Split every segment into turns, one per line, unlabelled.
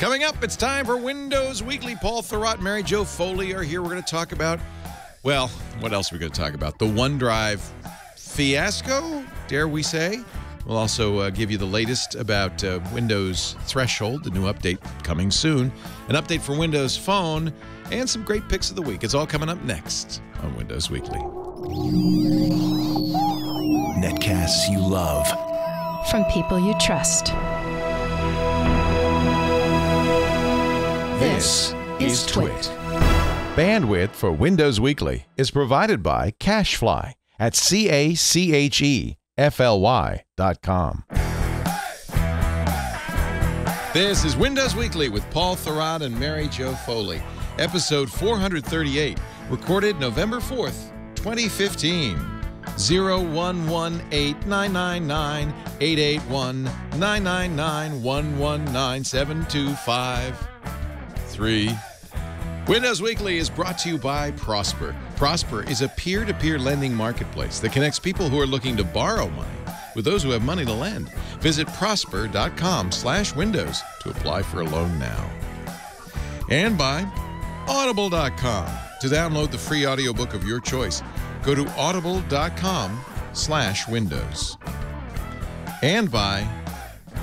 Coming up, it's time for Windows Weekly. Paul Thurrott and Mary Jo Foley are here. We're going to talk about, well, what else are we going to talk about? The OneDrive fiasco, dare we say? We'll also give you the latest about Windows Threshold, the new update coming soon, an update for Windows Phone, and some great picks of the week. It's all coming up next on Windows Weekly.
Netcasts you love.
From people you trust.
This is Twit. Bandwidth for Windows Weekly is provided by CacheFly at CACHEFLY.com. This is Windows Weekly with Paul Thurrott and Mary Jo Foley, episode 438, recorded November 4th, 2015. 0118999-881-999-119-725-3. Windows Weekly is brought to you by Prosper. Prosper is a peer-to-peer lending marketplace that connects people who are looking to borrow money with those who have money to lend. Visit prosper.com/windows to apply for a loan now. And by Audible.com. To download the free audiobook of your choice, go to audible.com/windows. And by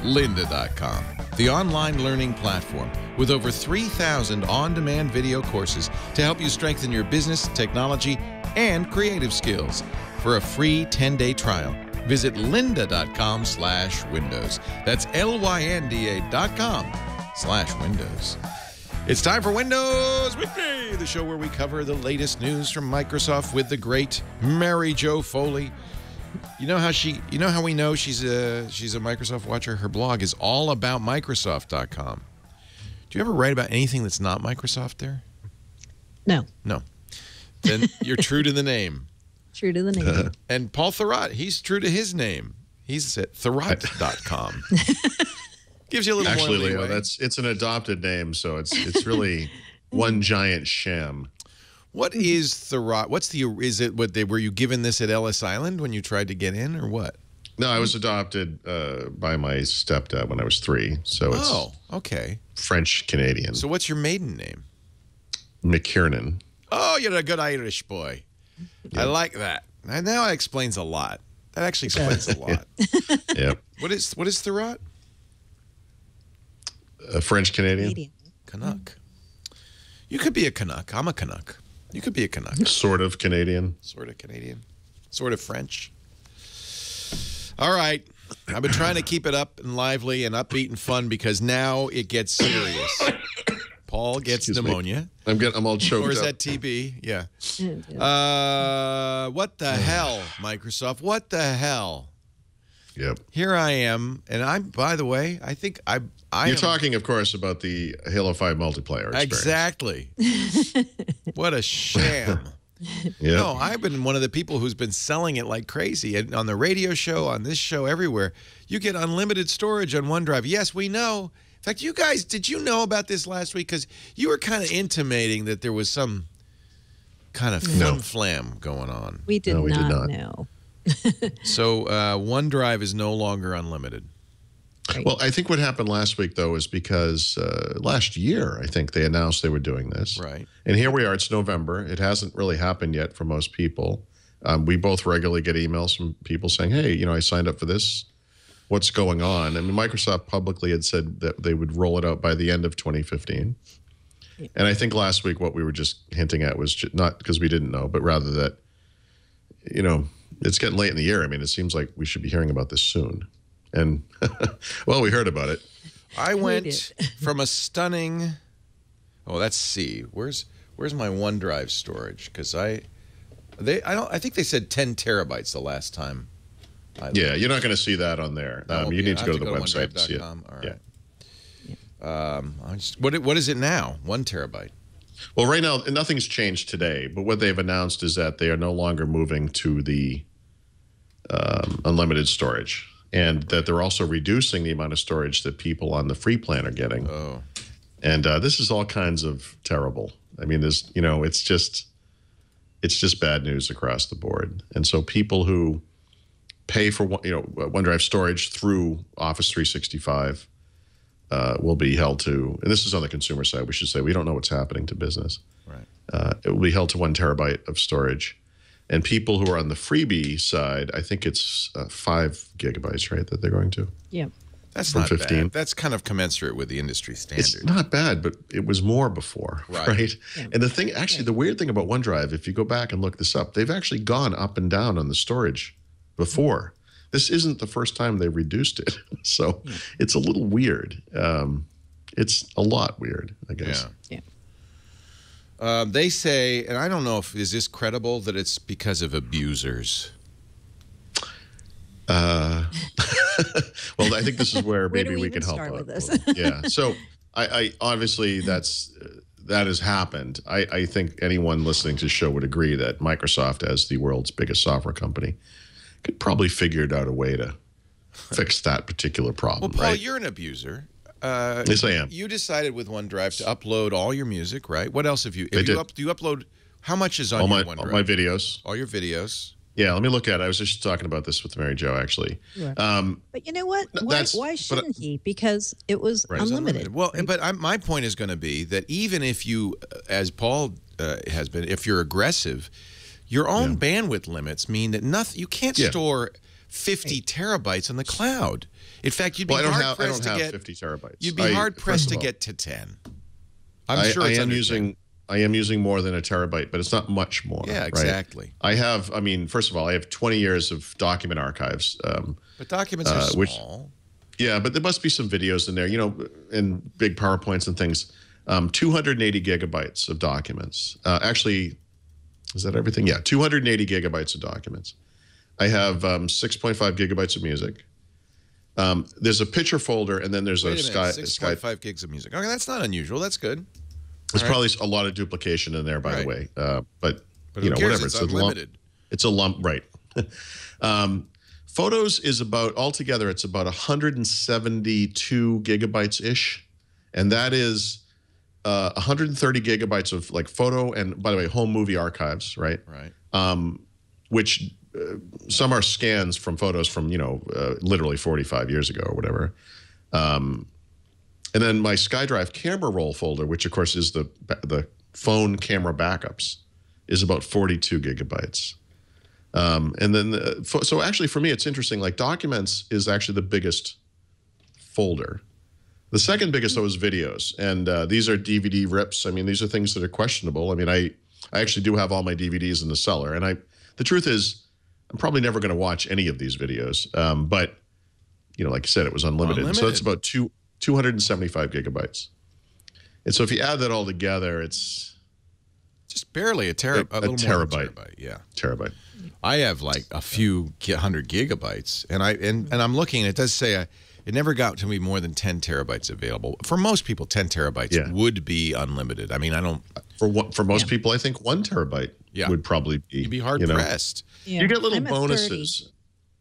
lynda.com, the online learning platform with over 3,000 on-demand video courses to help you strengthen your business, technology, and creative skills. For a free 10-day trial, visit lynda.com/windows. That's LYNDA.com/windows. It's time for Windows Weekly, the show where we cover the latest news from Microsoft with the great Mary Jo Foley. You know how we know she's a Microsoft watcher? Her blog is all about Microsoft.com. Do you ever write about anything that's not Microsoft there?
No.
No. Then you're true to the name.
True to the name.
And Paul Thurrott, he's true to his name. He's at Thurrott.com. Gives you a little more leeway.
Leo, it's an adopted name, so it's really one giant sham.
What is Thurrott? Were you given this at Ellis Island when you tried to get in, or what?
No, I was adopted by my stepdad when I was 3, so it's
okay.
French-Canadian.
So what's your maiden name?
McKiernan.
Oh, you're a good Irish boy. Yeah. I like that. Now that explains a lot. That actually explains a lot.
Yep.
What is Thurrott?
A French-Canadian.
Canuck. You could be a Canuck. I'm a Canuck. You could be a Canuck.
Sort of Canadian.
Sort of Canadian. Sort of French. All right. I've been trying to keep it up and lively and upbeat and fun because now it gets serious. Paul gets pneumonia.
I'm all choked up.
Or is that TB? Yeah. What the hell, Microsoft? What the hell?
Yep.
Here I am, and by the way, I think You're
talking, of course, about the Halo 5 multiplayer experience.
Exactly. What a sham.
Yep.
No, I've been one of the people who's been selling it like crazy. And on the radio show, on this show, everywhere, you get unlimited storage on OneDrive. Yes, we know. In fact, you guys, did you know about this last week? Because you were kind of intimating that there was some kind of flam going on.
We did not know.
So OneDrive is no longer unlimited.
Right.
Well, I think what happened last week, though, is because last year, I think they announced they were doing this.
Right.
And here we are. It's November. It hasn't really happened yet for most people. We both regularly get emails from people saying, hey, I signed up for this. What's going on? I mean, Microsoft publicly had said that they would roll it out by the end of 2015. Yeah. And I think last week what we were just hinting at was not because we didn't know, but rather that, it's getting late in the year. I mean, it seems like we should be hearing about this soon. And, well, we heard about it.
I went from a stunning, that's C. Where's my OneDrive storage? Because I think they said 10 terabytes the last time.
Yeah, you're not going to see that on there. You need to go to the website to see it.
All right. Yeah. What is it now? 1 terabyte.
Well, right now, nothing's changed today. But what they've announced is that they are no longer moving to the unlimited storage. And that they're also reducing the amount of storage that people on the free plan are getting.
Oh.
And this is all kinds of terrible. I mean, there's, it's just bad news across the board. And so people who pay for OneDrive storage through Office 365 will be held to, and this is on the consumer side, we should say, we don't know what's happening to business.
Right.
It will be held to 1 terabyte of storage. And people who are on the freebie side, I think it's 5 gigabytes, right, that they're going to?
Yeah.
That's
From
not
15.
bad. That's kind of commensurate with the industry standard.
It's not bad, but it was more before, right?
Yeah.
And the thing, actually, the weird thing about OneDrive, if you go back and look this up, they've actually gone up and down on the storage before. This isn't the first time they've reduced it. So it's a little weird. It's a lot weird, I guess.
Yeah.
They say, and I don't know if is this credible, that it's because of abusers. Well, I think this is where
Where
maybe
do
we
we
can
even
help
start
out.
with this?
Yeah. So I obviously that has happened. I think anyone listening to the show would agree that Microsoft, as the world's biggest software company, could probably figured out a way to fix that particular problem.
Well, Paul,
right?
you're an abuser.
Yes, I am.
You decided with OneDrive to upload all your music, right? What else have you?
I did.
Do you upload? How much is on
all
your
my
OneDrive?
all my videos.
All your videos.
Yeah, let me look at it. I was just talking about this with Mary Jo, actually.
Yeah. But you know what? Why shouldn't he? Because it was
Right.
unlimited.
Well,
right?
but my point is going to be that even if you, as Paul has been, if you're aggressive, your own bandwidth limits mean that nothing. You can't store 50 terabytes on the cloud. In fact, you'd be hard pressed to get
50 terabytes.
You'd be hard pressed to get to 10. I'm sure it's under 10.
I am using more than a terabyte, but it's not much more.
Yeah,
right?
exactly.
I have, I mean, first of all, I have 20 years of document archives.
But documents are small.
Yeah, but there must be some videos in there, you know, and big PowerPoints and things. 280 gigabytes of documents. Actually, is that everything? Yeah, 280 gigabytes of documents. I have 6.5 gigabytes of music. There's a picture folder, and then there's
Wait
a
a minute, 6.5 gigs of music. Okay, that's not unusual. That's good.
There's probably a lot of duplication in there, by the way. But you know,
cares?
whatever.
It's unlimited.
It's a lump, right? Photos is about altogether. It's about 172 gigabytes ish, and that is 130 gigabytes of like photo and, by the way, home movie archives, right?
Right.
Which some are scans from photos from literally 45 years ago or whatever. And then my SkyDrive camera roll folder, which of course is the phone camera backups, is about 42 gigabytes. And then, so actually for me, it's interesting. Like documents is actually the biggest folder. The second biggest though is videos, and these are DVD rips. I mean, these are things that are questionable. I mean, I actually do have all my DVDs in the cellar, and the truth is, I'm probably never going to watch any of these videos. But like I said, it was unlimited. So it's about 275 gigabytes. And so if you add that all together, it's
just barely a little more than a terabyte. Yeah.
Terabyte.
I have like a few 100 gigabytes, and I'm looking, and it does say it never got to me more than 10 terabytes available. For most people, 10 terabytes would be unlimited. I mean, I don't.
For most people, I think 1 terabyte would probably be.
You'd be hard pressed.
Yeah.
You get little bonuses.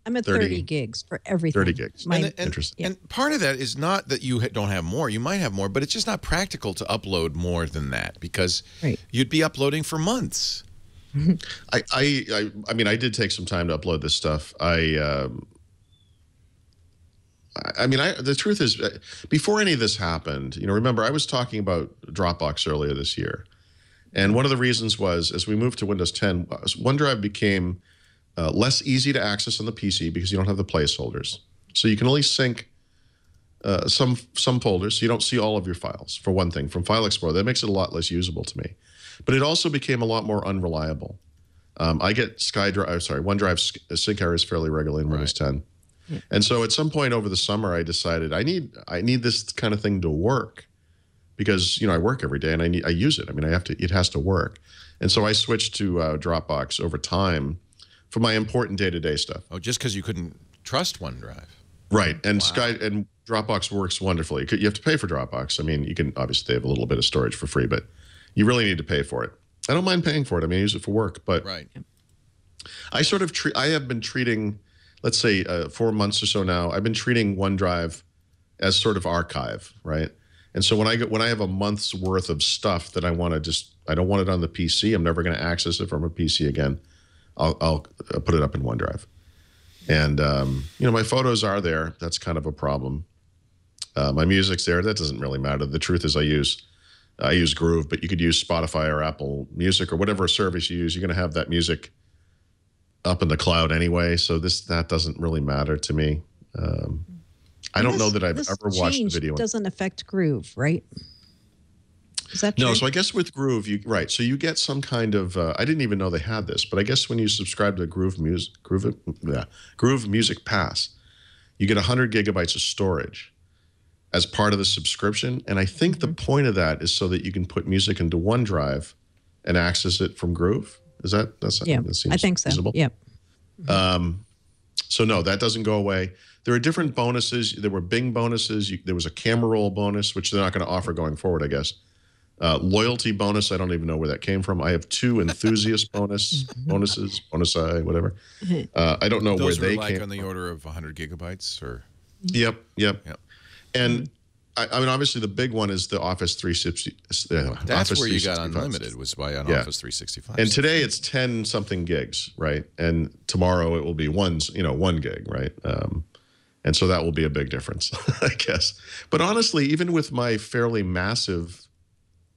I'm at 30 gigs for everything.
30 gigs.
Interesting. And part of that is not that you don't have more. You might have more, but it's just not practical to upload more than that because you'd be uploading for months.
I mean, I did take some time to upload this stuff. The truth is, before any of this happened, remember I was talking about Dropbox earlier this year. And one of the reasons was, as we moved to Windows 10, OneDrive became less easy to access on the PC because you don't have the placeholders. So you can only sync some folders. So you don't see all of your files, for one thing, from File Explorer. That makes it a lot less usable to me. But it also became a lot more unreliable. I get OneDrive sync errors fairly regularly in Windows 10. Yeah. And so at some point over the summer, I decided I need this kind of thing to work because, I work every day and I use it. I mean, it has to work. And so I switched to Dropbox over time for my important day-to-day stuff.
Oh, just because you couldn't trust OneDrive.
Right. And and Dropbox works wonderfully. You have to pay for Dropbox. I mean, you can obviously have a little bit of storage for free, but you really need to pay for it. I don't mind paying for it. I mean, I use it for work, but I have been treating, let's say 4 months or so now, I've been treating OneDrive as sort of archive, right? And so when I have a month's worth of stuff that I don't want it on the PC, I'm never going to access it from a PC again. I'll put it up in OneDrive. And, my photos are there. That's kind of a problem. My music's there. That doesn't really matter. The truth is I use Groove, but you could use Spotify or Apple Music or whatever service you use. You're going to have that music up in the cloud anyway. So that doesn't really matter to me. I don't know that I've ever watched the video.
Doesn't affect Groove, right? Is that true?
No, so I guess with Groove, right. So you get some kind of, I didn't even know they had this, but I guess when you subscribe to Groove Music Pass, you get 100 gigabytes of storage as part of the subscription. And I think the point of that is so that you can put music into OneDrive and access it from Groove. That seems
I think so.
feasible?
Yep.
So no, that doesn't go away. There are different bonuses. There were Bing bonuses. There was a camera roll bonus, which they're not going to offer going forward, I guess. Loyalty bonus, I don't even know where that came from. I have 2 enthusiast bonuses, whatever. I don't know where they came from.
Those on the order of 100 gigabytes? Or?
Yep. And I mean, obviously the big one is the Office 360.
That's
Office
where you got unlimited, was by Office 365.
And today it's 10-something gigs, right? And tomorrow it will be 1 gig, right? And so that will be a big difference, I guess. But honestly, even with my fairly massive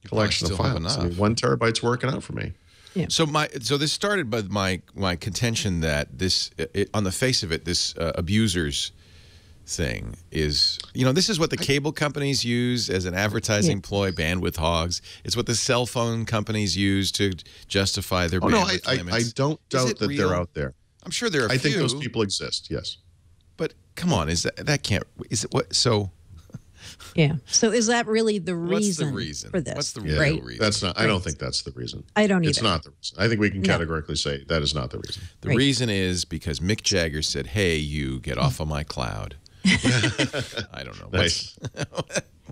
collection of files, 1 terabyte's working out for me.
Yeah. So this started with my contention that on the face of it, this abusers thing is, this is what the cable companies use as an advertising ploy, bandwidth hogs. It's what the cell phone companies use to justify their bandwidth limits.
I don't doubt that they're out there.
I'm sure there are.
I think those people exist. Yes.
But come on, is it what? So.
Yeah. So is that really the reason?
What's the reason
for this?
What's the real reason?
That's not. I don't think that's the reason.
I don't either.
It's not the reason. I think we can categorically say that is not the reason.
The reason is because Mick Jagger said, "Hey, you get off of my cloud." I don't know.
Nice.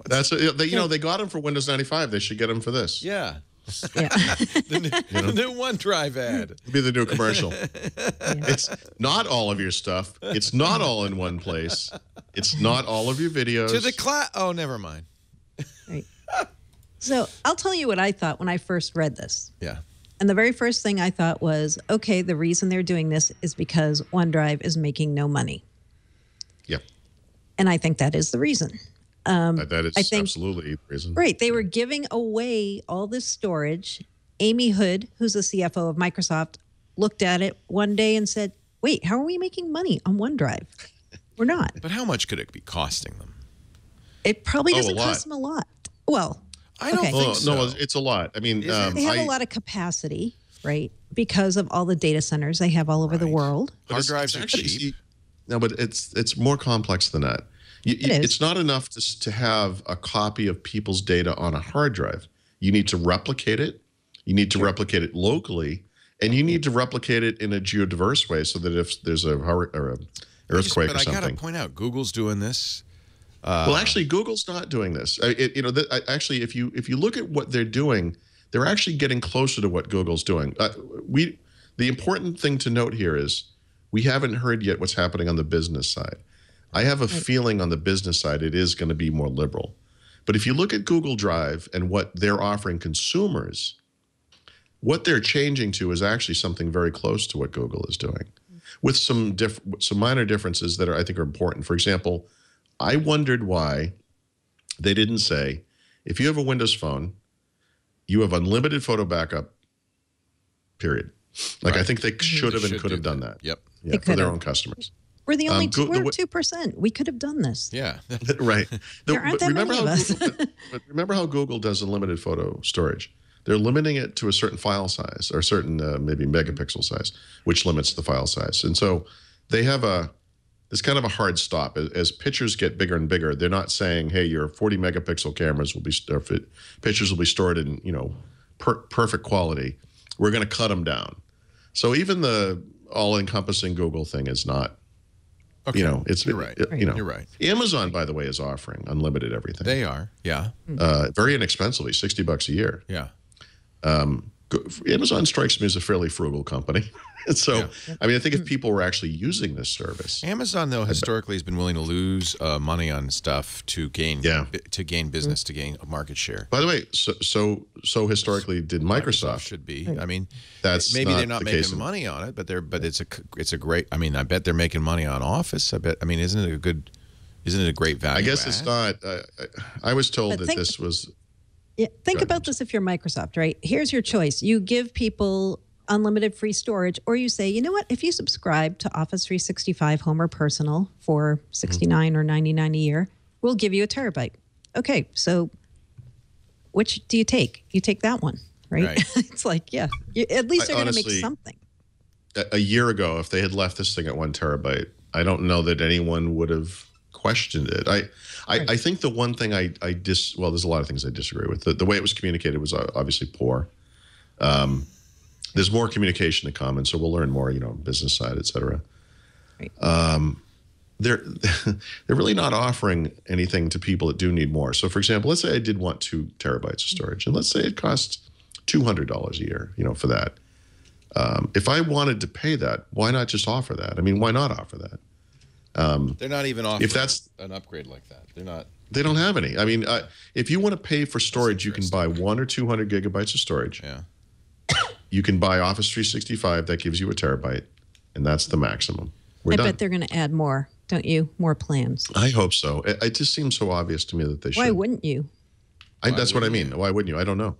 That's they got him for Windows 95. They should get him for this.
Yeah. The new OneDrive ad.
It'll be the new commercial. It's not all of your stuff. It's not all in one place. It's not all of your videos.
To the cloud. Oh, never mind.
Right. So I'll tell you what I thought when I first read this.
Yeah.
And the very first thing I thought was, okay, the reason they're doing this is because OneDrive is making no money.
Yep.
And I think that is the reason.
That is absolutely the reason.
Right. They were giving away all this storage. Amy Hood, who's the CFO of Microsoft, looked at it one day and said, wait, how are we making money on OneDrive? We're not.
But how much could it be costing them?
It probably doesn't cost them a lot. Well,
I don't think so.
No, it's a lot. I mean,
they have a lot of capacity, right? Because of all the data centers they have all over the world.
Hard drives are cheap.
No, but it's more complex than that. It's not enough to have a copy of people's data on a hard drive. You need to replicate it. You need to replicate it locally, and you need to replicate it in a geodiverse way so that if there's a earthquake or something.
But I got to point out, Google's doing this.
Well, actually, Google's not doing this. Actually, if you look at what they're doing, they're actually getting closer to what Google's doing. The important thing to note here is we haven't heard yet what's happening on the business side. I have a feeling on the business side it is going to be more liberal. But if you look at Google Drive and what they're offering consumers, what they're changing to is actually something very close to what Google is doing, with some minor differences that I think are important. For example, I wondered why they didn't say, if you have a Windows phone, you have unlimited photo backup, period. I think they should have and could have done that.
Yep.
Yeah, for their own customers.
We're the only 2%. We could have done this.
Yeah.
Right.
There aren't that many of us.
But remember how Google does unlimited photo storage? They're limiting it to a certain file size or a certain maybe megapixel size, which limits the file size. And so they have it's kind of a hard stop. As pictures get bigger and bigger, they're not saying, hey, your 40 megapixel cameras will be, pictures will be stored in, perfect quality. We're going to cut them down. So even the all-encompassing Google thing is not,
okay.
You're right.
You're right.
Amazon, by the way, is offering unlimited everything.
They are, yeah.
Very inexpensively, $60 a year.
Yeah.
Amazon strikes me as a fairly frugal company. So, I mean, I think if people were actually using this service.
Amazon, though, historically has been willing to lose money on stuff to gain business, to gain market share.
By the way, so historically did Microsoft.
Should be. I mean,
maybe
they're not making money on it, but it's a great. I mean, I bet they're making money on Office. I mean, isn't Isn't it a great value?
I guess it's not. I was told that this was.
Yeah, think about this if you're Microsoft, right? Here's your choice. You give people unlimited free storage, or you say, you know what? If you subscribe to Office 365 Home or Personal for $69 or $99 a year, we'll give you a terabyte. Okay, so which do you take? You take that one, right? It's like, yeah, at least they're going to make something.
A year ago, if they had left this thing at 1 terabyte, I don't know that anyone would have questioned it. I think the one thing well, there's a lot of things I disagree with. The way it was communicated was obviously poor. There's more communication to come, and so we'll learn more, business side, et cetera.
Right.
They're really not offering anything to people that do need more. So, for example, let's say I did want 2 terabytes of storage, and let's say it costs $200 a year, for that. If I wanted to pay that, why not just offer that? I mean, why not offer that?
They're not even offering
if that's
an upgrade like that. They're not.
They don't have any. I mean, if you want to pay for storage, you can buy 1 or 200 gigabytes of storage.
Yeah.
You can buy Office 365. That gives you a terabyte, and that's the maximum. We're done.
I bet they're going to add more, don't you? More plans.
I hope so. It just seems so obvious to me that they should.
Why wouldn't you?
That's what I mean. Why wouldn't you? I don't know.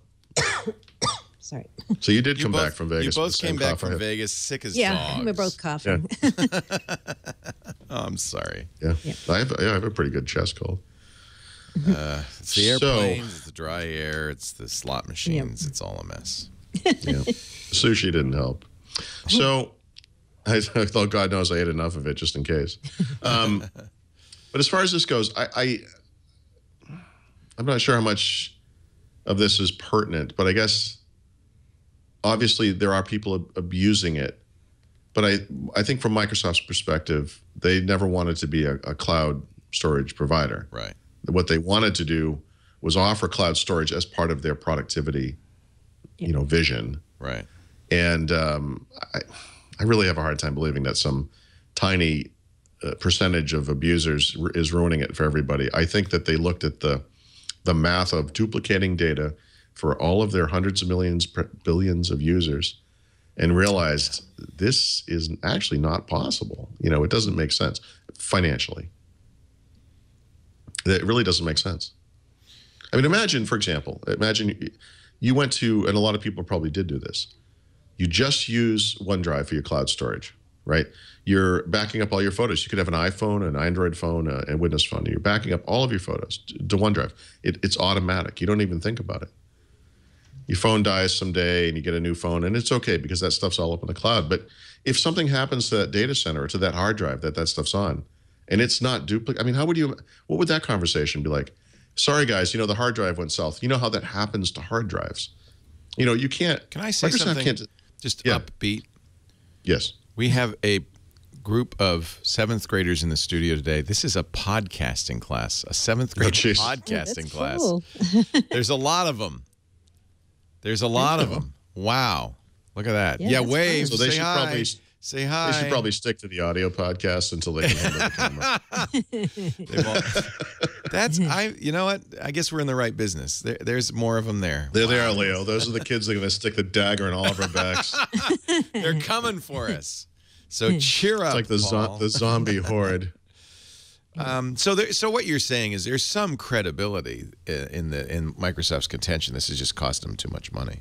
Sorry.
So you did come back from Vegas.
You both came back from Vegas sick as dogs.
Yeah, we're both coughing.
Yeah.
Oh, I'm sorry.
Yeah. I have a pretty good chest cold.
It's the airplanes, it's the dry air, it's the slot machines. It's all a mess.
Yeah. Sushi didn't help. So I thought, God knows I ate enough of it just in case. But as far as this goes, I'm not sure how much of this is pertinent, but I guess obviously there are people abusing it. But I think from Microsoft's perspective, they never wanted to be a cloud storage provider.
Right.
What they wanted to do was offer cloud storage as part of their productivity, vision.
Right.
And I really have a hard time believing that some tiny percentage of abusers is ruining it for everybody. I think that they looked at the math of duplicating data for all of their hundreds of millions, billions of users, and realized this is actually not possible. It doesn't make sense financially. It really doesn't make sense. I mean, imagine, for example, you went to, and a lot of people probably did do this. You just use OneDrive for your cloud storage, right? You're backing up all your photos. You could have an iPhone, an Android phone, and Windows phone. You're backing up all of your photos to OneDrive. It's automatic. You don't even think about it. Your phone dies someday and you get a new phone, and it's okay because that stuff's all up in the cloud. But if something happens to that data center or to that hard drive that stuff's on, and it's not duplicate, I mean, what would that conversation be like? Sorry, guys, the hard drive went south. You know how that happens to hard drives. You can't.
Can I say
Microsoft
something just upbeat?
Yes.
We have a group of 7th graders in the studio today. This is a podcasting class, a 7th grade podcasting class.
Cool.
There's a lot of them. Wow. Look at that. Yeah, wave.
So they
say
should
hi.
probably
say hi.
They should probably stick to the audio podcast until they can handle the camera.
You know what? I guess we're in the right business. There's more of them there.
There they are, Leo. Those are the kids that are going to stick the dagger in all of our backs.
They're coming for us. So cheer up,
it's like the zombie horde.
So what you're saying is there's some credibility in Microsoft's contention. This has just cost them too much money.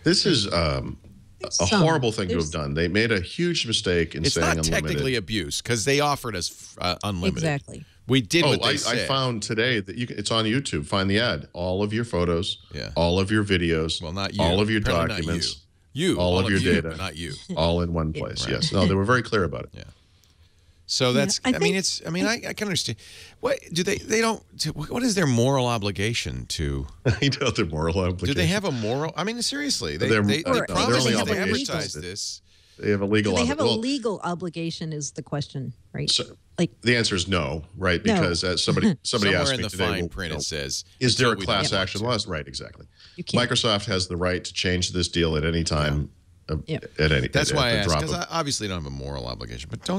This is a horrible thing to have done. They made a huge mistake in saying unlimited.
It's not technically abuse because they offered us unlimited.
Exactly.
We did what they said.
I found today that it's on YouTube. Find the ad. All of your photos,
yeah.
All of your videos,
well, not you.
All of your
Apparently
documents,
all
of your data,
but not you,
all in one place.
Right.
Yes. No, they were very clear about it.
Yeah. So that's. I can understand. What do they don't? What is their moral obligation to?
Their moral obligation.
Do they have a moral? I mean, seriously, they
promise
to advertise this.
They have a legal.
Do they have a legal obligation? Is the question, right?
So, the answer is no, right? Because somebody asked me today.
Somewhere in the fine print it says,
"Is there a class action law?" Right, exactly. Microsoft has the right to change this deal at any time. At any.
That's why I asked, because I obviously don't have a moral obligation, a legal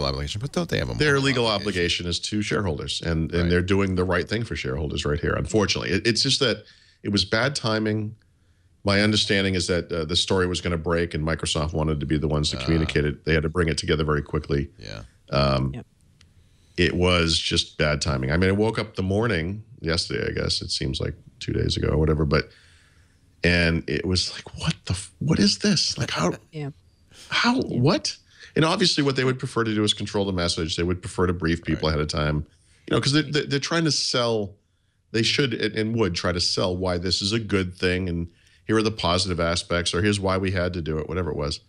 obligation, but don't they have a moral
Their legal obligation is to shareholders, and they're doing the right thing for shareholders right here. Unfortunately, it's just that it was bad timing. My understanding is that the story was going to break, and Microsoft wanted to be the ones to communicate it. They had to bring it together very quickly.
Yeah.
it was just bad timing. I mean, I woke up the morning yesterday, I guess it seems like 2 days ago or whatever, and it was like, what is this? Like what? And obviously what they would prefer to do is control the message. They would prefer to brief people ahead of time, because they're trying to sell. They should and would try to sell why this is a good thing, and here are the positive aspects, or here's why we had to do it, whatever it was.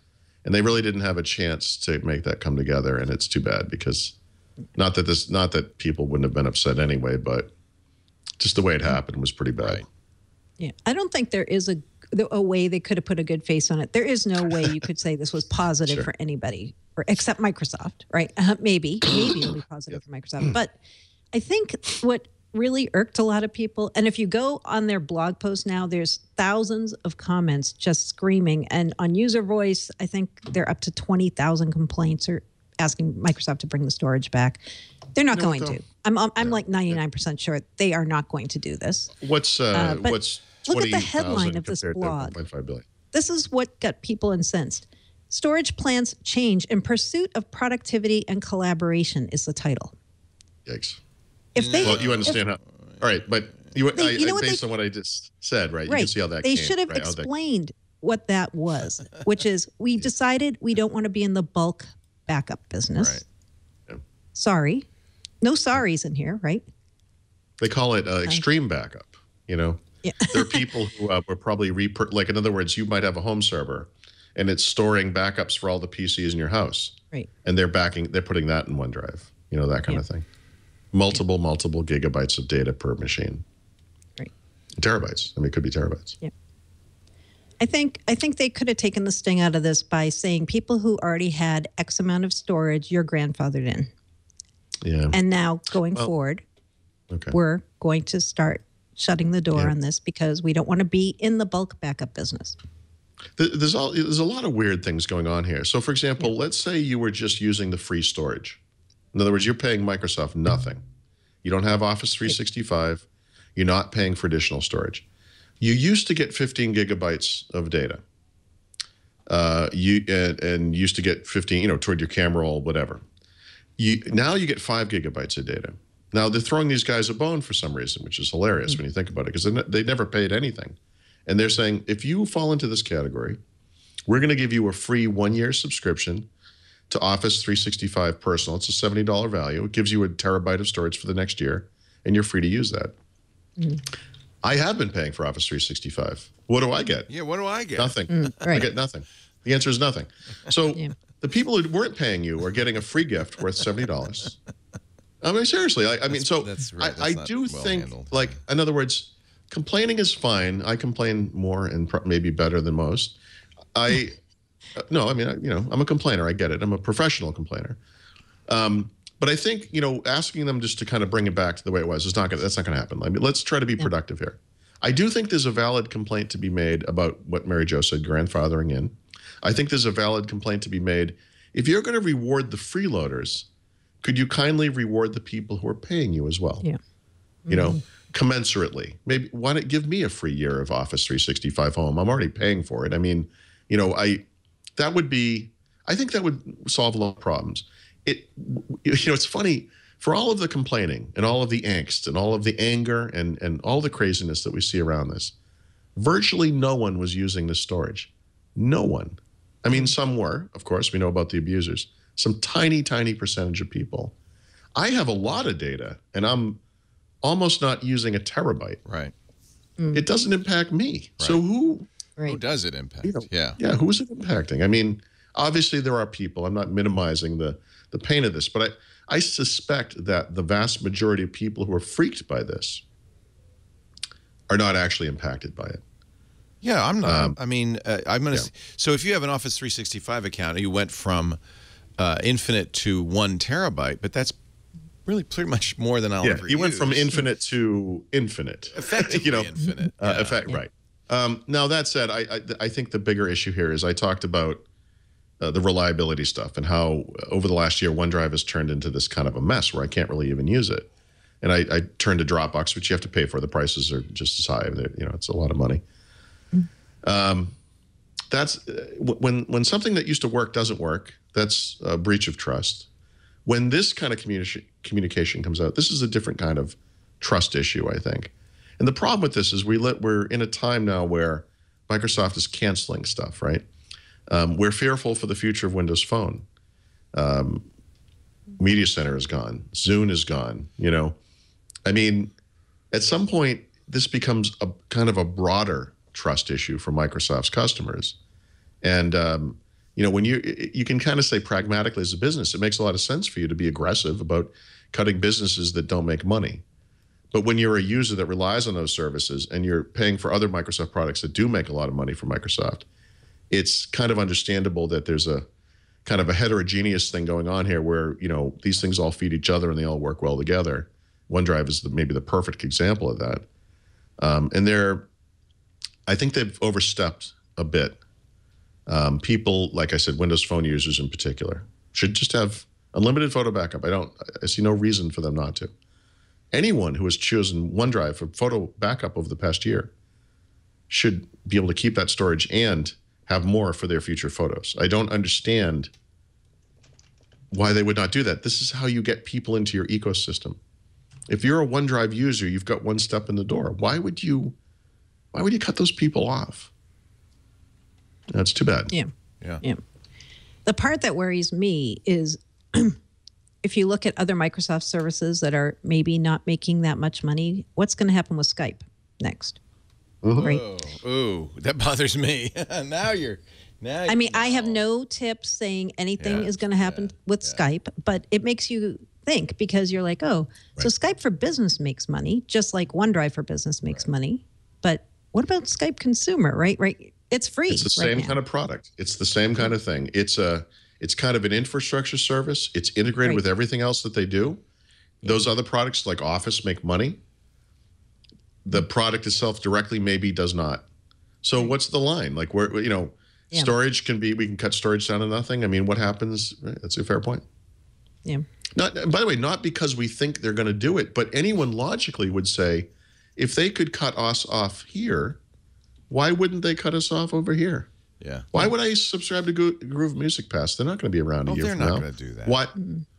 And they really didn't have a chance to make that come together, and it's too bad, because not that people wouldn't have been upset anyway, but just the way it happened was pretty bad.
Right. Yeah, I don't think there is a way they could have put a good face on it. There is no way you could say this was positive for anybody, except Microsoft, right? Maybe it'll be positive for Microsoft. But I think what really irked a lot of people, and if you go on their blog post now, there's thousands of comments just screaming. And on User Voice, I think they're up to 20,000 complaints or asking Microsoft to bring the storage back. They're not going to. I'm like 99% sure they are not going to do this.
What's
look at the headline of this blog. This is what got people incensed. Storage plans change in pursuit of productivity and collaboration is the title.
Yikes.
Well,
you understand how. All right, but based on what I just said, right? You can see how that
They should have explained what that was, which is we decided we don't want to be in the bulk backup business.
Right. Yeah.
Sorry. No sorries in here, right?
They call it extreme backup, Yeah. There are people who were probably like, in other words, you might have a home server and it's storing backups for all the PCs in your house.
Right.
And they're putting that in OneDrive, that kind of thing. Multiple gigabytes of data per machine.
Right.
Terabytes. I mean, it could be terabytes.
Yeah. I think they could have taken the sting out of this by saying people who already had X amount of storage, you're grandfathered in.
Yeah.
And now going forward, we're going to start shutting the door on this because we don't want to be in the bulk backup business.
There's a lot of weird things going on here. So, for example, let's say you were just using the free storage. In other words, you're paying Microsoft nothing. You don't have Office 365. You're not paying for additional storage. You used to get 15 gigabytes of data. And used to get 15, toward your camera roll, whatever. Now you get 5 gigabytes of data. Now they're throwing these guys a bone for some reason, which is hilarious when you think about it, because they never paid anything. And they're saying, if you fall into this category, we're going to give you a free 1-year subscription to Office 365 Personal. It's a $70 value. It gives you a terabyte of storage for the next year, and you're free to use that. I have been paying for Office 365. What do I get?
Yeah, what do I get?
Nothing. I get nothing. The answer is nothing. So the people who weren't paying you are getting a free gift worth $70. I mean, seriously. I do think, like, in other words, complaining is fine. I complain more and maybe better than most. No, I mean, I'm a complainer. I get it. I'm a professional complainer. But I think, asking them just to kind of bring it back to the way it was, that's not going to happen. I mean, let's try to be productive here. I do think there's a valid complaint to be made about what Mary Jo said, grandfathering in. I think there's a valid complaint to be made. If you're going to reward the freeloaders, could you kindly reward the people who are paying you as well? Yeah. Commensurately. Maybe why not give me a free year of Office 365 Home? I'm already paying for it. I mean, I think that would solve a lot of problems. It's funny, for all of the complaining and all of the angst and all of the anger and all the craziness that we see around this, virtually no one was using this storage. No one. I mean, some were, of course, we know about the abusers. Some tiny, tiny percentage of people. I have a lot of data, and I'm almost not using a terabyte.
Right.
It doesn't impact me. Right. So who
does it impact? Yeah,
who is it impacting? I mean, obviously there are people. I'm not minimizing the pain of this, but I suspect that the vast majority of people who are freaked by this are not actually impacted by it.
Yeah, I'm not. I'm going to. So if you have an Office 365 account, you went from infinite to 1 terabyte, but that's really pretty much more than I'll ever use.
You went from infinite to infinite.
Effectively infinite.
Right. Now, that said, I think the bigger issue here is I talked about the reliability stuff and how over the last year, OneDrive has turned into this kind of a mess where I can't really even use it. And I turned to Dropbox, which you have to pay for. The prices are just as high. It's a lot of money. That's when something that used to work doesn't work. That's a breach of trust. When this kind of communication comes out. This is a different kind of trust issue, I think. And the problem with this is we're in a time now where Microsoft is canceling stuff, right? We're fearful for the future of Windows Phone. Media Center is gone. Zune is gone. I mean, at some point, this becomes a kind of a broader trust issue for Microsoft's customers. And, when you can kind of say pragmatically as a business, it makes a lot of sense for you to be aggressive about cutting businesses that don't make money. But when you're a user that relies on those services and you're paying for other Microsoft products that do make a lot of money for Microsoft, it's kind of understandable that there's a kind of a heterogeneous thing going on here where, these things all feed each other and they all work well together. OneDrive is maybe the perfect example of that. And I think they've overstepped a bit. People, like I said, Windows Phone users in particular, should just have unlimited photo backup. I see no reason for them not to. Anyone who has chosen OneDrive for photo backup over the past year should be able to keep that storage and have more for their future photos. I don't understand why they would not do that. This is how you get people into your ecosystem. If you're a OneDrive user, you've got one step in the door. Why would you cut those people off? That's too bad.
Yeah. The part that worries me is if you look at other Microsoft services that are maybe not making that much money, what's going to happen with Skype next?
Mm-hmm.
Right?
Ooh, that bothers me.
I have no tips saying anything is going to happen with Skype, but it makes you think because you're like, so Skype for Business makes money, just like OneDrive for Business makes money. But what about Skype Consumer, right? It's free.
It's the same kind of product. It's the same kind of thing. It's kind of an infrastructure service. It's integrated with everything else that they do. Those other products like Office make money. The product itself directly maybe does not. So what's the line? Like storage we can cut storage down to nothing. I mean, what happens? Right? That's a fair point.
Yeah.
By the way, not because we think they're going to do it, but anyone logically would say, if they could cut us off here, why wouldn't they cut us off over here?
Yeah.
Why would I subscribe to Groove Music Pass? They're not going to be around a year from now.
They're not going to do that.
What?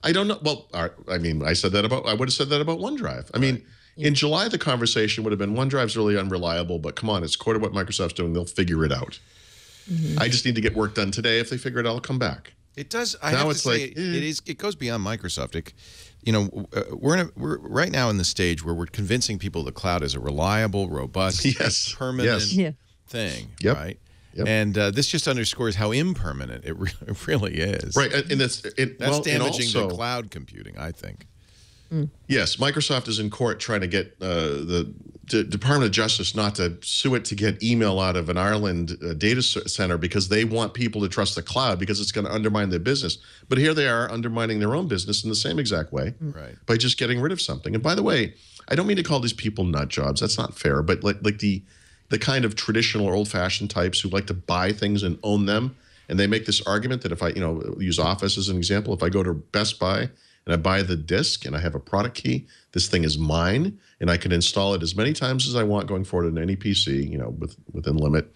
I don't know. Well, I would have said that about OneDrive. I mean, in July, the conversation would have been OneDrive's really unreliable, but come on, it's core to what Microsoft's doing. They'll figure it out. I just need to get work done today. If they figure it out, I'll come back.
It does. I have to say, it goes beyond Microsoft. We're right now in the stage where we're convincing people the cloud is a reliable, robust, permanent thing, right? Yep. And this just underscores how impermanent it really is.
Right, and that's
damaging to cloud computing, I think.
Yes, Microsoft is in court trying to get the Department of Justice not to sue it to get email out of an Ireland data center because they want people to trust the cloud because it's going to undermine their business. But here they are undermining their own business in the same exact way by just getting rid of something. And by the way, I don't mean to call these people nut jobs. That's not fair. But like the kind of traditional or old-fashioned types who like to buy things and own them, and they make this argument that if I use Office as an example, if I go to Best Buy and I buy the disk and I have a product key, this thing is mine and I can install it as many times as I want going forward on any PC, within limit.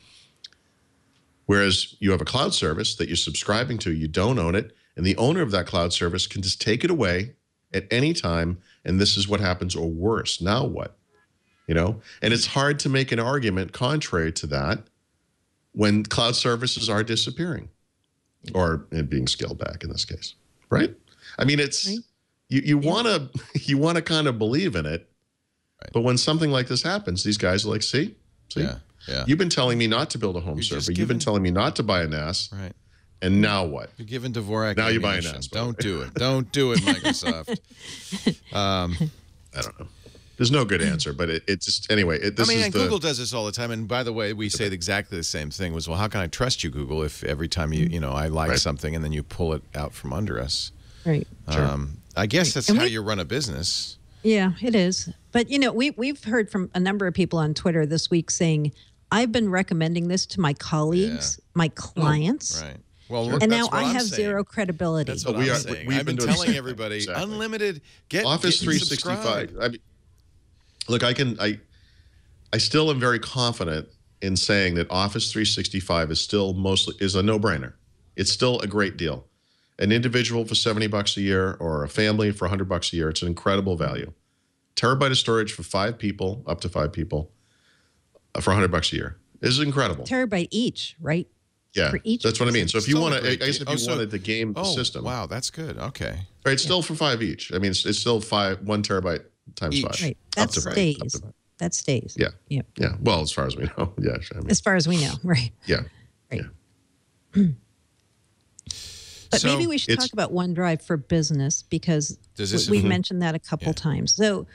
Whereas you have a cloud service that you're subscribing to, you don't own it, and the owner of that cloud service can just take it away at any time, and this is what happens, or worse. Now what? And it's hard to make an argument contrary to that when cloud services are disappearing or being scaled back in this case, right? I mean, it's you want to kind of believe in it, but when something like this happens, these guys are like, see, you've been telling me not to build a home server, you've been telling me not to buy a NAS, and now what?
You're giving Dvorak.
Now you buy a NAS.
Don't do it. Don't do it, Microsoft.
I don't know. There's no good answer, but it just anyway.
Google does this all the time. And by the way, we say exactly the same thing. Was, well, how can I trust you, Google, if every time I like something and then you pull it out from under us?
Right.
I guess that's how you run a business.
Yeah, it is. But we've heard from a number of people on Twitter this week saying, "I've been recommending this to my colleagues, my clients."
Right. Well,
and now I have zero credibility.
That's what I'm saying. I've been telling everybody, unlimited, get
Office 365. I mean, look, I still am very confident in saying that Office 365 is still is a no-brainer. It's still a great deal. An individual for $70 a year or a family for $100 a year. It's an incredible value. Terabyte of storage for 5 people, up to 5 people, for $100 a year. This is incredible.
Terabyte each, right?
Yeah,
for each
that's what I mean. So if you want to, I guess if you
so-
wanted to game the system,
Wow, that's good. Okay.
right, it's still for 5 each. I mean, it's still 1 terabyte times
Each.
5.
Right.
Up
That
to 5.
stays.
Up to 5.
That stays.
Yeah.
Yep.
Yeah. Well, as far as we know. Yeah. I mean,
As far as we know, right?
yeah.
Right.
Yeah.
But
So
maybe we should talk about OneDrive for Business because we mentioned that a couple times. So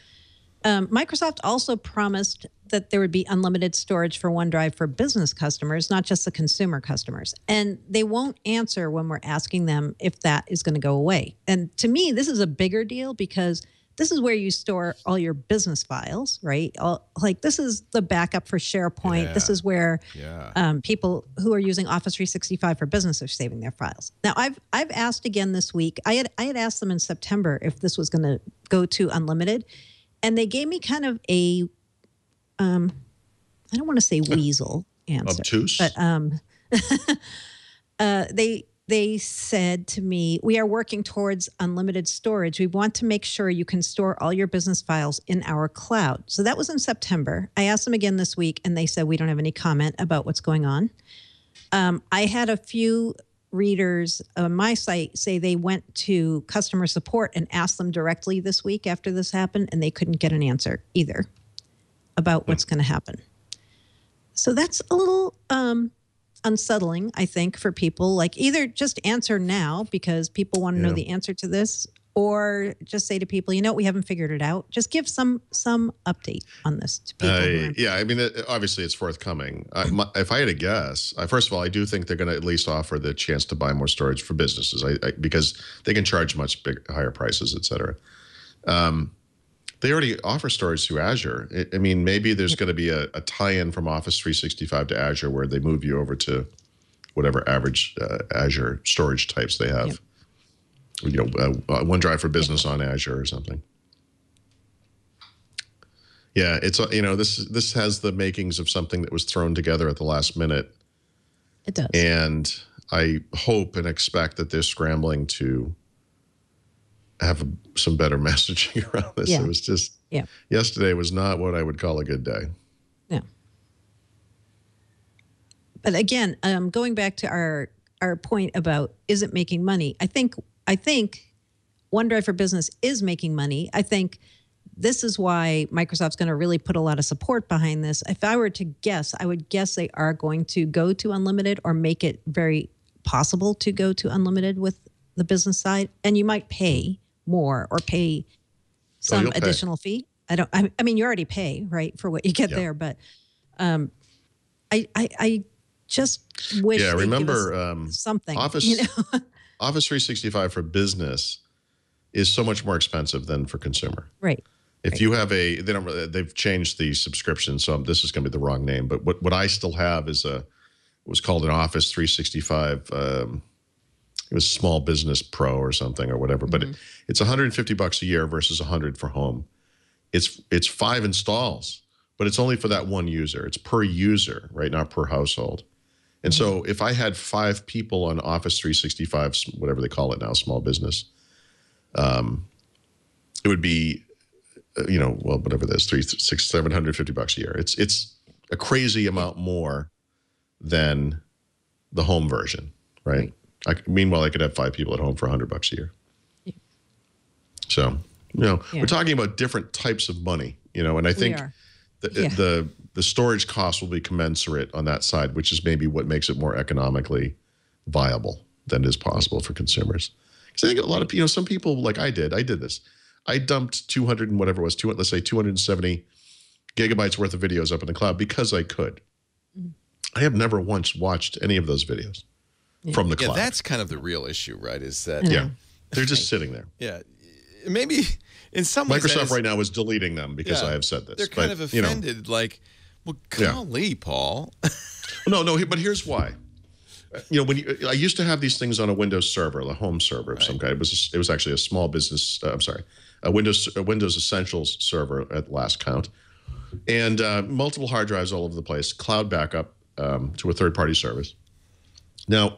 Microsoft also promised that there would be unlimited storage for OneDrive for business customers, not just the consumer customers. And they won't answer when we're asking them if that is going to go away. And to me, this is a bigger deal because this is where you store all your business files, right? Like this is the backup for SharePoint.
Yeah.
This is where
Yeah.
people who are using Office 365 for business are saving their files. Now, I've asked again this week. I had asked them in September if this was going to go to unlimited, and they gave me kind of a I don't want to say weasel answer,
Obtuse?
but they said to me, we are working towards unlimited storage. We want to make sure you can store all your business files in our cloud. So that was in September. I asked them again this week, and they said we don't have any comment about what's going on. I had a few readers on my site say they went to customer support and asked them directly this week after this happened, and they couldn't get an answer either about what's going to happen. So that's a little unsettling, I think, for people. Like either just answer now because people want to know the answer to this, or just say to people, you know, we haven't figured it out. Just give some update on this to people.
Yeah, I mean, obviously it's forthcoming. If I had to guess, first of all, I do think they're going to at least offer the chance to buy more storage for businesses because they can charge much higher prices, et cetera. They already offer storage through Azure. I mean, maybe there's going to be a tie-in from Office 365 to Azure where they move you over to whatever average Azure storage types they have. Yep. You know, OneDrive for Business on Azure or something. Yeah, it's this has the makings of something that was thrown together at the last minute.
It does.
And I hope and expect that they're scrambling to have some better messaging around this. It was just, yesterday was not what I would call a good day.
Yeah. But again, going back to our point about is it making money? I think OneDrive for Business is making money. I think this is why Microsoft's going to really put a lot of support behind this. If I were to guess, I would guess they are going to go to unlimited or make it very possible to go to unlimited with the business side. And you might pay more or pay some additional fee. I mean, you already pay, right, for what you get there. But I just wish they'd
remember
give us something.
Office 365 for business is so much more expensive than for consumer.
Right.
If you have they've changed the subscription, so this is going to be the wrong name. But what I still have is was called an Office 365. It was Small Business Pro or something or whatever. But it's $150 a year versus $100 for home. It's 5 installs, but it's only for that one user. It's per user, right? Not per household. And so if I had 5 people on Office 365, whatever they call it now, small business, it would be, whatever it is, $750 a year. It's a crazy amount more than the home version, right? Meanwhile, I could have 5 people at home for $100 a year. Yeah. So, we're talking about different types of money, and I think the storage costs will be commensurate on that side, which is maybe what makes it more economically viable than is possible for consumers. Because I think a lot of some people, like I did this. I dumped 200 and whatever it was, let's say 270 gigabytes worth of videos up in the cloud because I could. I have never once watched any of those videos from the cloud.
Yeah, that's kind of the real issue, right? Is that
they're just sitting there.
Yeah, maybe in some ways
Microsoft right now is deleting them because I have said this.
They're kind of offended, like, well, golly, Paul.
No, but here's why. I used to have these things on a Windows server, the home server of some kind. It was actually a small business. A Windows Essentials server at last count, and multiple hard drives all over the place. Cloud backup to a third-party service. Now,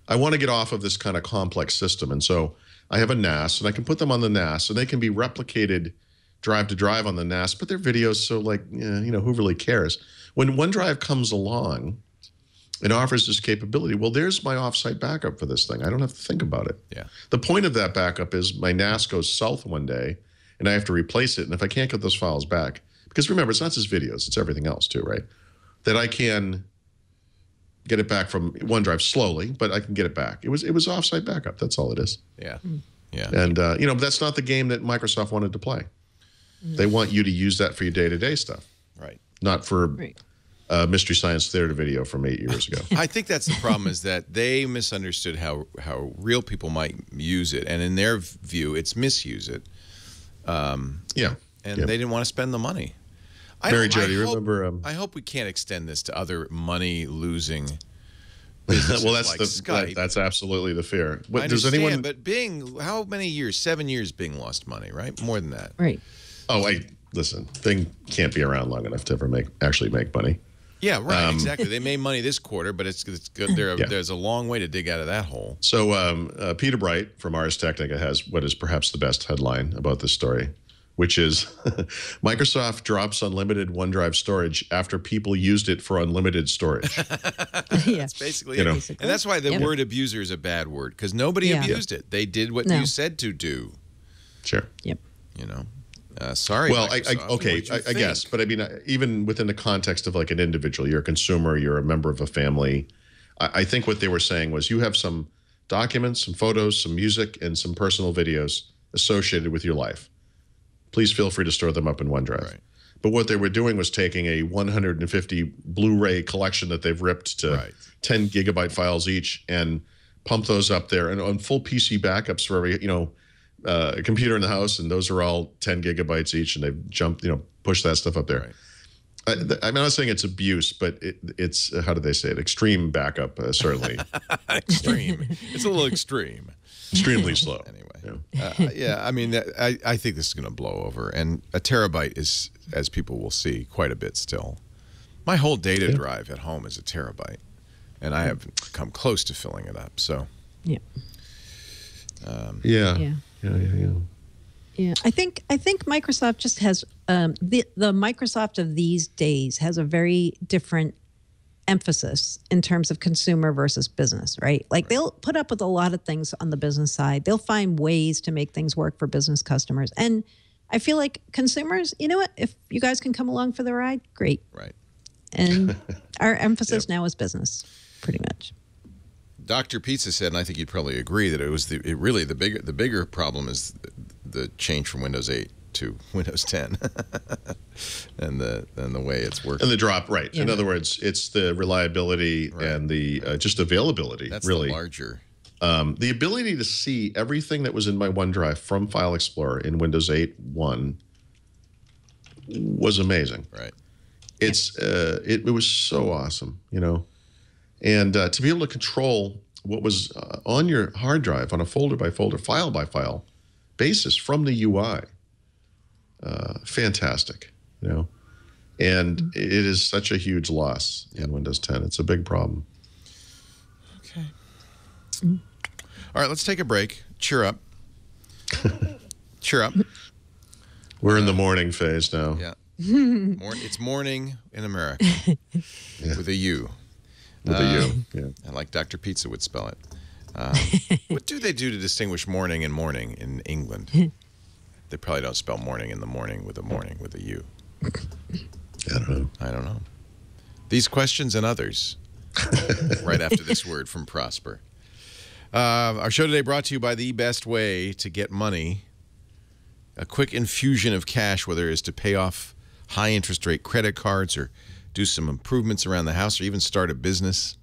I want to get off of this kind of complex system. And so I have a NAS, and I can put them on the NAS, and they can be replicated drive to drive on the NAS, but they're videos, so like, you know, who really cares? When OneDrive comes along and offers this capability, well, there's my offsite backup for this thing. I don't have to think about it.
Yeah.
The point of that backup is my NAS goes south one day, and I have to replace it. And if I can't get those files back, because remember, it's not just videos, it's everything else too, right? That I can get it back from OneDrive slowly, but I can get it back. It was offsite backup. That's all it is.
Yeah. Yeah.
And, you know, that's not the game that Microsoft wanted to play. They want you to use that for your day-to-day stuff.
Right.
Not for Mystery Science Theater video from 8 years ago.
I think that's the problem, is that they misunderstood how real people might use it. And in their view, it's misuse it.
Yeah.
And they didn't want to spend the money.
Mary Jo, do you remember?
I hope we can't extend this to other money-losing
well, that's
like
the
Skype.
that's absolutely the fear.
I
Does
understand,
anyone?
but Bing, how many years? 7 years Bing lost money, right? More than that.
Right.
Oh, listen. Bing can't be around long enough to ever actually make money.
Yeah, right. Exactly. They made money this quarter, but it's good. There's a long way to dig out of that hole.
So Peter Bright from Ars Technica has what is perhaps the best headline about this story, which is Microsoft drops unlimited OneDrive storage after people used it for unlimited storage.
Yeah.
That's basically
You know.
it. And that's why the word abuser is a bad word, because nobody abused it. They did what you said to do.
Sure.
Yep.
You know. Sorry.
Well,
Microsoft.
I guess, but I mean, even within the context of like an individual, you're a consumer, you're a member of a family. I think what they were saying was you have some documents, some photos, some music, and some personal videos associated with your life. Please feel free to store them up in OneDrive. Right. But what they were doing was taking a 150 Blu-ray collection that they've ripped to 10 gigabyte files each and pump those up there, and on full PC backups for every, a computer in the house, and those are all 10 gigabytes each, and they've pushed that stuff up there. Right. I'm not saying it's abuse, but it's how do they say it? Extreme backup, certainly.
Extreme. It's a little extreme.
Extremely slow.
Anyway. Yeah, I mean, I think this is going to blow over, and a terabyte is, as people will see, quite a bit still. My whole data drive at home is a terabyte, and I haven't come close to filling it up. So.
Yeah. Yeah, I think Microsoft just has the Microsoft of these days has a very different emphasis in terms of consumer versus business, right? Like they'll put up with a lot of things on the business side. They'll find ways to make things work for business customers. And I feel like consumers, you know what? If you guys can come along for the ride, great.
Right.
And our emphasis now is business, pretty much.
Dr. Pizza said, and I think you'd probably agree, that it was the bigger problem is the change from Windows 8 to Windows 10, and the way it's working.
And the drop, right?
Yeah.
In other words, it's the reliability and the just availability.
That's
really
the larger.
The ability to see everything that was in my OneDrive from File Explorer in Windows 8.1 was amazing.
Right.
It was so awesome, and to be able to control what was on your hard drive on a folder by folder, file by file basis from the UI. Fantastic, and it is such a huge loss in Windows 10. It's a big problem.
Okay. All right, let's take a break. Cheer up. Cheer up.
We're in the morning phase now.
Yeah. It's morning in America with a U.
With a U. Yeah.
And like Dr. Pizza would spell it. What do they do to distinguish morning and morning in England? They probably don't spell morning in the morning with a U. I don't know. These questions and others right after this word from Prosper. Our show today brought to you by the best way to get money. A quick infusion of cash, whether it is to pay off high interest rate credit cards or do some improvements around the house or even start a business.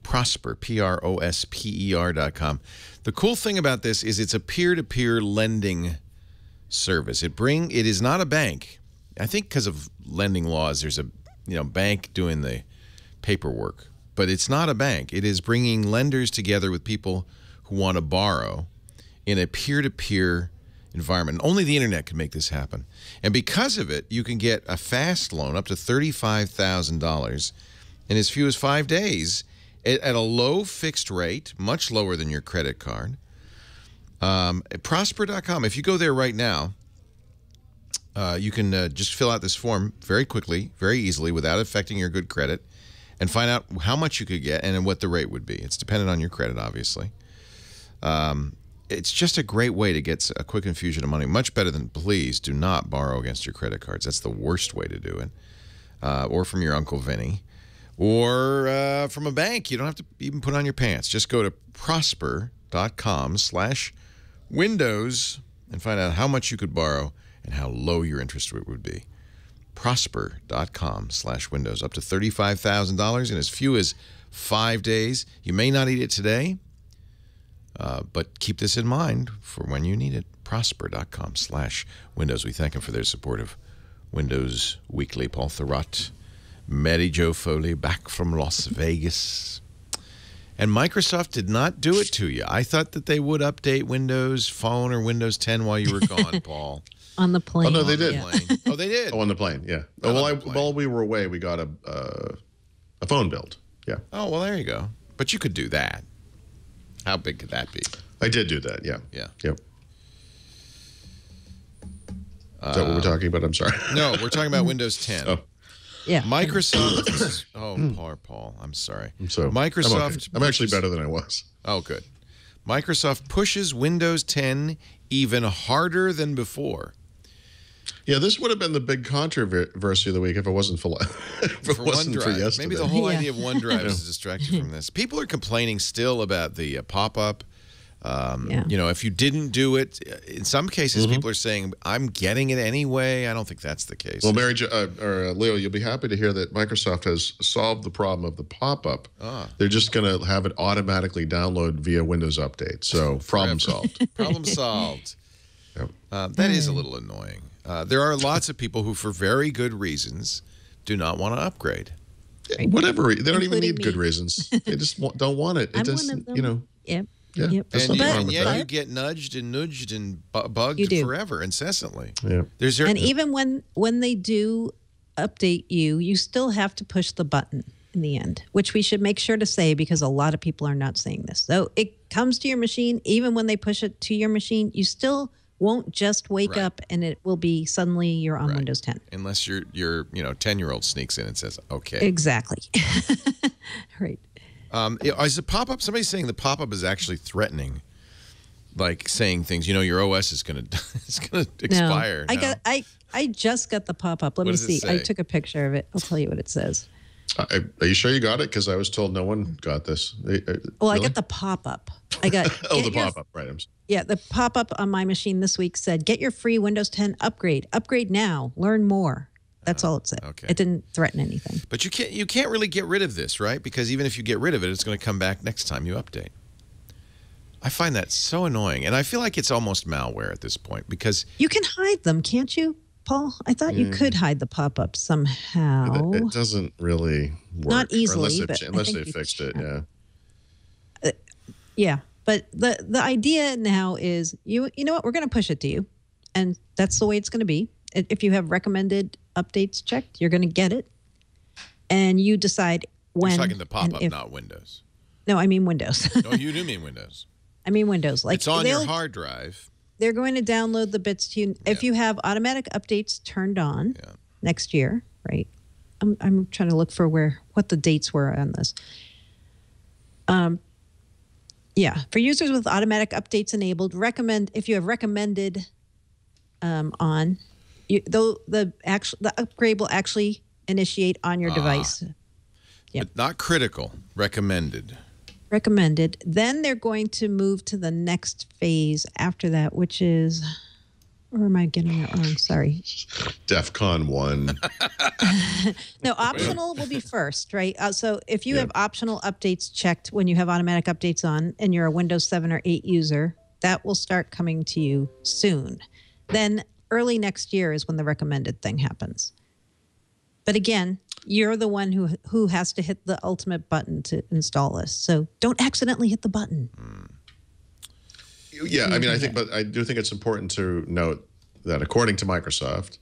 Prosper, prosper.com. The cool thing about this is it's a peer-to-peer lending service. It is not a bank. I think because of lending laws, there's a bank doing the paperwork, but it's not a bank. It is bringing lenders together with people who want to borrow in a peer-to-peer environment. Only the internet can make this happen. And because of it, you can get a fast loan up to $35,000 in as few as 5 days at a low fixed rate, much lower than your credit card. Prosper.com. If you go there right now, you can just fill out this form very quickly, very easily, without affecting your good credit, and find out how much you could get and what the rate would be. It's dependent on your credit, obviously. It's just a great way to get a quick infusion of money. Much better than, please do not borrow against your credit cards. That's the worst way to do it. Or from your Uncle Vinny. Or from a bank. You don't have to even put on your pants. Just go to prosper.com/windows and find out how much you could borrow and how low your interest rate would be. Prosper.com/windows. Up to $35,000 in as few as 5 days. You may not need it today, but keep this in mind for when you need it. Prosper.com/windows. We thank them for their support of Windows Weekly. Paul Thurrott, Mary Jo Foley, back from Las Vegas. And Microsoft did not do it to you. I thought that they would update Windows Phone or Windows 10 while you were gone, Paul.
On the plane.
Oh, no, they did.
Yeah.
Oh, they did?
Oh, on the plane, yeah. While we were away, we got a phone build. Yeah.
Oh, well, there you go. But you could do that. How big could that be?
I did do that, yeah.
Yeah.
Yep. Is that what we're talking about? I'm sorry.
No, we're talking about Windows 10.
Oh.
Yeah.
Microsoft. Poor Paul. I'm sorry. Microsoft.
I'm actually better than I was.
Oh, good. Microsoft pushes Windows 10 even harder than before.
Yeah, this would have been the big controversy of the week if it wasn't for yesterday.
Maybe the whole idea of OneDrive is to distract you from this. People are complaining still about the pop-up. You know, if you didn't do it, in some cases, people are saying, I'm getting it anyway. I don't think that's the case.
Well, Leo, you'll be happy to hear that Microsoft has solved the problem of the pop-up. They're just going to have it automatically download via Windows Update. So problem solved.
Problem solved.
Yep.
That is a little annoying. There are lots of people who, for very good reasons, do not want to upgrade.
Whatever. They don't even need good reasons. They just don't want it. It doesn't, you know.
Yep.
Yeah,
Yep.
And yet you get nudged and bugged forever, incessantly.
Yeah.
And even when they do update you, you still have to push the button in the end, which we should make sure to say because a lot of people are not saying this. So it comes to your machine, even when they push it to your machine, you still won't just wake up and it will be suddenly you're on Windows 10.
Unless your 10-year-old sneaks in and says, okay.
Exactly. Right.
Is the pop-up, somebody's saying the pop-up is actually threatening, like saying things, your OS is going to expire.
No. I just got the pop-up. Let me see. I took a picture of it. I'll tell you what it says.
Are you sure you got it? Because I was told no one got this.
Well,
really?
I got the pop-up. I got
the pop-up, right.
Yeah, the pop-up on my machine this week said, get your free Windows 10 upgrade. Upgrade now. Learn more. That's all it said.
Okay.
It didn't threaten anything.
But you can't really get rid of this, right? Because even if you get rid of it, it's going to come back next time you update. I find that so annoying. And I feel like it's almost malware at this point because...
You can hide them, can't you, Paul? I thought you could hide the pop-ups somehow.
It doesn't really work.
Not easily,
unless they fixed it, yeah.
Yeah, but the idea now is, you know what, we're going to push it to you. And that's the way it's going to be. If you have recommended updates checked, you're going to get it. And you decide when.
You're talking the pop-up, not Windows.
No, I mean Windows.
No, you do mean Windows.
I mean Windows. Like
it's on your hard drive.
They're going to download the bits to you. Yeah. If you have automatic updates turned on next year, right? I'm trying to look for what the dates were on this. Yeah, for users with automatic updates enabled, if you have recommended on, the upgrade will actually initiate on your device. Yep.
But not critical. Recommended.
Recommended. Then they're going to move to the next phase after that, which is, or am I getting that wrong? Sorry.
DEFCON 1.
No, optional will be first, right? So if you have optional updates checked when you have automatic updates on and you're a Windows 7 or 8 user, that will start coming to you soon. Then early next year is when the recommended thing happens. But again, you're the one who has to hit the ultimate button to install this. So don't accidentally hit the button.
Yeah, I mean, I do think it's important to note that according to Microsoft,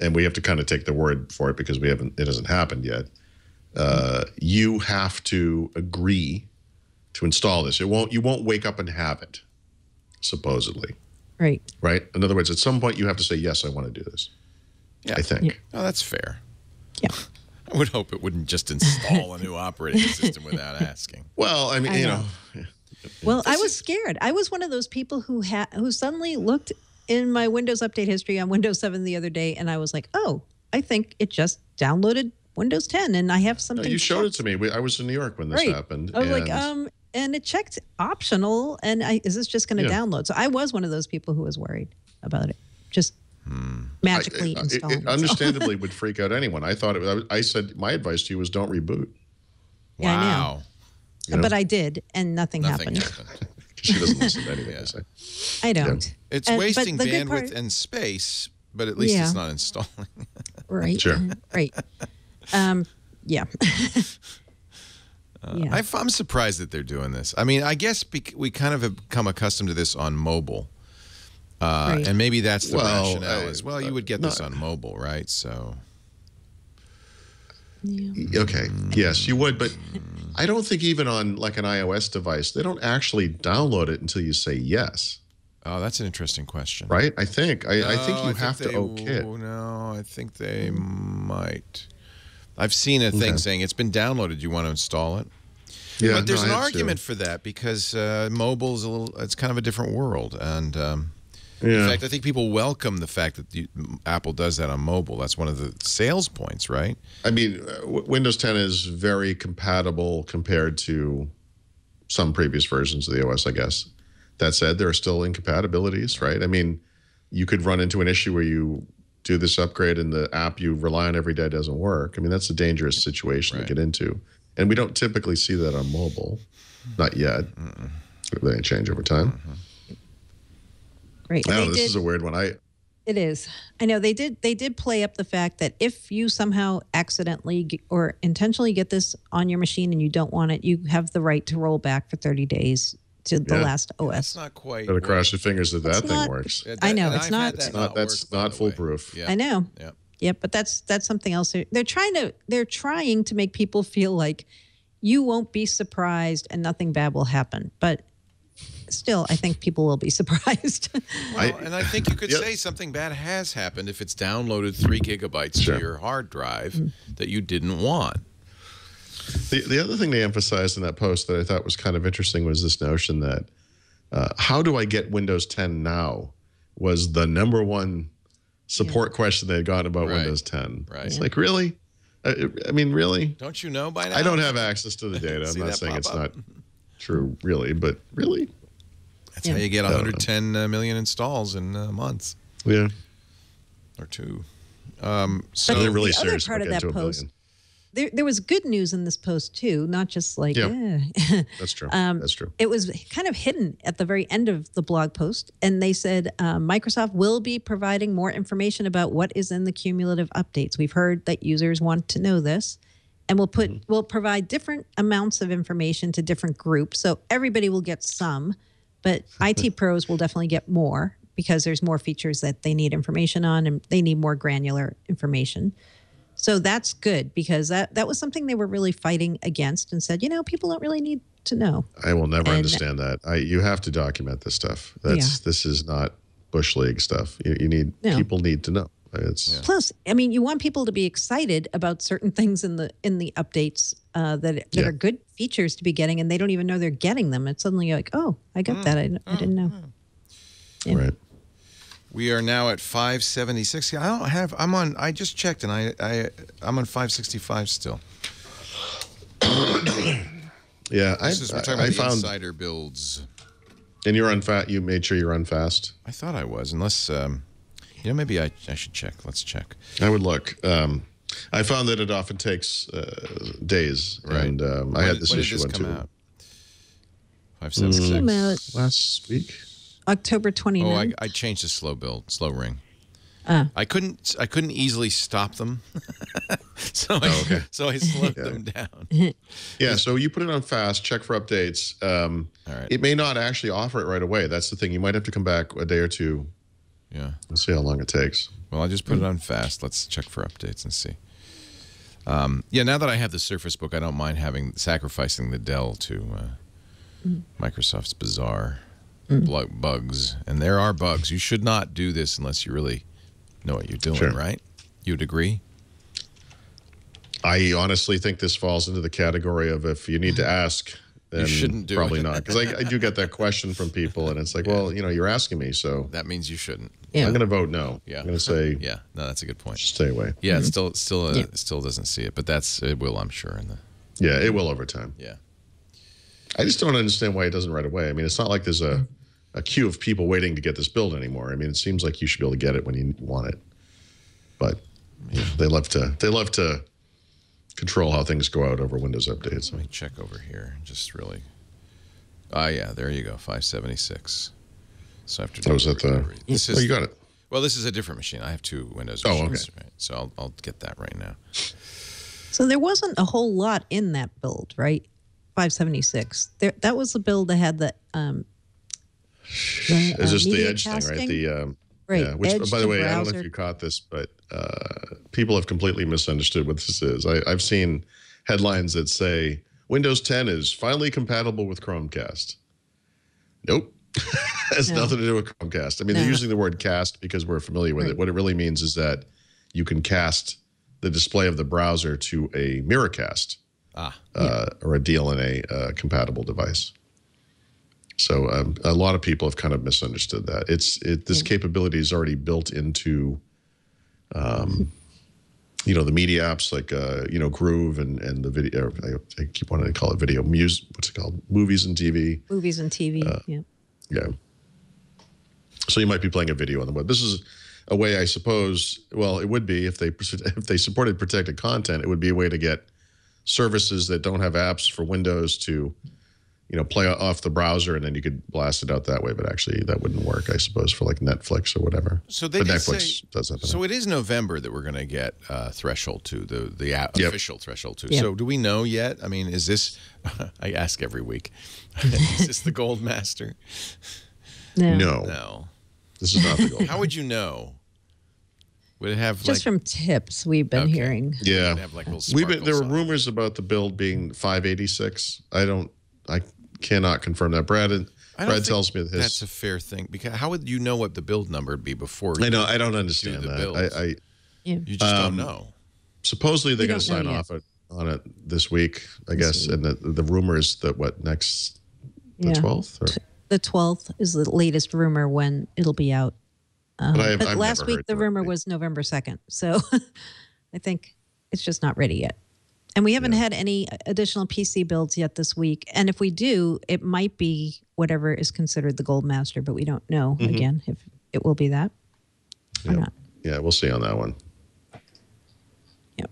and we have to kind of take their word for it because it hasn't happened yet. you have to agree to install this. You won't wake up and have it, supposedly.
Right.
Right? In other words, at some point you have to say, yes, I want to do this.
Yeah.
I think.
Yeah.
Oh, that's fair.
Yeah.
I would hope it wouldn't just install a new operating system without asking.
Well, I mean, you know.
Well, I was scared. I was one of those people who suddenly looked in my Windows update history on Windows 7 the other day, and I was like, oh, I think it just downloaded Windows 10, and I have something.
No, you showed it to me. I was in New York when this happened.
I was like, and it checked optional, and is this just going to download? So I was one of those people who was worried about it. Just magically installing.
It understandably would freak out anyone. I thought I said my advice to you was don't reboot.
Yeah,
Wow.
I know. You know? But I did, and nothing happened.
She doesn't listen to anything I say.
I don't.
It's wasting bandwidth and space, but at least it's not installing.
Right.
Sure.
Right. Yeah.
I'm surprised that they're doing this. I mean, I guess we kind of have become accustomed to this on mobile. And maybe that's the rationale as well. You would get this on mobile, right? So.
Yeah.
Okay. Yes, you would, but I don't think even on like an iOS device, they don't actually download it until you say yes.
Oh, that's an interesting question.
Right? I think you have to OK it.
No, I think they might. I've seen a thing saying it's been downloaded. You want to install it?
Yeah,
but there's an argument for that because mobile's it's kind of a different world. And in fact, I think people welcome the fact that Apple does that on mobile. That's one of the sales points, right?
I mean, Windows 10 is very compatible compared to some previous versions of the OS, I guess. That said, there are still incompatibilities, right? I mean, you could run into an issue where you do this upgrade and the app you rely on every day doesn't work. I mean, that's a dangerous situation to get into. And we don't typically see that on mobile. Not yet. That may change over time.
Great.
I know, this is a weird one.
It is. I know they did play up the fact that if you somehow accidentally or intentionally get this on your machine and you don't want it, you have the right to roll back for 30 days to the last OS.
That's not quite.
Gotta cross your fingers that thing works.
I know it's not.
That's not foolproof.
I know.
Yeah.
Yeah, but that's something else. They're trying to make people feel like you won't be surprised and nothing bad will happen. But still, I think people will be surprised.
Well, and I think you could say something bad has happened if it's downloaded 3 gigabytes to your hard drive that you didn't want.
The other thing they emphasized in that post that I thought was kind of interesting was this notion that how do I get Windows 10 now was the #1 support question they had gotten about Windows 10.
Right.
It's like, really? I mean, really?
Don't you know by now?
I don't have access to the data. I'm not saying it's not true, really, but really?
That's how you get 110 million installs in months.
Yeah.
Or 2.
So they're really
the
serious
other part
about
of
getting
that
to 1
post,
billion.
there was good news in this post too, not just like
That's true. That's true.
It was kind of hidden at the very end of the blog post, and they said Microsoft will be providing more information about what is in the cumulative updates. We've heard that users want to know this, and we'll provide different amounts of information to different groups, so everybody will get some, but IT pros will definitely get more because there's more features that they need information on, and they need more granular information. So that's good because that was something they were really fighting against and said, people don't really need to know.
I will never understand that. You have to document this stuff. This is not Bush League stuff. People need to know.
Plus, I mean, you want people to be excited about certain things in the updates that are good features to be getting, and they don't even know they're getting them. It's suddenly like, oh, I got that. I didn't know. Yeah.
Right.
We are now at 576. I just checked and I'm on 565 still.
Yeah,
we're talking about the insider builds.
And you're on fast. You made sure you're on fast.
I thought I was, unless maybe I should check. Let's check.
I would look. I found that it often takes days,
right.
And I had this issue
when did this come out?
576 last week.
October 29th.
Oh, I changed the slow ring. I couldn't easily stop them, so I slowed them down.
Yeah, so you put it on fast, check for updates.
All right.
It may not actually offer it right away. That's the thing. You might have to come back a day or two.
Yeah.
We'll see how long it takes.
Well, I just put it on fast. Let's check for updates and see. Yeah, now that I have the Surface Book, I don't mind sacrificing the Dell to Microsoft's bizarre bugs. And there are bugs. You should not do this unless you really know what you're doing, right? You'd agree?
I honestly think this falls into the category of if you need to ask, then
you shouldn't do
probably
it.
not. Because I do get that question from people, and it's like, well, you're asking me, so
that means you shouldn't.
Yeah.
I'm going to vote no.
Yeah.
I'm going to say,
yeah, no, that's a good point.
Stay away.
Yeah, it still doesn't see it, but it will, I'm sure.
Yeah, it will over time.
Yeah.
I just don't understand why it doesn't right away. I mean, it's not like there's a queue of people waiting to get this build anymore. I mean, it seems like you should be able to get it when you want it, but they love to control how things go out over Windows updates.
Let me check over here. Just really. Yeah, there you go. 576. So I have to do
you got it.
Well, this is a different machine. I have two Windows machines, right? So I'll get that right now.
So there wasn't a whole lot in that build, right? 576. That was the build that had the
is this the
media
Edge
casting?
thing, right?
Right.
Yeah, which,
Edge
by the
to
way, I don't know
browser.
if you caught this, but people have completely misunderstood what this is. I've seen headlines that say Windows 10 is finally compatible with Chromecast. Nope. Has nothing to do with Chromecast. I mean, they're using the word cast because we're familiar with it. What it really means is that you can cast the display of the browser to a Miracast or a DLNA compatible device. So a lot of people have kind of misunderstood that. This capability is already built into, the media apps like Groove and the video. I keep wanting to call it video. What's it called? Movies and TV.
Movies and TV.
Yeah. So you might be playing a video on the web. This is a way, I suppose. Well, it would be if they supported protected content. It would be a way to get services that don't have apps for Windows to, play off the browser, and then you could blast it out that way. But actually, that wouldn't work, I suppose, for like Netflix or whatever.
So they
Netflix does that.
So it is November that we're going to get Threshold 2, the official Threshold 2. Yep. So do we know yet? I mean, is this? I ask every week. Is this the Gold Master?
No. This is not the Gold.
How would you know? Would it have
just from tips we've been hearing?
Yeah,
have like little
there were rumors about the build being 586. I cannot confirm that. Brad tells me that
that's a fair thing, because how would you know what the build number would be before?
I know. I don't understand that.
You just don't know.
Supposedly they're going to sign off on it this week, I guess. And the rumor is that next the 12th.
The 12th is the latest rumor when it'll be out. But last week the rumor was November 2nd. So I think it's just not ready yet. And we haven't had any additional PC builds yet this week. And if we do, it might be whatever is considered the Gold Master, but we don't know, again, if it will be that or not.
Yeah, we'll see on that one.
Yep.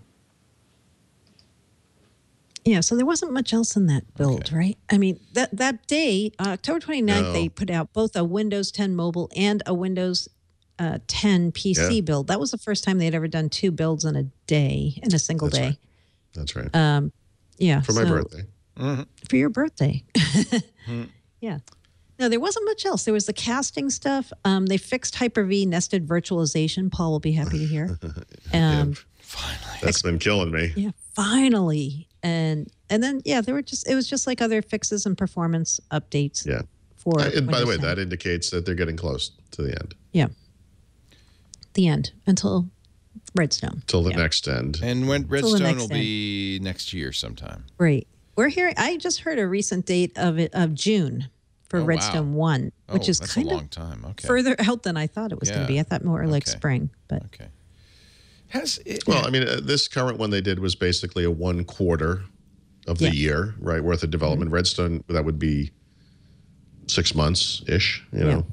Yeah, so there wasn't much else in that build, right? I mean, that day, October 29th, they put out both a Windows 10 mobile and a Windows 10 PC build. That was the first time they'd ever done two builds in a day, in a single day.
Right. That's right.
Yeah.
For my birthday.
For your birthday. Yeah. No, there wasn't much else. There was the casting stuff. They fixed Hyper-V nested virtualization. Paul will be happy to hear.
Finally.
That's been killing me.
Yeah, finally. And then, it was just like other fixes and performance updates.
Yeah. And by the way, that indicates that they're getting close to the end.
Yeah. The end until Redstone.
Till the next end.
And when Redstone will be next year sometime.
Right. We're hearing. I just heard a recent date of June for Redstone 1, which is kind
a long time. Okay.
Further out than I thought it was going to be. I thought more like spring, but
Well, I mean, this current one they did was basically a 1 quarter of the year, right, worth of development. Redstone, that would be 6 months ish.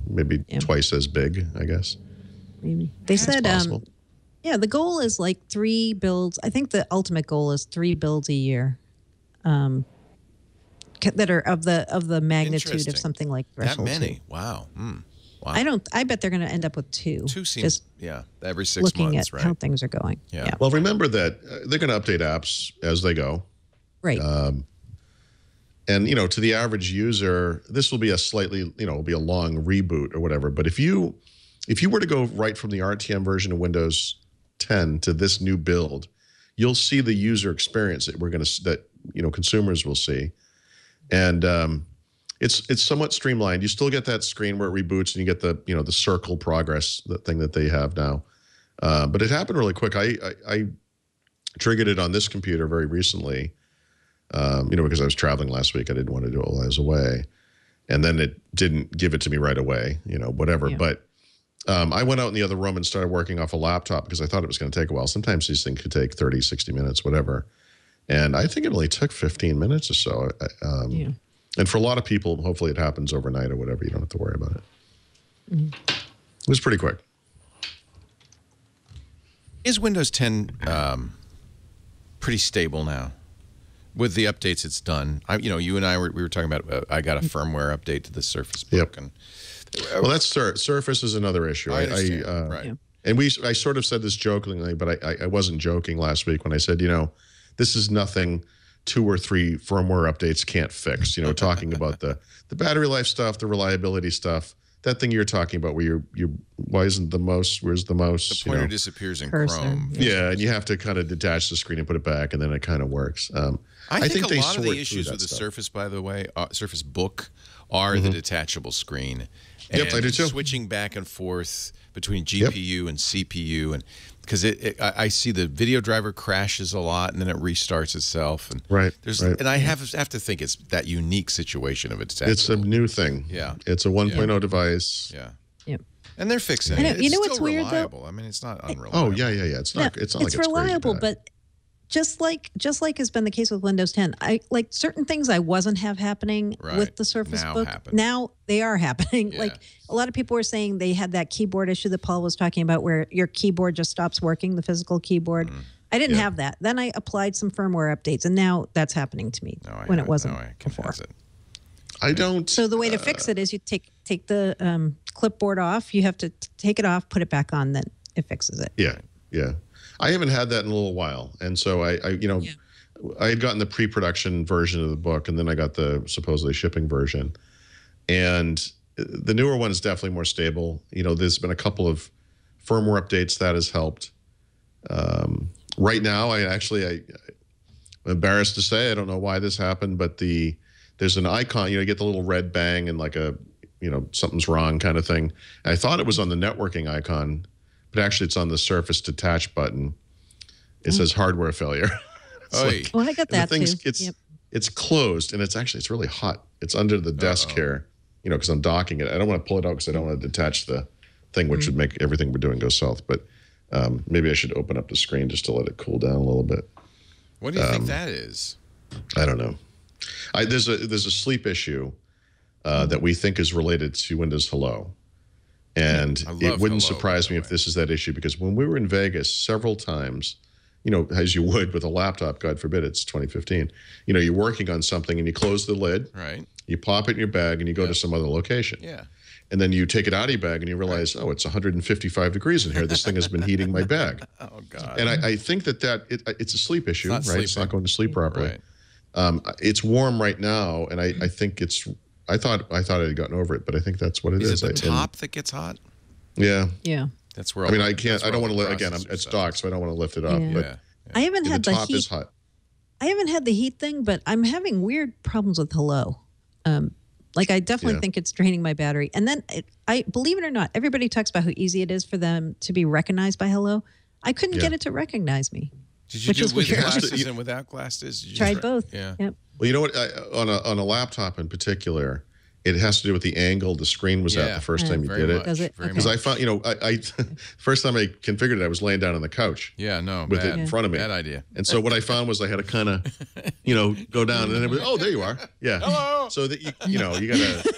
Maybe twice as big, I guess.
Maybe they said. The goal is like 3 builds. I think the ultimate goal is 3 builds a year, that are of the magnitude of something like Threshold.
That many?
2.
Wow. Wow.
I bet they're going to end up with 2.
2 seems
just
every 6
looking
months,
at
right?
how things are going.
Yeah.
Well, remember that they're going to update apps as they go.
Right.
And, to the average user, this will be a slightly, will be a long reboot or whatever. But if you were to go right from the RTM version of Windows 10 to this new build, you'll see the user experience that consumers will see, and it's somewhat streamlined. You still get that screen where it reboots, and you get the circle progress, the thing that they have now. But it happened really quick. I triggered it on this computer very recently, because I was traveling last week. I didn't want to do it while I was away. And then it didn't give it to me right away, whatever. Yeah. But I went out in the other room and started working off a laptop because I thought it was going to take a while. Sometimes these things could take 30, 60 minutes, whatever. And I think it only took 15 minutes or so. And for a lot of people, hopefully it happens overnight or whatever. You don't have to worry about it. It was pretty quick.
Is Windows 10 pretty stable now? With the updates it's done. You and I we were talking about, I got a firmware update to the Surface Book.
Yep. Well, that's Surface is another issue.
I understand. Right.
And I sort of said this jokingly, but I wasn't joking last week when I said, this is nothing 2 or 3 firmware updates can't fix. Talking about the battery life stuff, the reliability stuff. That thing you're talking about where why isn't the mouse, where's the mouse?
The pointer disappears in Chrome.
Yeah, and you have to kind of detach the screen and put it back, and then it kind of works.
I think a lot of the issues with the Surface, by the way, Surface Book, are the detachable screen. And
I do too.
Switching back and forth between GPU and CPU, and because I see the video driver crashes a lot, and then it restarts itself. And and I have to think it's that unique situation of a detachable.
It's a new thing.
Yeah,
it's a 1.0 device.
Yeah.
Yep.
And they're fixing it.
It's
still
what's weird,
reliable.
though?
I mean, it's not unreliable.
Oh yeah. It's not. It's not.
It's reliable, but just like has been the case with Windows 10, I like certain things I wasn't happening with the Surface Book. Now they are happening.
Yeah.
Like a lot of people were saying they had that keyboard issue that Paul was talking about, where your keyboard just stops working, the physical keyboard. I didn't have that. Then I applied some firmware updates, and now that's happening to me when it wasn't before.
I don't.
So the way to fix it is you take the clipboard off. You have to take it off, put it back on, then it fixes it.
Yeah. I haven't had that in a little while, and so I had gotten the pre-production version of the book, and then I got the supposedly shipping version, and the newer one is definitely more stable. There's been a couple of firmware updates that has helped. Right now, I'm embarrassed to say, I don't know why this happened, but there's an icon. You get the little red bang and like a something's wrong kind of thing. And I thought it was on the networking icon, but actually it's on the Surface Detach button. It says hardware failure.
I got that too.
It's closed, and it's really hot. It's under the desk here, because I'm docking it. I don't want to pull it out because I don't want to detach the thing, which would make everything we're doing go south. But maybe I should open up the screen just to let it cool down a little bit.
What do you think that is?
I don't know. There's a sleep issue that we think is related to Windows Hello. And it wouldn't surprise me if this is that issue, because when we were in Vegas several times, as you would with a laptop, God forbid it's 2015, you're working on something and you close the lid,
right?
You pop it in your bag and you go to some other location.
Yeah.
And then you take it out of your bag and you realize, oh, it's 155 degrees in here. This thing has been heating my bag.
Oh, God.
And I think it's a sleep issue, right? It's not going to sleep properly.
Right.
It's warm right now, and I think it's. I thought I had gotten over it, but I think that's what it is.
Is it the top that gets hot?
Yeah.
Yeah.
That's where.
I can't. I don't want to. Again, it's docked, so I don't want to lift it up.
Yeah.
But
I haven't had the
top
heat.
Is hot.
I haven't had the heat thing, but I'm having weird problems with Hello. I definitely think it's draining my battery. And then I believe it or not, everybody talks about how easy it is for them to be recognized by Hello. I couldn't get it to recognize me.
Did you do with glasses and without glasses?
Tried both.
Yeah.
Yep.
Well, you know what? On a laptop in particular, it has to do with the angle the screen was at the first time you did it.
Does it?
Because I found, I first time I configured it, I was laying down on the couch.
Yeah, no,
with it in front of me.
Bad idea.
And so what I found was I had to kind of, go down, and then it was, oh, there you are. Yeah.
Hello.
So that you got to.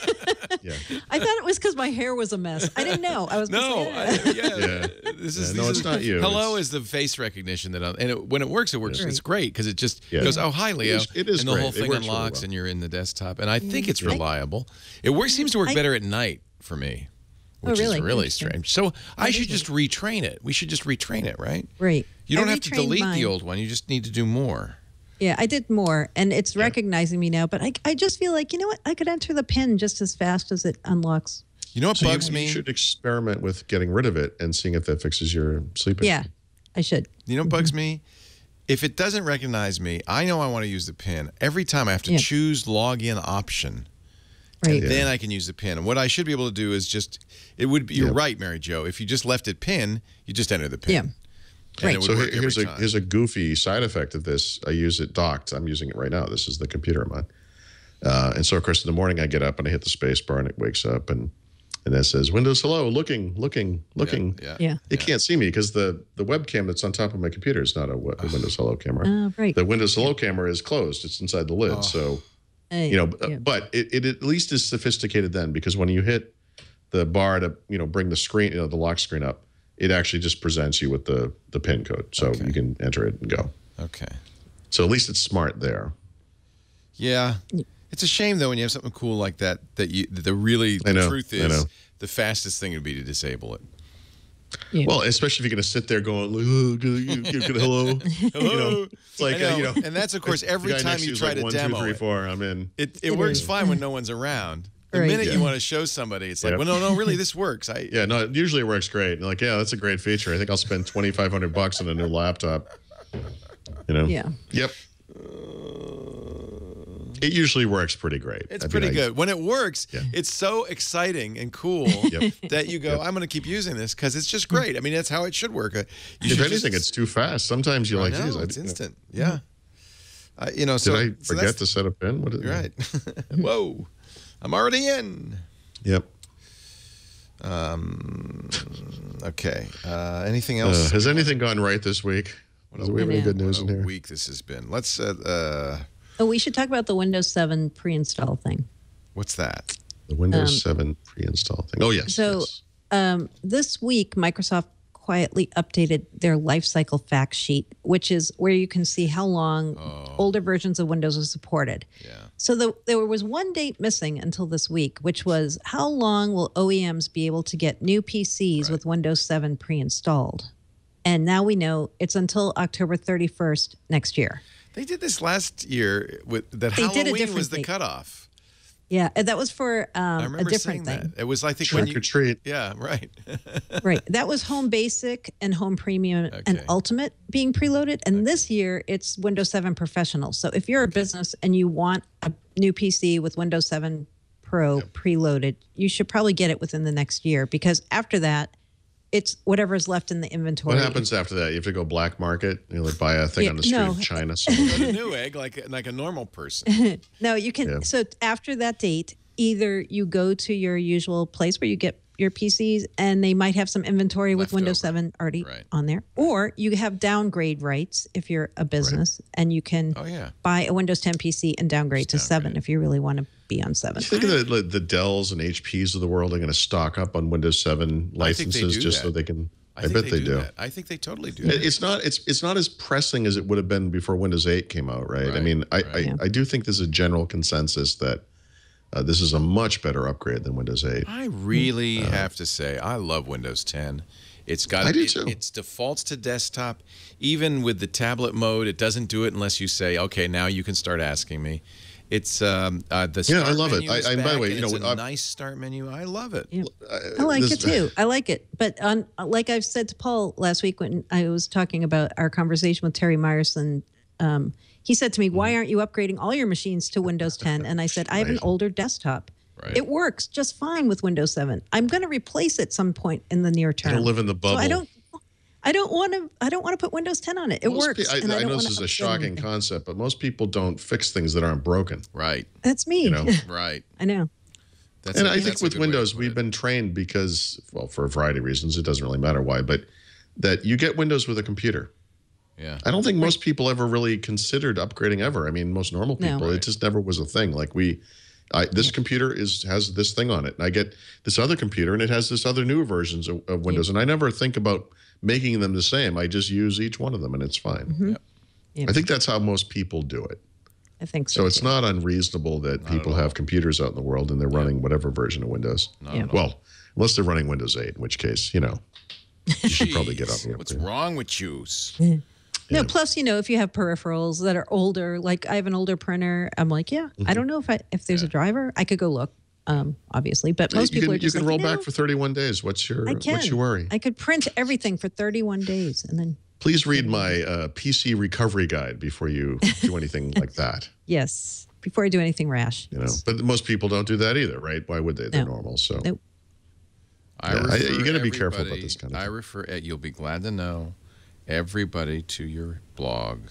Yeah.
I thought it was because my hair was a mess. I didn't know. I was
This is
it's not you.
Hello is the face recognition when it works, it's great because it just goes, oh, hi, Leo.
It is
and the
great.
whole thing
It works
unlocks
really well.
and you're in the desktop. And I think it's reliable. It seems to work better at night for me, which is really strange. So I should just retrain it. We should just retrain it, right?
Right.
You don't have to delete the old one. You just need to do more.
Yeah, I did more, and it's recognizing me now. But I just feel like, I could enter the PIN just as fast as it unlocks.
You know what bugs me?
You should experiment with getting rid of it and seeing if that fixes your sleep issue.
Yeah, I should.
You know what bugs me? if it doesn't recognize me, I know I want to use the PIN. Every time I have to choose login option.
Right.
And then I can use the PIN. And what I should be able to do is just, it would be, you're right, Mary Jo. If you just left it PIN, you just enter the PIN.
Yeah.
And it would
So
work every time.
here's a goofy side effect of this. I use it docked. I'm using it right now. This is the computer I'm on. And so, of course, in the morning I get up and I hit the space bar and it wakes up and that says, Windows hello, looking.
Yeah.
It can't see me because the webcam that's on top of my computer is not a Windows hello camera.
Right.
The Windows hello camera is closed. It's inside the lid. So, but it at least is sophisticated then, because when you hit the bar to, bring the screen, the lock screen up, it actually just presents you with the PIN code. So you can enter it and go.
Okay.
So at least it's smart there.
Yeah. It's a shame, though, when you have something cool like that, the truth is the fastest thing would be to disable it.
Yeah.
Well, especially if you're going to sit there going, oh, hello.
Hello.
It's like,
and that's, of course, every time you try to demo
1, 2, 3, 4, I'm in.
It works fine when no one's around. The minute you want to show somebody, it's like, well, no, really, this works.
It usually works great. Like, that's a great feature. I think I'll spend $2,500 on a new laptop.
Yeah.
Yep. It usually works pretty great.
It's pretty good. When it works, it's so exciting and cool that you go, I'm going to keep using this because it's just great. I mean, that's how it should work.
If anything, it's too fast. Sometimes you're like, geez,
it's instant.
Yeah. Did I forget to set a PIN? What is it?
Right. Whoa. I'm already in.
Yep.
Okay. Anything else?
Has anything gone right this week? Do we have any good news in here?
What a week this has been. Let's.
We should talk about the Windows 7 pre-install thing.
What's that?
The Windows 7 pre-install thing. Oh, yes.
So this week, Microsoft quietly updated their lifecycle fact sheet, which is where you can see how long older versions of Windows are supported.
Yeah.
So there was one date missing until this week, which was how long will OEMs be able to get new PCs with Windows 7 pre-installed? And now we know it's until October 31st next year.
They did this last year with that Halloween was the cutoff.
Yeah, that was for a different thing.
That. It was, I think,
Trick or treat.
Yeah, right.
Right. That was Home Basic and Home Premium and Ultimate being preloaded. And this year, it's Windows 7 Professional. So if you're a business and you want a new PC with Windows 7 Pro preloaded, you should probably get it within the next year, because after that, it's whatever's left in the inventory.
What happens after that? You have to go black market, like buy a thing on the street of China.
Go to Newegg like a normal person.
No, you can. Yeah. So after that date, either you go to your usual place where you get your PCs, and they might have some inventory with Windows 7 already on there, or you have downgrade rights if you're a business, and you can buy a Windows 10 PC and downgrade to 7 if you really want to be on 7.
You think of the Dells and HPs of the world are going to stock up on Windows 7 licenses just so they can? I bet they do.
I think they totally do.
It's not as pressing as it would have been before Windows 8 came out, right? I mean, I do think there's a general consensus that this is a much better upgrade than Windows 8.
I really have to say, I love Windows 10. It's got it defaults to desktop. Even with the tablet mode, it doesn't do it unless you say, okay, now you can start asking me. It's the start
I love it.
menu
By the way,
it's a nice start menu. I love it.
Yeah. I like it too. I like it. But like I've said to Paul last week when I was talking about our conversation with Terry Myerson, he said to me, why aren't you upgrading all your machines to Windows 10? And I said, I have an older desktop. Right. It works just fine with Windows 7. I'm going to replace it some point in the near term.
I don't live in the bubble.
So I don't want to put Windows 10 on it. It works.
I know this is a shocking concept, but most people don't fix things that aren't broken.
Right.
That's me.
Right.
I know.
And I think with Windows, we've been trained because, well, for a variety of reasons, it doesn't really matter why, but that you get Windows with a computer.
Yeah.
I don't think most people ever really considered upgrading ever. I mean, most normal people, it just never was a thing. Like this computer has this thing on it, and I get this other computer, and it has this other newer versions of Windows, and I never think about making them the same. I just use each one of them, and it's fine.
Mm-hmm.
I think that's how most people do it.
I think so.
So it's not unreasonable that people have computers out in the world and they're running whatever version of Windows. Well, unless they're running Windows 8, in which case, you should probably get on the upgrade.
What's wrong with you?
No, plus, if you have peripherals that are older, like I have an older printer, I'm like, I don't know if there's a driver. I could go look, obviously, but most people are just
you can roll back for 31 days. What's your worry?
I could print everything for 31 days and then
Please read my PC recovery guide before you do anything like that.
Yes, before I do anything rash.
But most people don't do that either, right? Why would they? They're normal. So
nope.
you got to be careful about this kind of thing.
I refer, you'll be glad to know, everybody to your blog.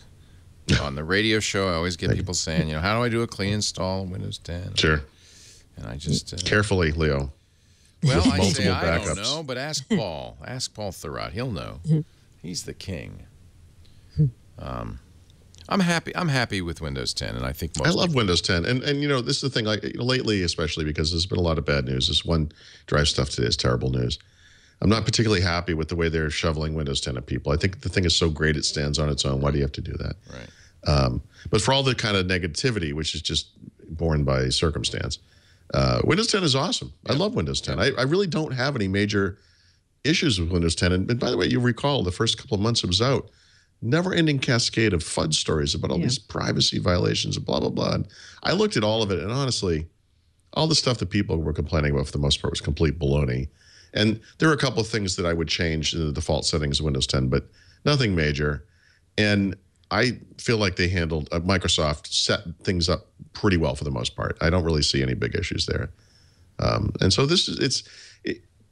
On the radio show, I always get people saying, how do I do a clean install on Windows 10?
Sure.
And I just...
Carefully, Leo.
Well, I say I don't know, but ask Paul. Ask Paul Thurrott. He'll know. He's the king. I'm happy with Windows 10, and I think most
I love Windows 10, and this is the thing. Lately, especially because there's been a lot of bad news. This OneDrive stuff today is terrible news. I'm not particularly happy with the way they're shoveling Windows 10 at people. I think the thing is so great it stands on its own. Why do you have to do that?
Right.
But for all the kind of negativity, which is just born by circumstance, Windows 10 is awesome. I love Windows 10. I really don't have any major issues with Windows 10. And by the way, you recall the first couple of months it was out, never-ending cascade of FUD stories about all these privacy violations and blah, blah, blah. And I looked at all of it, and honestly, all the stuff that people were complaining about for the most part was complete baloney. And there were a couple of things that I would change in the default settings of Windows 10, but nothing major. And I feel like they handled, Microsoft set things up pretty well for the most part. I don't really see any big issues there. And so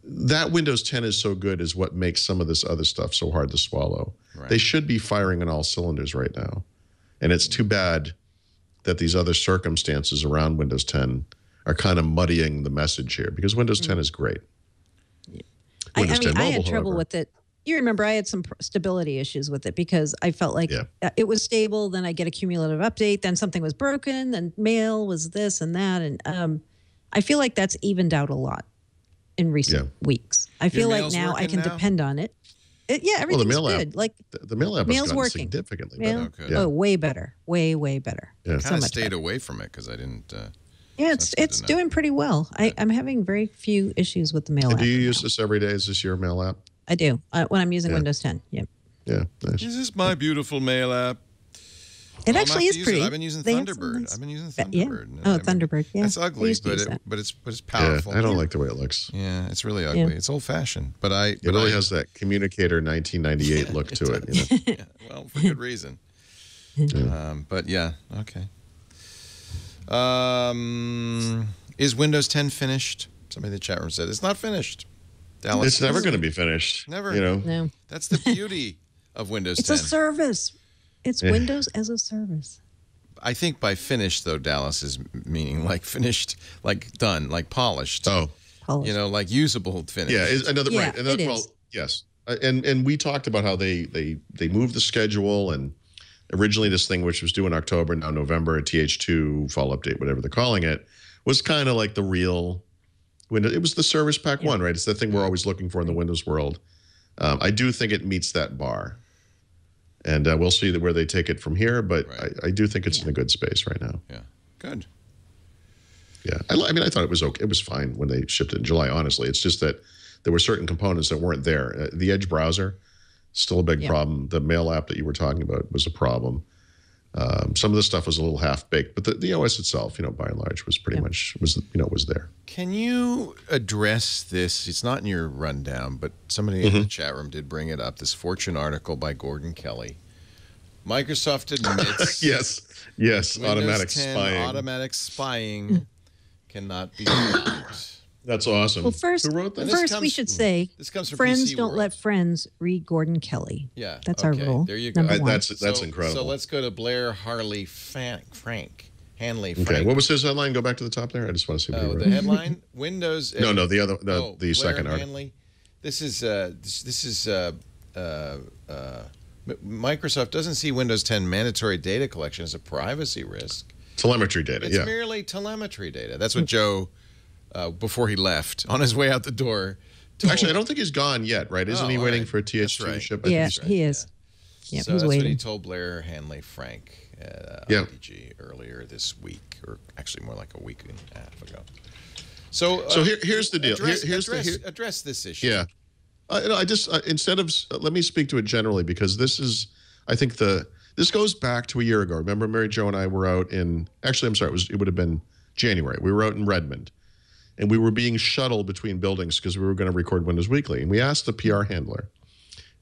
that Windows 10 is so good is what makes some of this other stuff so hard to swallow. Right. They should be firing on all cylinders right now. And it's too bad that these other circumstances around Windows 10 are kind of muddying the message here, because Windows 10 is great.
I had trouble with it. You remember I had some stability issues with it because I felt like it was stable. Then I get a cumulative update. Then something was broken. Then mail was this and that. And I feel like that's evened out a lot in recent weeks. I feel like now I can depend on it. Everything's good. Like
the mail app has gotten significantly better.
Oh, way better. Way, way better.
I kind of stayed away from it because I didn't...
it's doing pretty well. I'm having very few issues with the mail app.
Do you use this every day? Is this your mail app?
I do. When I'm using Windows 10. Yep.
Yeah. Nice.
Is this my beautiful mail app?
It actually is pretty.
I've been using Thunderbird.
Thunderbird. Yeah.
It's ugly, but it's powerful.
Yeah, I don't like the way it looks.
Yeah, it's really ugly. Yeah. It's old fashioned, but it
really has that Communicator 1998 look to it.
Yeah, well, for good reason. But yeah, okay. Is Windows 10 finished? Somebody in the chat room said it's not finished. Dallas,
it's never going to be finished.
Never.
No.
That's the beauty of Windows 10.
It's a service. It's Windows as a service.
I think by finished, though, Dallas is meaning like finished, like done, like polished.
Oh.
Polished.
Like usable finished.
Yeah, right.
And it is.
Yes. And we talked about how they moved the schedule, and originally this thing, which was due in October, now November, a TH2 fall update, whatever they're calling it, was kind of like the real Windows. It was the Service Pack 1, right? It's the thing we're always looking for in the Windows world. I do think it meets that bar. And we'll see where they take it from here, but I do think it's in a good space right now.
Yeah, good.
Yeah, I mean, I thought it was okay. It was fine when they shipped it in July, honestly. It's just that there were certain components that weren't there. The Edge browser, still a big problem. The mail app that you were talking about was a problem. Some of the stuff was a little half-baked, but the OS itself, by and large, was pretty much, was there.
Can you address this? It's not in your rundown, but somebody in the chat room did bring it up, this Fortune article by Gordon Kelly. Microsoft admits...
yes,
Windows 10 automatic spying cannot be blocked.
That's awesome.
Well, first,
who wrote that?
First we should say,
this comes from
friends
PC
don't
World.
Let friends read Gordon Kelly.
Yeah,
that's our rule.
There you go.
That's incredible.
So let's go to Blair Hanley Frank.
Okay, what was his headline? Go back to the top there. I just want to see what he wrote.
The headline: Windows.
No, the second article.
Hanley. This is Microsoft doesn't see Windows 10 mandatory data collection as a privacy risk.
Telemetry data.
It's merely telemetry data. That's what Joe. Before he left, on his way out the door.
Actually, I don't think he's gone yet, right? Isn't he waiting for a TH2 to ship?
Yeah, he is. Yeah,
so
he's
that's
waiting.
what he told Blair Hanley Frank at IDG earlier this week, or actually more like a week and a half ago. So
here's the deal.
Address this issue.
Yeah. I just, instead of, let me speak to it generally, because this is, I think this goes back to a year ago. Remember, Mary Jo and I were out in, actually, I'm sorry, it would have been January. We were out in Redmond. And we were being shuttled between buildings because we were going to record Windows Weekly. And we asked the PR handler,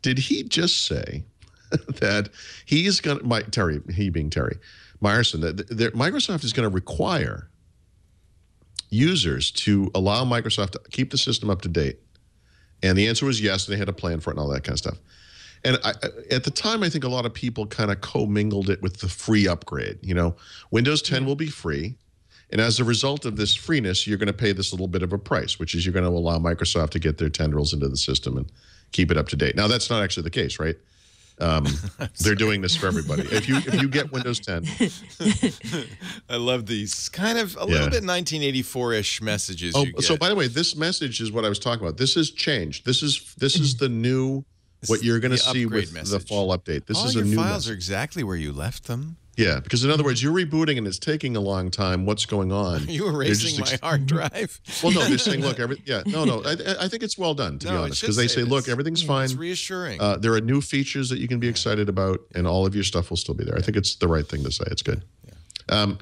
did he just say that he's going to, he being Terry Myerson, that Microsoft is going to require users to allow Microsoft to keep the system up to date. And the answer was yes, and they had a plan for it and all that kind of stuff. And at the time, I think a lot of people kind of commingled it with the free upgrade. You know, Windows 10 will be free. And as a result of this freeness, you're going to pay this little bit of a price, which is you're going to allow Microsoft to get their tendrils into the system and keep it up to date. Now, that's not actually the case, right? They're doing this for everybody. If you get Windows 10.
I love these kind of a little bit 1984-ish messages you get.
So by the way, this message is what I was talking about. This has changed. This is the new, what you're going to see with the fall update. This is a new
files are exactly where you left them.
Yeah, because in other words, you're rebooting and it's taking a long time. What's going on?
Are you erasing my hard drive?
Well, no, they're saying, look, I think it's well done, to be honest, because they say, look, everything's fine.
It's reassuring.
There are new features that you can be excited about, and all of your stuff will still be there. I think it's the right thing to say. It's good. Yeah.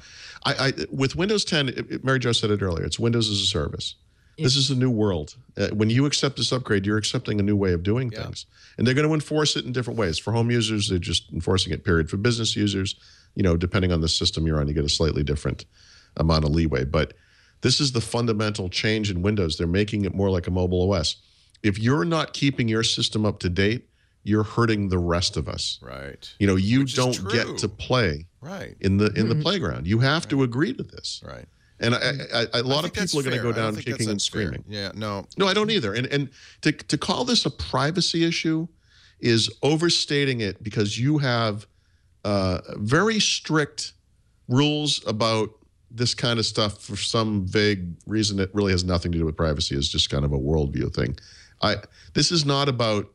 With Windows 10, Mary Jo said it earlier, it's Windows as a service. Yeah. This is a new world. When you accept this upgrade, you're accepting a new way of doing things. And they're going to enforce it in different ways. For home users, they're just enforcing it, period. For business users, you know, depending on the system you're on, you get a slightly different amount of leeway. But this is the fundamental change in Windows. They're making it more like a mobile OS. If you're not keeping your system up to date, you're hurting the rest of us.
Right.
You know, you don't get to play in the playground. You have to agree to this.
Right.
And a lot of people are going to go down kicking and screaming.
Yeah, no,
I don't either. And to call this a privacy issue is overstating it, because you have very strict rules about this kind of stuff for some vague reason that really has nothing to do with privacy. It's just kind of a worldview thing. This is not about,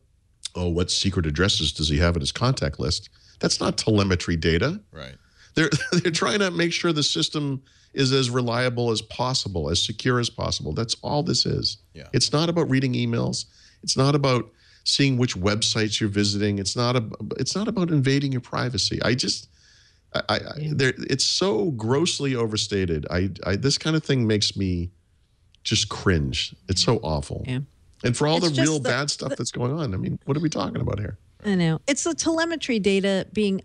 what secret addresses does he have in his contact list? That's not telemetry data.
Right.
They're trying to make sure the system is as reliable as possible, as secure as possible. That's all this is. Yeah. It's not about reading emails. It's not about seeing which websites you're visiting. It's not about invading your privacy. It's so grossly overstated. This kind of thing makes me just cringe. It's so awful. Yeah. And for all the real bad stuff that's going on, I mean, what are we talking about here?
I know. It's the telemetry data being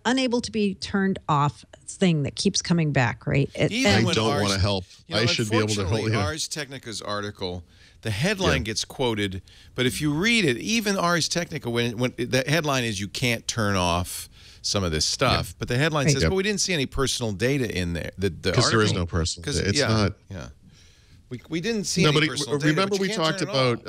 unable to be turned off thing that keeps coming back, right?
I don't want to help. I should be able to help.
Ars Technica's article, the headline gets quoted, but if you read it, even Ars Technica, when the headline is you can't turn off some of this stuff, but the headline says, but we didn't see any personal data in there.
Because there is no personal data. It's not.
Yeah. We didn't see any personal data.
Remember we talked about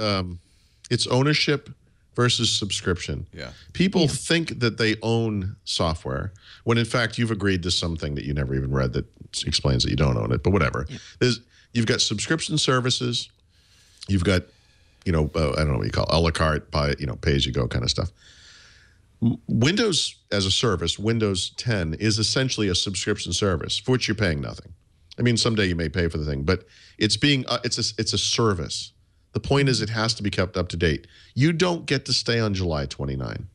its ownership versus subscription. Yeah. People think that they own software when in fact you've agreed to something that you never even read that explains that you don't own it, but whatever. Yeah. You've got subscription services, you've got, I don't know what you call it, a la carte, pay as you go kind of stuff. Windows as a service, Windows 10 is essentially a subscription service for which you're paying nothing. I mean, someday you may pay for the thing, but it's a service. The point is it has to be kept up to date. You don't get to stay on July 29.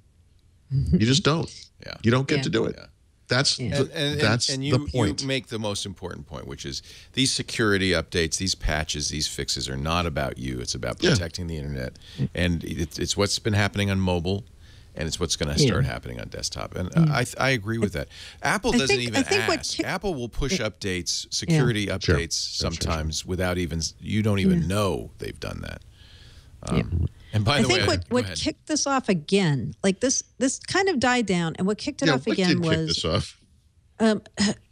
You just don't. Yeah. You don't get to do it. Yeah. That's the point.
You make the most important point, which is these security updates, these patches, these fixes are not about you. It's about protecting the internet. And it's what's been happening on mobile, and it's what's going to start happening on desktop. And I agree with that. Apple doesn't even ask. Apple will push updates, security updates sometimes without even, you don't even know they've done that. And by the way,
I think what kicked this off again, like this kind of died down, and what kicked it off again was
kick this off?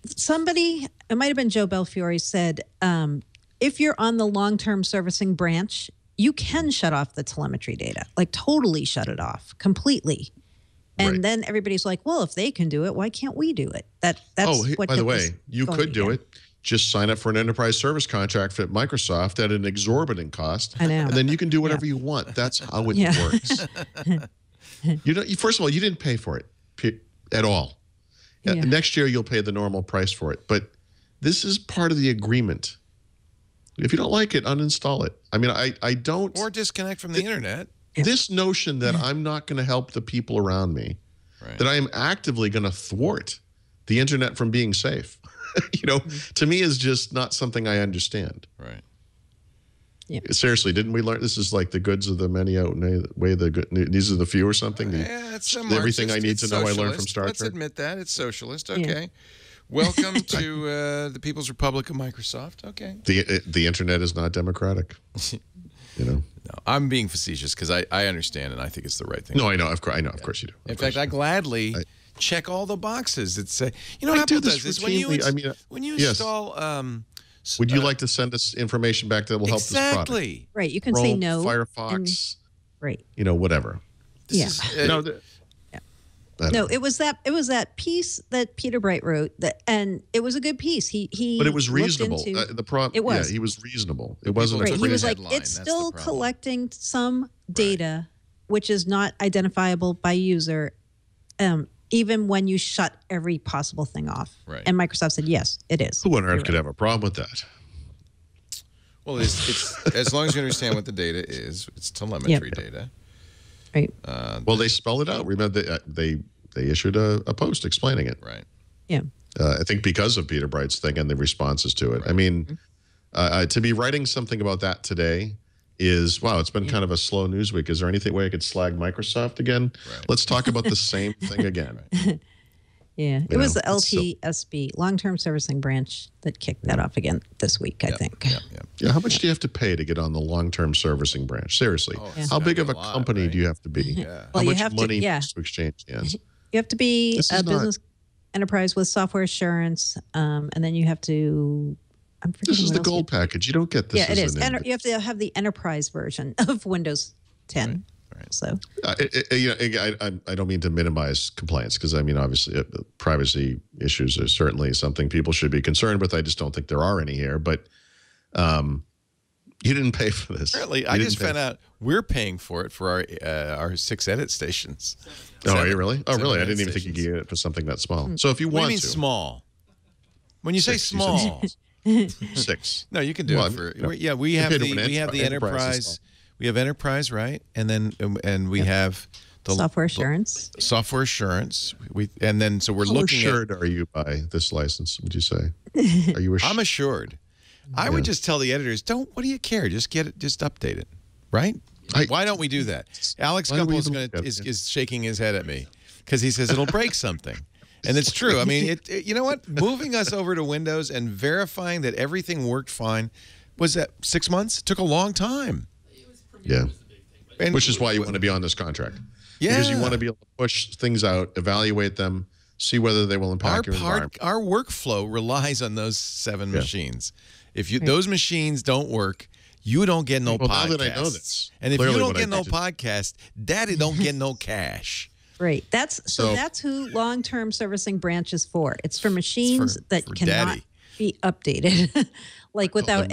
Somebody, it might have been Joe Belfiore, said, if you're on the long-term servicing branch, you can shut off the telemetry data, like totally shut it off completely. And then everybody's like, well, if they can do it, why can't we do it? That's what. By the way,
you could do it. Just sign up for an enterprise service contract at Microsoft at an exorbitant cost.
I know.
And then you can do whatever you want. That's how it works. First of all, you didn't pay for it at all. Next year, you'll pay the normal price for it. But this is part of the agreement. If you don't like it, uninstall it. I mean, I don't.
Or disconnect from the internet.
This notion that I'm not going to help the people around me, that I am actively going to thwart the internet from being safe, to me is just not something I understand.
Right.
Seriously, didn't we learn? This is like the goods of the many outweigh the good. These are the few or something.
Yeah, it's
everything I need to know I learned from Star Trek.
Let's admit that. It's socialist. Okay. Welcome to the People's Republic of Microsoft. Okay.
The internet is not democratic.
No, I'm being facetious because I understand and I think it's the right thing.
No, I know. Of course you do.
In fact, I gladly check all the boxes that say, what Apple does is when you install.
Would you like to send us information back that will help this product?
Exactly.
Right. You can say no.
Firefox.
Right.
Whatever.
No, it was that piece that Peter Bright wrote, and it was a good piece.
But it was reasonable. The problem.
It was.
Yeah, he was reasonable. It wasn't.
Right.
A
He was like,
headline.
it's still collecting some data, which is not identifiable by user, even when you shut every possible thing off.
Right.
And Microsoft said, yes, it is.
Who on earth could have a problem with that?
Well, it's as long as you understand what the data is, it's telemetry data.
Right.
Well, they spelled it out. Remember, they issued a post explaining it.
Right.
Yeah.
I think because of Peter Bright's thing and the responses to it. Right. I mean, to be writing something about that today is, wow, it's been kind of a slow news week. Is there anything way I could slag Microsoft again? Right. Let's talk about the same thing again.
Yeah. It was the LTSB, Long-Term Servicing Branch, that kicked that off again this week, I think.
Yeah. How much do you have to pay to get on the long-term servicing branch? Seriously. How big of a company do you have to be?
Yeah.
How much money to exchange hands?
You have to be a business enterprise with software assurance, and then you have to...
This is the gold package. You don't get this.
Yeah, it is. You have to have the enterprise version of Windows 10. Right. So,
I don't mean to minimize compliance because I mean, obviously, privacy issues are certainly something people should be concerned with. I just don't think there are any here. But you didn't pay for this.
Apparently, I just found out we're paying for it for our 6 edit stations.
Oh, are you really? Oh, really? I didn't even think you could get it for something that small. So if you want to,
small. When you say small.
6.
No, you can do it for. We have the enterprise. We have enterprise, right? And then we have the
software assurance.
Software assurance. So we're
How
looking.
How assured are you by this license? Would you say? Are you assured?
I'm assured. I would just tell the editors, what do you care? Just get it. Just update it, right? Why don't we do that? Alex Gumpel is shaking his head at me because he says it'll break something. And it's true. I mean, you know what? Moving us over to Windows and verifying that everything worked fine, was that 6 months? It took a long time.
Yeah. Which is why you want to be on this contract.
Yeah.
Because you want to be able to push things out, evaluate them, see whether they will impact your environment.
Our workflow relies on those 7 machines. If those machines don't work, you don't get no podcast.
Now that I know this.
And if you don't get no podcast, Daddy don't get no cash.
Right. That's who long-term servicing branch is for. It's for machines that cannot be updated, like without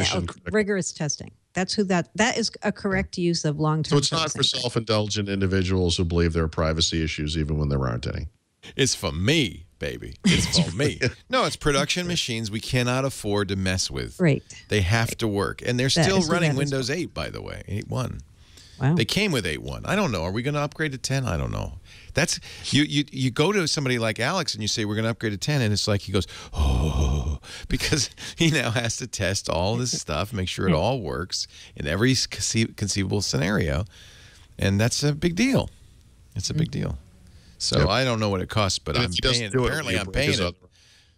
rigorous testing. That's who that is a correct use of long-term.
So it's not for self-indulgent individuals who believe there are privacy issues even when there aren't any.
It's for me, baby. It's for me. No, it's production machines we cannot afford to mess with.
Right.
They have to work. And they're still running Windows 8, by the way, 8.1.
Wow.
They came with 8.1. I don't know. Are we going to upgrade to 10? I don't know. That's you go to somebody like Alex and you say we're going to upgrade to 10, and it's like he goes, oh, because he now has to test all this stuff, make sure it all works in every conceivable scenario, and that's a big deal. It's a big deal. So I don't know what it costs, but I'm paying. Apparently, I'm paying it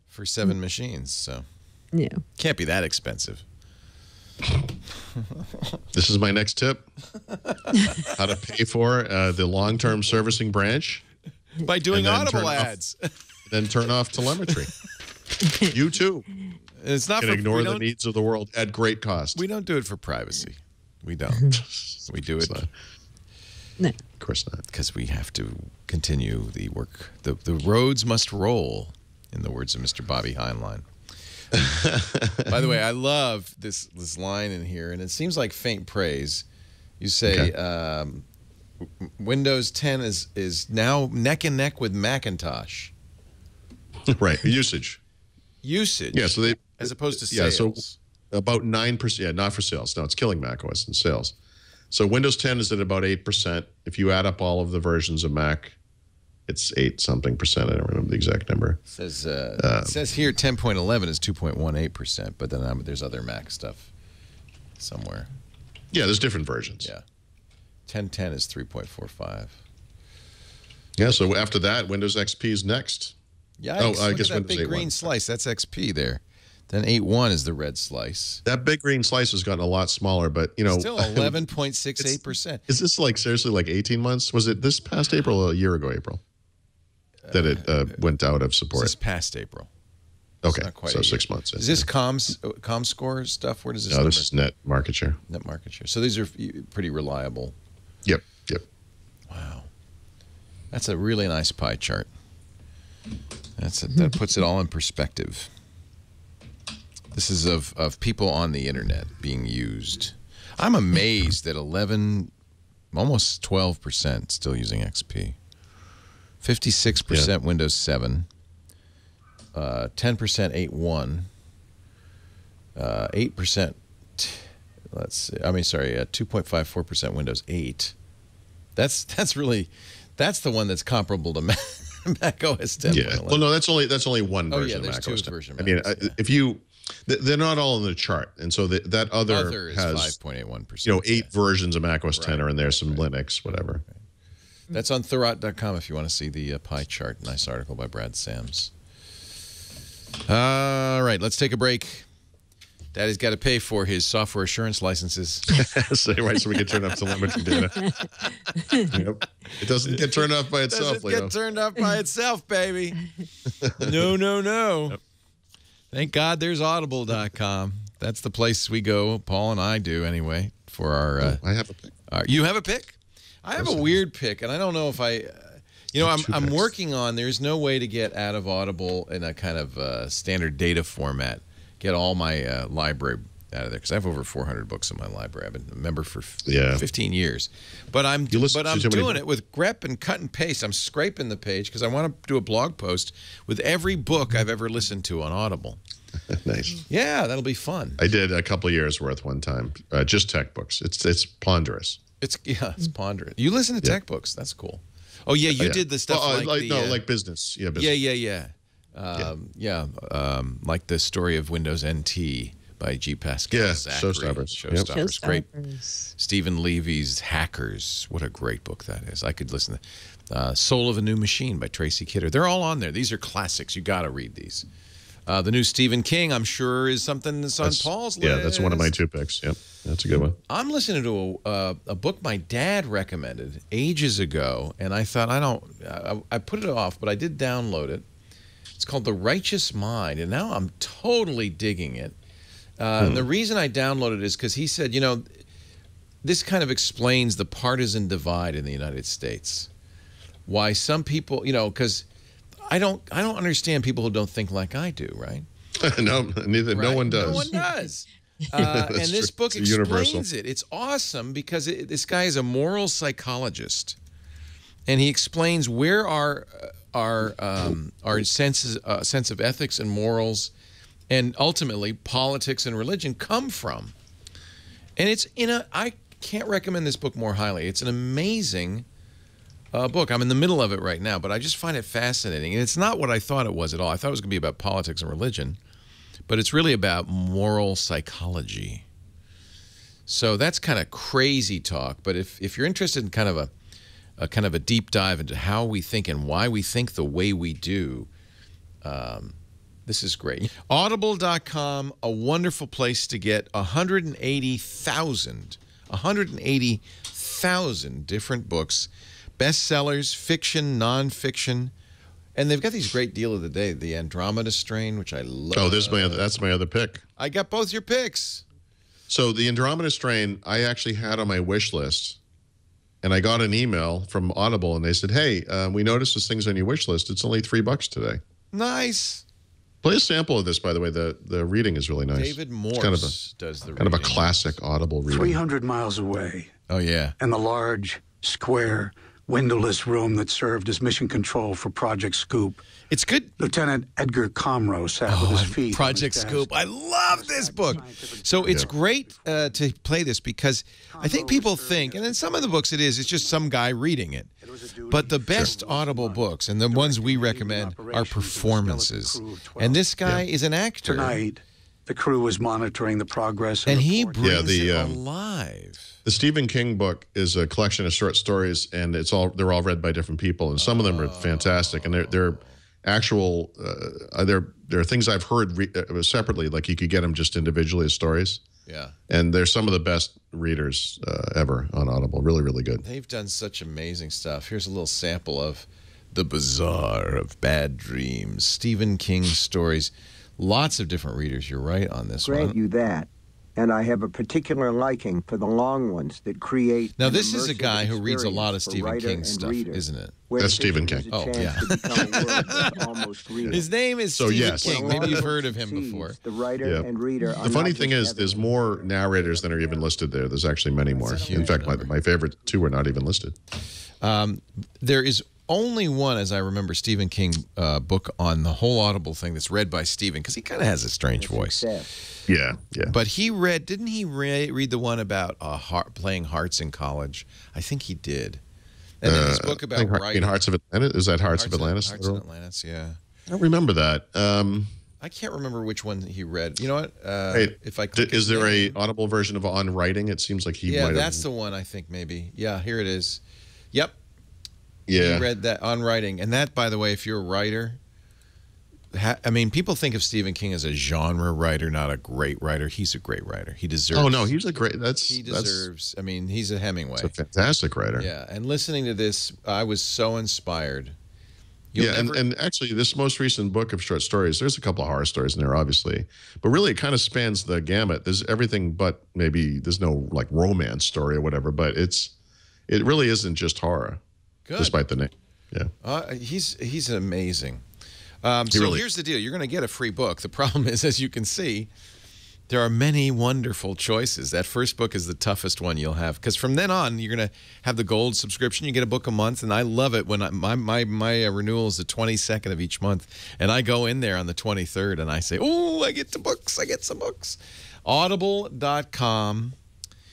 for 7 machines. So can't be that expensive.
This is my next tip. How to pay for the long-term servicing branch.
By doing Audible ads.
Then turn off telemetry. You too.
It's not
can ignore the needs of the world at great cost.
We don't do it for privacy. We don't. We do it.
No.
Of course not.
Because we have to continue the work. The roads must roll, in the words of Mr. Bobby Heinlein. By the way, I love this line in here, and it seems like faint praise. You say Windows 10 is now neck and neck with Macintosh.
Right, usage.
Yeah, so as opposed to sales.
Yeah, so about 9%. Yeah, not for sales. No, it's killing macOS in sales. So Windows 10 is at about 8%. If you add up all of the versions of Mac, it's 8-something%. I don't remember the exact number.
It says here 10.11 is 2.18%, but then there's other Mac stuff somewhere.
Yeah, there's different versions.
Yeah. 1010 is 3.45.
Yeah, so after that, Windows XP is next.
Yikes,
I
look
guess
at that
Windows
big
8.1.
green slice. That's XP there. Then 8.1 is the red slice.
That big green slice has gotten a lot smaller, but, you know.
Still 11.68%.
Is this like seriously like 18 months? Was it this past April or a year ago, April, that it went out of support?
This past April.
Okay,
Not quite
so
a
6
year.
months.
Is this ComScore stuff? Where does this
No, this is net market share.
Net market share. So these are pretty reliable.
Yep.
Wow. That's a really nice pie chart. That puts it all in perspective. This is of people on the internet being used. I'm amazed that 11, almost 12% still using XP. 56% Windows 7. 10% 8.1. 8%. Let's see. I mean, sorry. 2.54% Windows 8. That's the one that's comparable to Mac OS 10.
Yeah. Well, no, that's only one version of
there's
Mac
two
OS 10.
versions.
I mean, if you, they're not all in the chart, and so that other
is
has
5.81%.
You know, 8 versions of Mac OS 10 are in there, some Linux, whatever.
Right. That's on Thurrott.com if you want to see the pie chart. Nice article by Brad Sams. All right, let's take a break. Daddy's got to pay for his software assurance licenses.
So we can turn off telemetry data. Yep. It doesn't get turned off by itself, Leo.
Get turned off by itself, baby. No. Yep. Thank God there's Audible.com. That's the place we go. Paul and I do anyway for our.
I have a pick.
You have a pick? I have a weird pick, and I don't know if I. I'm working on. There's no way to get out of Audible in a kind of standard data format. Get all my library out of there because I have over 400 books in my library. I've been a member for 15 years, but I'm doing it with grep and cut and paste. I'm scraping the page because I want to do a blog post with every book I've ever listened to on Audible.
Nice.
Yeah, that'll be fun.
I did a couple of years worth one time. Just tech books. It's ponderous.
It's ponderous. You listen to tech books. That's cool. Oh yeah, you did the stuff
like business. Yeah, business.
Yeah. Like the story of Windows NT by G. Pascal.
Yeah,
Zachary.
Showstoppers.
Great. Stephen Levy's Hackers. What a great book that is. I could listen to Soul of a New Machine by Tracy Kidder. They're all on there. These are classics. You got to read these. The new Stephen King, I'm sure, is something that's on Paul's list.
Yeah, that's one of my 2 picks. Yep, that's a good one.
I'm listening to a book my dad recommended ages ago, and I thought I put it off, but I did download it. It's called The Righteous Mind, and now I'm totally digging it. And the reason I downloaded it is because he said, this kind of explains the partisan divide in the United States. Why some people, because I don't understand people who don't think like I do, right?
No, neither. Right? No one does.
No one does. And this book explains it. It's awesome because this guy is a moral psychologist, and he explains where our sense of ethics and morals, and ultimately politics and religion come from. And I can't recommend this book more highly. It's an amazing book. I'm in the middle of it right now, but I just find it fascinating. And it's not what I thought it was at all. I thought it was going to be about politics and religion, but it's really about moral psychology. So that's kind of crazy talk. But if you're interested in kind of a deep dive into how we think and why we think the way we do, this is great. Audible.com, a wonderful place to get 180,000 different books, bestsellers, fiction, nonfiction, and they've got these great deal of the day. The Andromeda Strain, which I love.
Oh, that's my other pick.
I got both your picks.
So the Andromeda Strain, I actually had on my wish list. And I got an email from Audible, and they said, "Hey, we noticed this thing's on your wish list. It's only $3 today."
Nice.
Play a sample of this, by the way. The reading is really nice.
David Morse does the reading.
Kind of a classic Audible reading.
300 miles away.
Oh yeah.
In the large, square, windowless room that served as mission control for Project Scoop.
It's good.
Lieutenant Edgar Comro sat with his feet.
Project Scoop. I love this book. So it's great to play this because I think people think, and in some of the books it's just some guy reading it. But the best Audible books and the ones we recommend are performances. And this guy is an actor.
Tonight, The crew is monitoring the progress.
And he
reporting.
brings it alive.
The Stephen King book is a collection of short stories, and they're all read by different people, and some of them are fantastic, and they're actual there are things I've heard separately, like you could get them just individually as stories.
Yeah.
And they're some of the best readers ever on Audible. Really, really good.
They've done such amazing stuff. Here's a little sample of The Bazaar of Bad Dreams, Stephen King stories. Lots of different readers. You're right on this one.
Grant you that. And I have a particular liking for the long ones that create.
Now, this is a guy who reads a lot of Stephen King stuff, isn't it?
That's Stephen King.
Oh, yeah. His name is Stephen King. Maybe you've heard of him before.
The writer and reader.
The funny thing is, there's more narrators than are even listed there. There's actually many more. In fact, my favorite two are not even listed.
There is only one, as I remember, Stephen King book on the whole Audible thing that's read by Stephen, because he kind of has a strange voice.
Yeah.
But didn't he read the one about playing hearts in college? I think he did. And then his book about writing.
Hearts of Atlantis? Is that Hearts of Atlantis?
Hearts of Atlantis, yeah.
I don't remember that.
I can't remember which one he read. You know what? If I
is there a Audible version of On Writing? It seems like he might have.
Yeah, that's the one, I think, maybe. Yeah, here it is. Yep.
Yeah.
He read that On Writing. And that, by the way, if you're a writer, I mean, people think of Stephen King as a genre writer, not a great writer. He's a great writer. He deserves.
Oh no, he's a great.
He deserves. I mean, he's a Hemingway.
He's a fantastic writer.
Yeah, and listening to this, I was so inspired.
And actually, this most recent book of short stories, there's a couple of horror stories in there, obviously, but really, it kind of spans the gamut. There's everything, but maybe there's no like romance story or whatever. But it really isn't just horror, despite the name. Yeah,
he's amazing. Here's the deal. You're going to get a free book. The problem is, as you can see, there are many wonderful choices. That first book is the toughest one you'll have, because from then on, you're going to have the gold subscription. You get a book a month, and I love it when my renewal is the 22nd of each month, and I go in there on the 23rd, and I say, oh, I get the books. I get some books. Audible.com.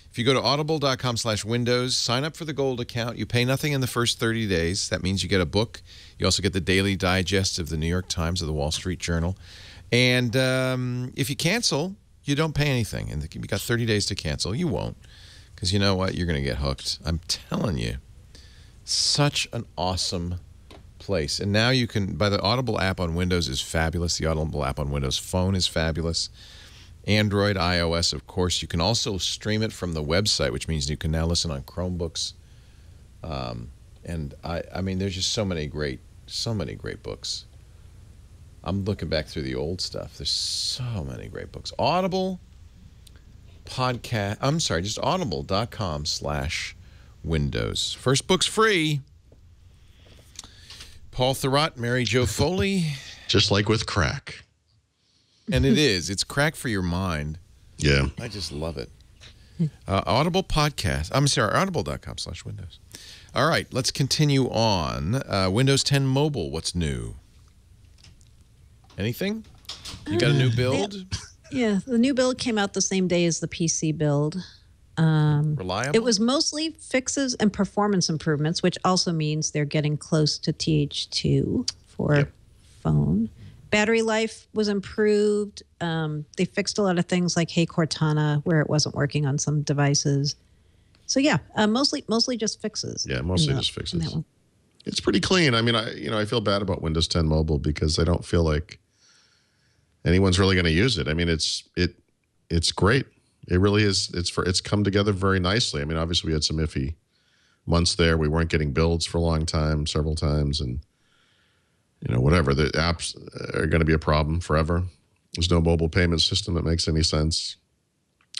If you go to audible.com/windows, sign up for the gold account. You pay nothing in the first 30 days. That means you get a book. You also get the daily digest of the New York Times, of the Wall Street Journal. And if you cancel, you don't pay anything. And you've got 30 days to cancel. You won't, because you know what? You're going to get hooked. I'm telling you. Such an awesome place. And now you can, by the Audible app on Windows is fabulous. The Audible app on Windows Phone is fabulous. Android, iOS, of course. You can also stream it from the website, which means you can now listen on Chromebooks. And I mean, there's just so many great books. I'm looking back through the old stuff. There's so many great books. Audible podcast. I'm sorry, just audible.com/windows. First book's free. Paul Thurrott, Mary Jo Foley.
Just like with crack.
And it is. It's crack for your mind.
Yeah.
I just love it. Audible podcast. I'm sorry, audible.com/windows. All right, let's continue on. Windows 10 Mobile, what's new? Anything? You got a new build?
Yeah, the new build came out the same day as the PC build.
Reliable?
It was mostly fixes and performance improvements, which also means they're getting close to TH2 for phone. Battery life was improved. They fixed a lot of things like Hey Cortana, where it wasn't working on some devices. So yeah, mostly just fixes.
Yeah, mostly just fixes. It's pretty clean. I mean, I feel bad about Windows 10 Mobile because I don't feel like anyone's really going to use it. I mean, it's great. It really is. It's come together very nicely. I mean, obviously we had some iffy months there. We weren't getting builds for a long time, several times, and whatever. The apps are going to be a problem forever. There's no mobile payment system that makes any sense.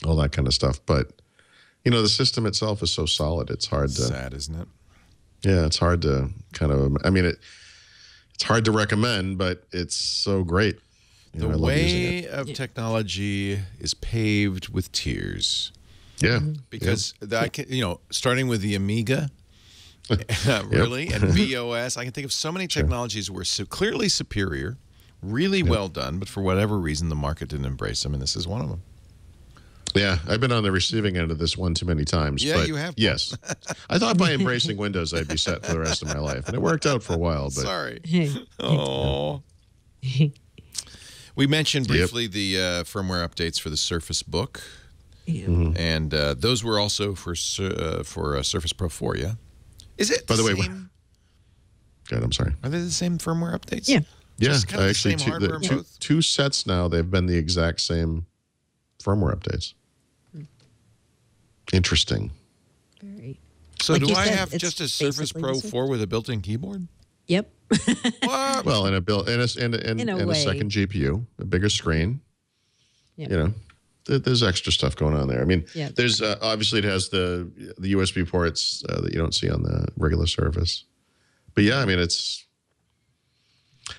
All that kind of stuff. But the system itself is so solid. It's hard to.
Sad, isn't it?
Yeah, it's hard to kind of. I mean, it's hard to recommend, but it's so great.
The way of technology is paved with tears.
Yeah,
because I can, starting with the Amiga, really, and BOS. I can think of so many technologies were so clearly superior, really well done, but for whatever reason, the market didn't embrace them, and this is one of them.
Yeah, I've been on the receiving end of this one too many times.
Yeah,
but
you have.
Yes. I thought by embracing Windows, I'd be set for the rest of my life. And it worked out for a while. But
sorry. Oh. We mentioned briefly the firmware updates for the Surface Book.
Yeah.
And those were also for Surface Pro 4, yeah? Is it
By the way,
same?
Good, I'm sorry.
Are they the same firmware updates?
Yeah.
Yeah,
Just kind of the
actually,
same hardware in both?
two sets now, they've been the exact same firmware updates. Interesting.
Very.
So
Like
do
you
I
said,
have
it's
just a Surface
basically
Pro
the same.
4 with a built-in keyboard?
Yep.
What?
Well, and
In a
a
way.
second GPU, a bigger screen.
Yeah.
You know, there's extra stuff going on there. I mean,
Yeah.
there's obviously it has the USB ports that you don't see on the regular Surface. But yeah, I mean,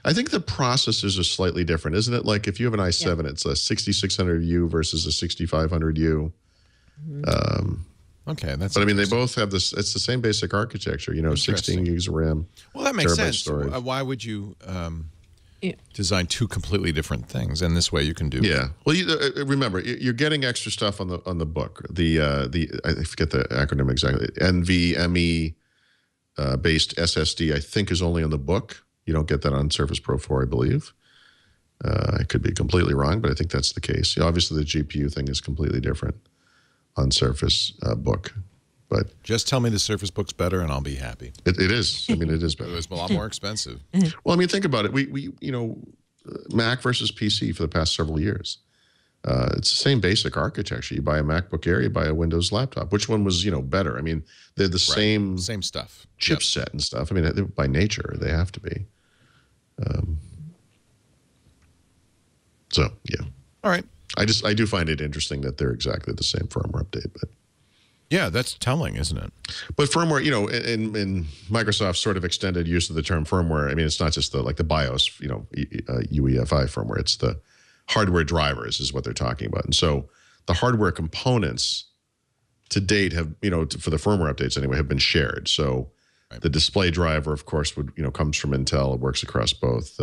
I think the processors are slightly different, isn't it? Like if you have an i7, it's a 6600U versus a 6500U.
Okay, that's.
But I mean, they both have this. It's the same basic architecture. You know, 16 gigs of RAM.
Well, that makes
terabyte
sense.
storage.
Why would you
Yeah.
design two completely different things? And this way you can do.
Yeah. Well, remember, you're getting extra stuff on the book. The I forget the acronym exactly. NVMe based SSD, I think, is only on the book. You don't get that on Surface Pro 4, I believe. I could be completely wrong, but I think that's the case. Obviously, the GPU thing is completely different on Surface Book. But
Just tell me the Surface Book's better, and I'll be happy.
it is. I mean, it is
It
better.
was a lot more expensive.
Well, I mean, think about it. We Mac versus PC for the past several years. It's the same basic architecture. You buy a MacBook Air, you buy a Windows laptop. Which one was, better? I mean, they're the same
stuff.
chipset and stuff. I mean, by nature, they have to be. So, yeah.
All right.
I do find it interesting that they're exactly the same firmware update, but
Yeah, that's telling, isn't it?
firmware, in Microsoft's sort of extended use of the term firmware, I mean, it's not just the BIOS, UEFI firmware. It's the hardware drivers is what they're talking about. And so the hardware components to date have, for the firmware updates anyway, have been shared. So the display driver, of course, comes from Intel. It works across both.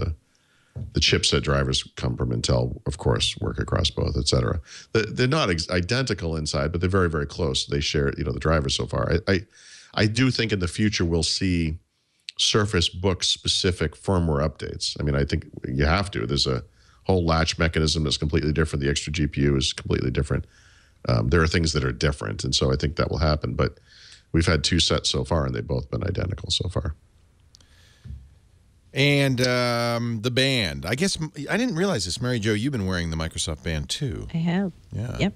The chipset drivers come from Intel, of course, work across both, et cetera. They're not identical inside, but they're very, very close. They share, the drivers so far. I do think in the future we'll see Surface Book specific firmware updates. I mean, I think you have to. There's a whole latch mechanism that's completely different. The extra GPU is completely different. There are things that are different, and so I think that will happen. But we've had two sets so far, and they've both been identical so far.
And the band. I guess I didn't realize this. Mary Jo, you've been wearing the Microsoft band too.
I have.
Yeah.
Yep.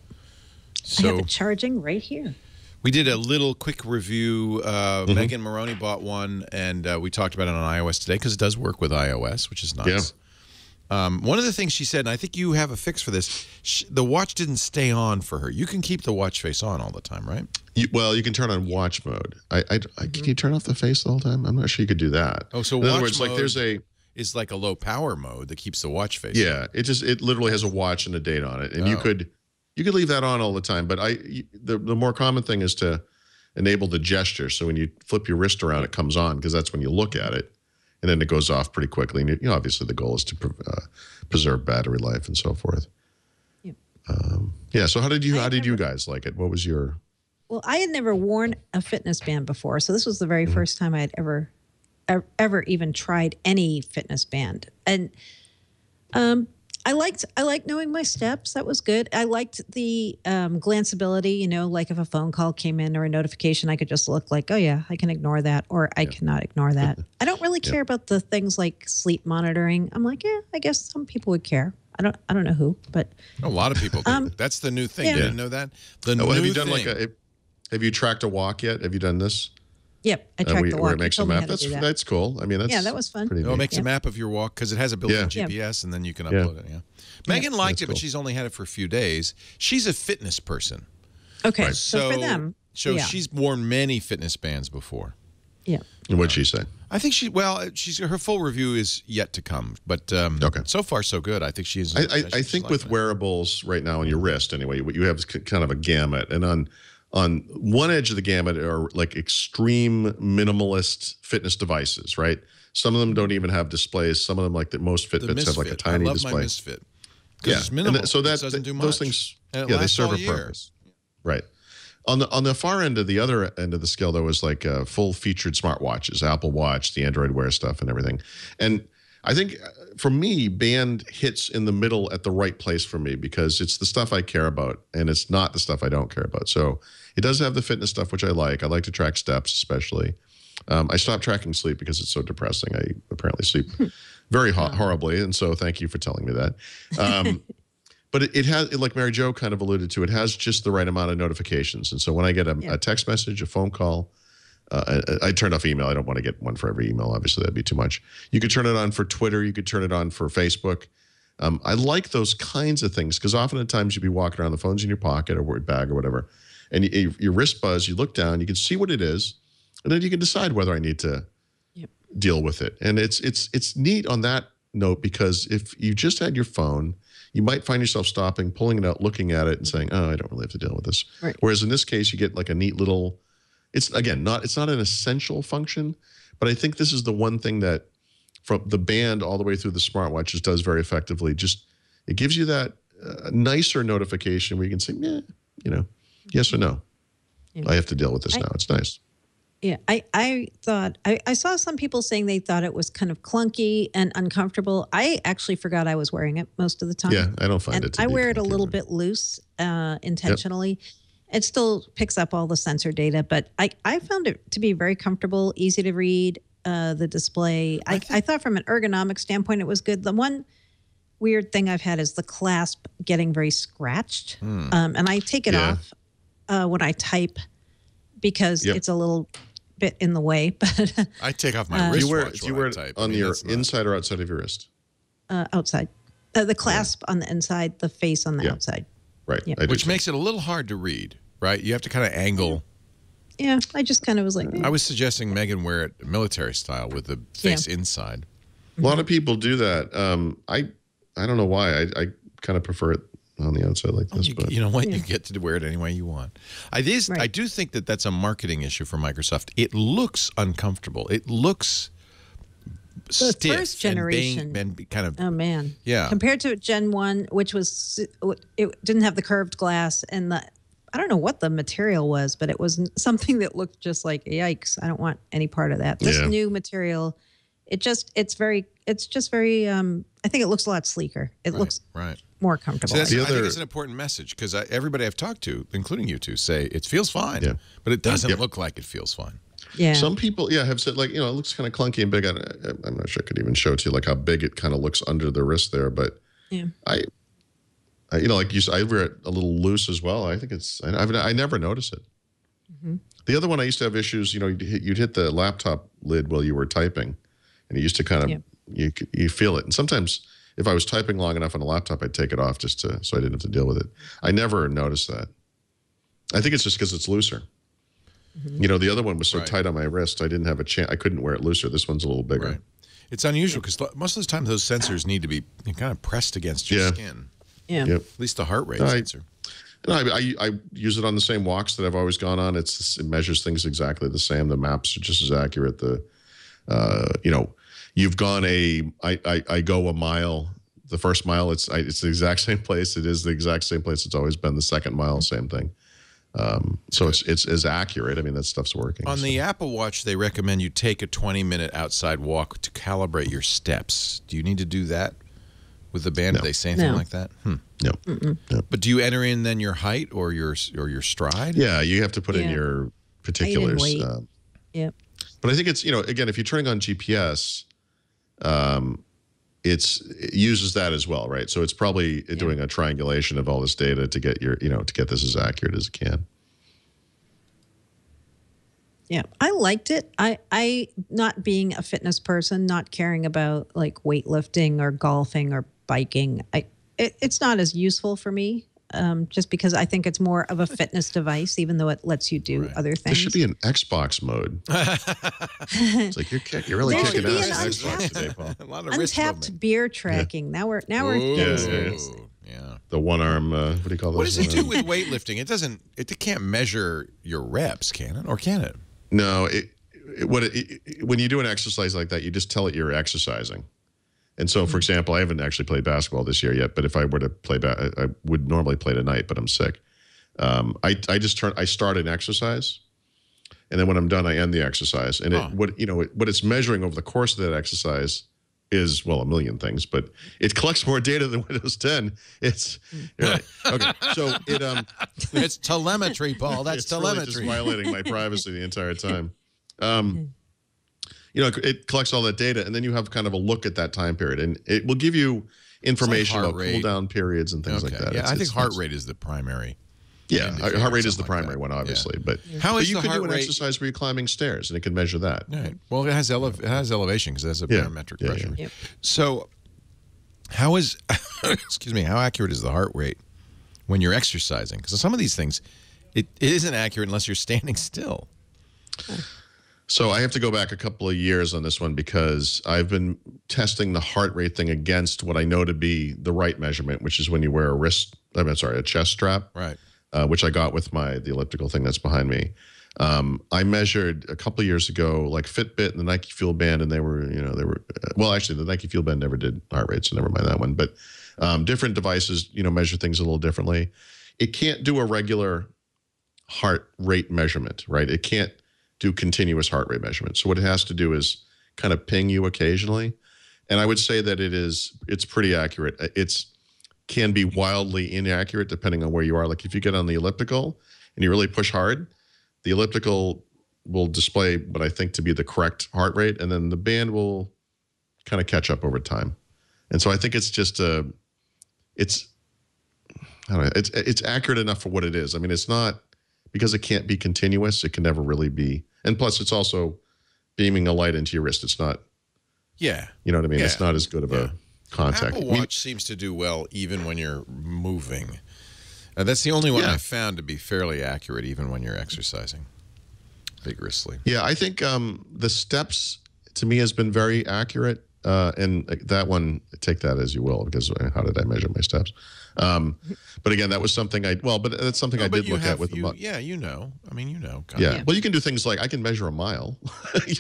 So
I have it charging right here.
we did a little quick review. Megan Maroney bought one, and we talked about it on iOS today because it does work with iOS, which is nice.
Yeah.
One of the things she said, and I think you have a fix for this, the watch didn't stay on for her. You can keep the watch face on all the time, right?
You can turn on watch mode. Can you turn off the face the whole time? I'm not sure you could do that.
Oh, so
in other
watch
words, like
mode
there's
is like a low power mode that keeps the watch face.
Yeah, it literally has a watch and a date on it, and you could leave that on all the time. But the more common thing is to enable the gesture. So when you flip your wrist around, it comes on because that's when you look at it, and then it goes off pretty quickly. And obviously the goal is to preserve battery life and so forth.
Yep.
Yeah. So how did you guys like it? What was your?
Well, I had never worn a fitness band before, so this was the very first time I had ever even tried any fitness band. And I liked knowing my steps. That was good. I liked the glanceability, like if a phone call came in or a notification, I could just look like, oh yeah, I can ignore that, or I cannot ignore that. I don't really care about the things like sleep monitoring. I'm like, yeah, I guess some people would care. I don't know who, but
A lot of people do. That's the new thing.
yeah.
You didn't know that?
Have you done have you tracked a walk yet? Have you done this?
yep, I tracked the walk.
Where it
You
makes a
told me
map.
how to do that.
That's cool. I mean, that's
that was fun.
pretty
It
neat.
makes a map of your walk because it has a built-in
Yeah.
GPS, and then you can upload it. Yeah. Megan liked it, but she's only had it for a few days. She's a fitness person.
Okay, so for them,
she's worn many fitness bands before.
yeah.
And what'd she say?
I think her full review is yet to come, but
Okay.
so far so good. I think she's.
I think with wearables right now on your wrist, anyway, what you have is kind of a gamut, and on one edge of the gamut are like extreme minimalist fitness devices, right? Some of them don't even have displays. Some of them, like most Fitbits, have like a tiny
I love
display.
my Misfit. Because it's minimal. So that doesn't do much.
Those things,
and it
they
lasts
serve
all
a
year.
purpose, right? On the far end of the other end of the scale, though, is like full featured smartwatches, Apple Watch, the Android Wear stuff, and everything. And I think for me, band hits in the middle at the right place for me because it's the stuff I care about and it's not the stuff I don't care about. So it does have the fitness stuff, which I like. I like to track steps, especially. I stopped tracking sleep because it's so depressing. I apparently sleep very horribly. And so thank you for telling me that. But it has, like Mary Jo kind of alluded to, it has just the right amount of notifications. And so when I get a text message, a phone call, I turned off email. I don't want to get one for every email. Obviously, that'd be too much. You could turn it on for Twitter. You could turn it on for Facebook. I like those kinds of things because often at times you'd be walking around, the phone's in your pocket or bag or whatever, and your wrist buzz, you look down, you can see what it is, and then you can decide whether I need to deal with it. And it's neat on that note because if you just had your phone, you might find yourself stopping, pulling it out, looking at it, and saying, "Oh, I don't really have to deal with this." Right. Whereas in this case, you get like a neat little. It's not an essential function, but I think this is the one thing that, from the band all the way through the smartwatches, does very effectively. Just it gives you that nicer notification where you can say, yes or no. Yeah. I have to deal with this now. It's nice.
Yeah, I thought I saw some people saying they thought it was kind of clunky and uncomfortable. I actually forgot I was wearing it most of the time.
Yeah, I don't find it.
I wear it a little bit loose intentionally. Yep. It still picks up all the sensor data, but I found it to be very comfortable, easy to read. The display, I thought from an ergonomic standpoint, it was good. The one weird thing I've had is the clasp getting very scratched, and I take it off when I type because it's a little bit in the way. But
I take off my wristwatch.
Do you wear it on your inside or outside of your wrist?
Outside. The clasp on the inside, the face on the outside.
Right.
Yeah.
Which makes it a little hard to read, right? You have to kind of angle.
Yeah, I just kind of was like.
I was suggesting Megan wear it military style with the face inside.
A lot of people do that. I don't know why. I kind of prefer it on the outside like this. But
you know what? You get to wear it any way you want. I do think that that's a marketing issue for Microsoft. It looks uncomfortable. It looks stiff.
First generation.
And kind of.
Oh, man.
Yeah.
Compared to Gen 1, which was, it didn't have the curved glass and I don't know what the material was, but it was something that looked just like, yikes, I don't want any part of that. This new material, it's just very, I think it looks a lot sleeker. It looks more comfortable.
So I think it's an important message because everybody I've talked to, including you two, say it feels fine, but it doesn't look like it feels fine.
Yeah.
Some people, have said it looks kind of clunky and big. I'm not sure I could even show it to you, like how big it kind of looks under the wrist there. But I like you said, I wear it a little loose as well. I think I never notice it. Mm-hmm. The other one I used to have issues, you'd hit the laptop lid while you were typing, and it used to kind of, you feel it. And sometimes if I was typing long enough on a laptop, I'd take it off so I didn't have to deal with it. I never noticed that. I think it's just because it's looser. Mm-hmm. The other one was so tight on my wrist, I didn't have a chance. I couldn't wear it looser. This one's a little bigger. Right.
It's unusual because most of the time those sensors need to be kind of pressed against your skin.
Yeah.
Yep.
At least the heart rate sensor.
I use it on the same walks that I've always gone on. It measures things exactly the same. The maps are just as accurate. You've gone I go a mile. The first mile, it's the exact same place. It is the exact same place it's always been. The second mile, same thing. So it's as accurate. I mean, that stuff's working.
On the Apple Watch, they recommend you take a 20-minute outside walk to calibrate your steps. Do you need to do that with the band?
No.
Do they say anything like that?
No. No.
But do you enter in then your height or your stride?
Yeah, you have to put in your particulars.
Yep.
But I think it's, again, if you're turning on GPS, it uses that as well, right? So it's probably doing a triangulation of all this data to get to get this as accurate as it can.
Yeah, I liked it. I not being a fitness person, not caring about like weightlifting or golfing or biking. It's not as useful for me. Just because I think it's more of a fitness device, even though it lets you do other things.
There should be an Xbox mode. It's like you're really kicking ass in Xbox today, Paul.
A lot of
untapped beer tracking. Now we're getting serious.
Yeah.
The one arm. What do you call those?
What does it do with weightlifting? It can't measure your reps, can it? Or can it?
No. When you do an exercise like that, you just tell it you're exercising. And so, for example, I haven't actually played basketball this year yet, but if I were to play, I would normally play tonight, but I'm sick. I start an exercise, and then when I'm done, I end the exercise. And what it's measuring over the course of that exercise is, well, a million things, but it collects more data than Windows 10. It's okay. So
it's telemetry, Paul. That's
it's
telemetry.
Really just violating my privacy the entire time. It collects all that data, and then you have kind of a look at that time period, and it will give you information about cooldown periods and things like that.
Yeah, I think heart rate is the primary.
Yeah, heart rate is the primary one, obviously. But you could do an exercise where you're climbing stairs, and it can measure that.
Right. Well, it has elevation because it has a barometric pressure.
Yep.
So, how is how accurate is the heart rate when you're exercising? Because some of these things, it isn't accurate unless you're standing still.
So I have to go back a couple of years on this one because I've been testing the heart rate thing against what I know to be the right measurement, which is when you wear a chest strap.
Right.
Which I got with the elliptical thing that's behind me. I measured a couple of years ago, like Fitbit and the Nike Fuel Band, and they were, well, actually the Nike Fuel Band never did heart rate, so never mind that one. But different devices, measure things a little differently. It can't do a regular heart rate measurement, right? It can't do continuous heart rate measurement. So what it has to do is kind of ping you occasionally. And I would say that it's pretty accurate. It's can be wildly inaccurate depending on where you are. Like if you get on the elliptical and you really push hard, the elliptical will display what I think to be the correct heart rate, and then the band will kind of catch up over time. And so I think it's just it's accurate enough for what it is. I mean, it's not, because it can't be continuous, it can never really be. And plus it's also beaming a light into your wrist. It's not, you know what I mean? Yeah. It's not as good of a contact.
Apple Watch seems to do well even when you're moving. That's the only one I've found to be fairly accurate even when you're exercising vigorously. Yeah,
I think the steps to me has been very accurate. And that one, take that as you will, because how did I measure my steps? But again, that was something but that's something I did look at with the month.
Yeah, I mean,
Yeah. Well, you can do things like I can measure a mile,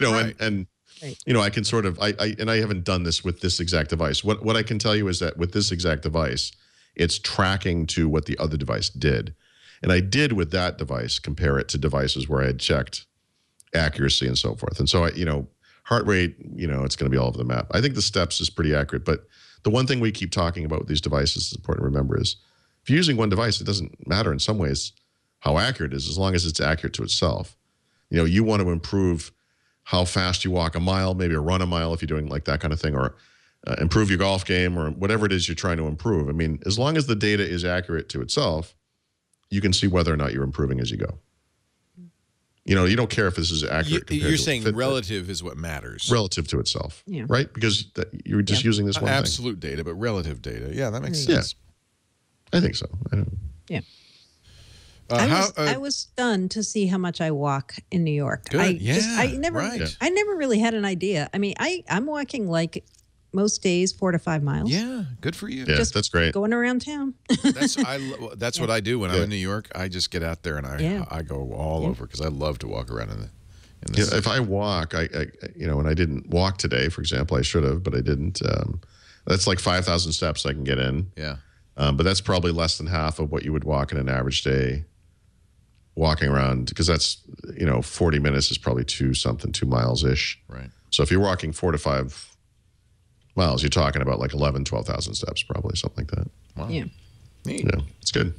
right.
and I can sort of, and I haven't done this with this exact device. What I can tell you is that with this exact device, it's tracking to what the other device did. And I did with that device compare it to devices where I had checked accuracy and so forth. And so, heart rate, it's going to be all over the map. I think the steps is pretty accurate. But the one thing we keep talking about with these devices is important to remember is if you're using one device, it doesn't matter in some ways how accurate it is, as long as it's accurate to itself. You want to improve how fast you walk a mile, maybe run a mile if you're doing like that kind of thing, or improve your golf game, or whatever it is you're trying to improve. I mean, as long as the data is accurate to itself, you can see whether or not you're improving as you go. You don't care if this is accurate.
You're saying relative is what matters.
Relative to itself, right? Because you're just using this one
absolute
thing.
Data, but relative data. Yeah, that makes sense.
Yeah. I think so. I don't know.
Yeah. I was stunned to see how much I walk in New York.
Good.
I never really had an idea. I mean, I'm walking like most days 4 to 5 miles.
Yeah, good for you.
Yeah, that's great.
Going around town.
That's what I do when I'm in New York. I just get out there and I go all over because I love to walk around in the city.
If I walk, and I didn't walk today, for example, I should have, but I didn't. That's like 5,000 steps I can get in.
Yeah.
But that's probably less than half of what you would walk in an average day walking around, because that's, 40 minutes is probably 2 miles-ish.
Right.
So if you're walking 4 to 5 miles, you're talking about like 11, 12,000 steps, probably, something like that.
Wow.
Yeah.
Neat.
Yeah, it's good.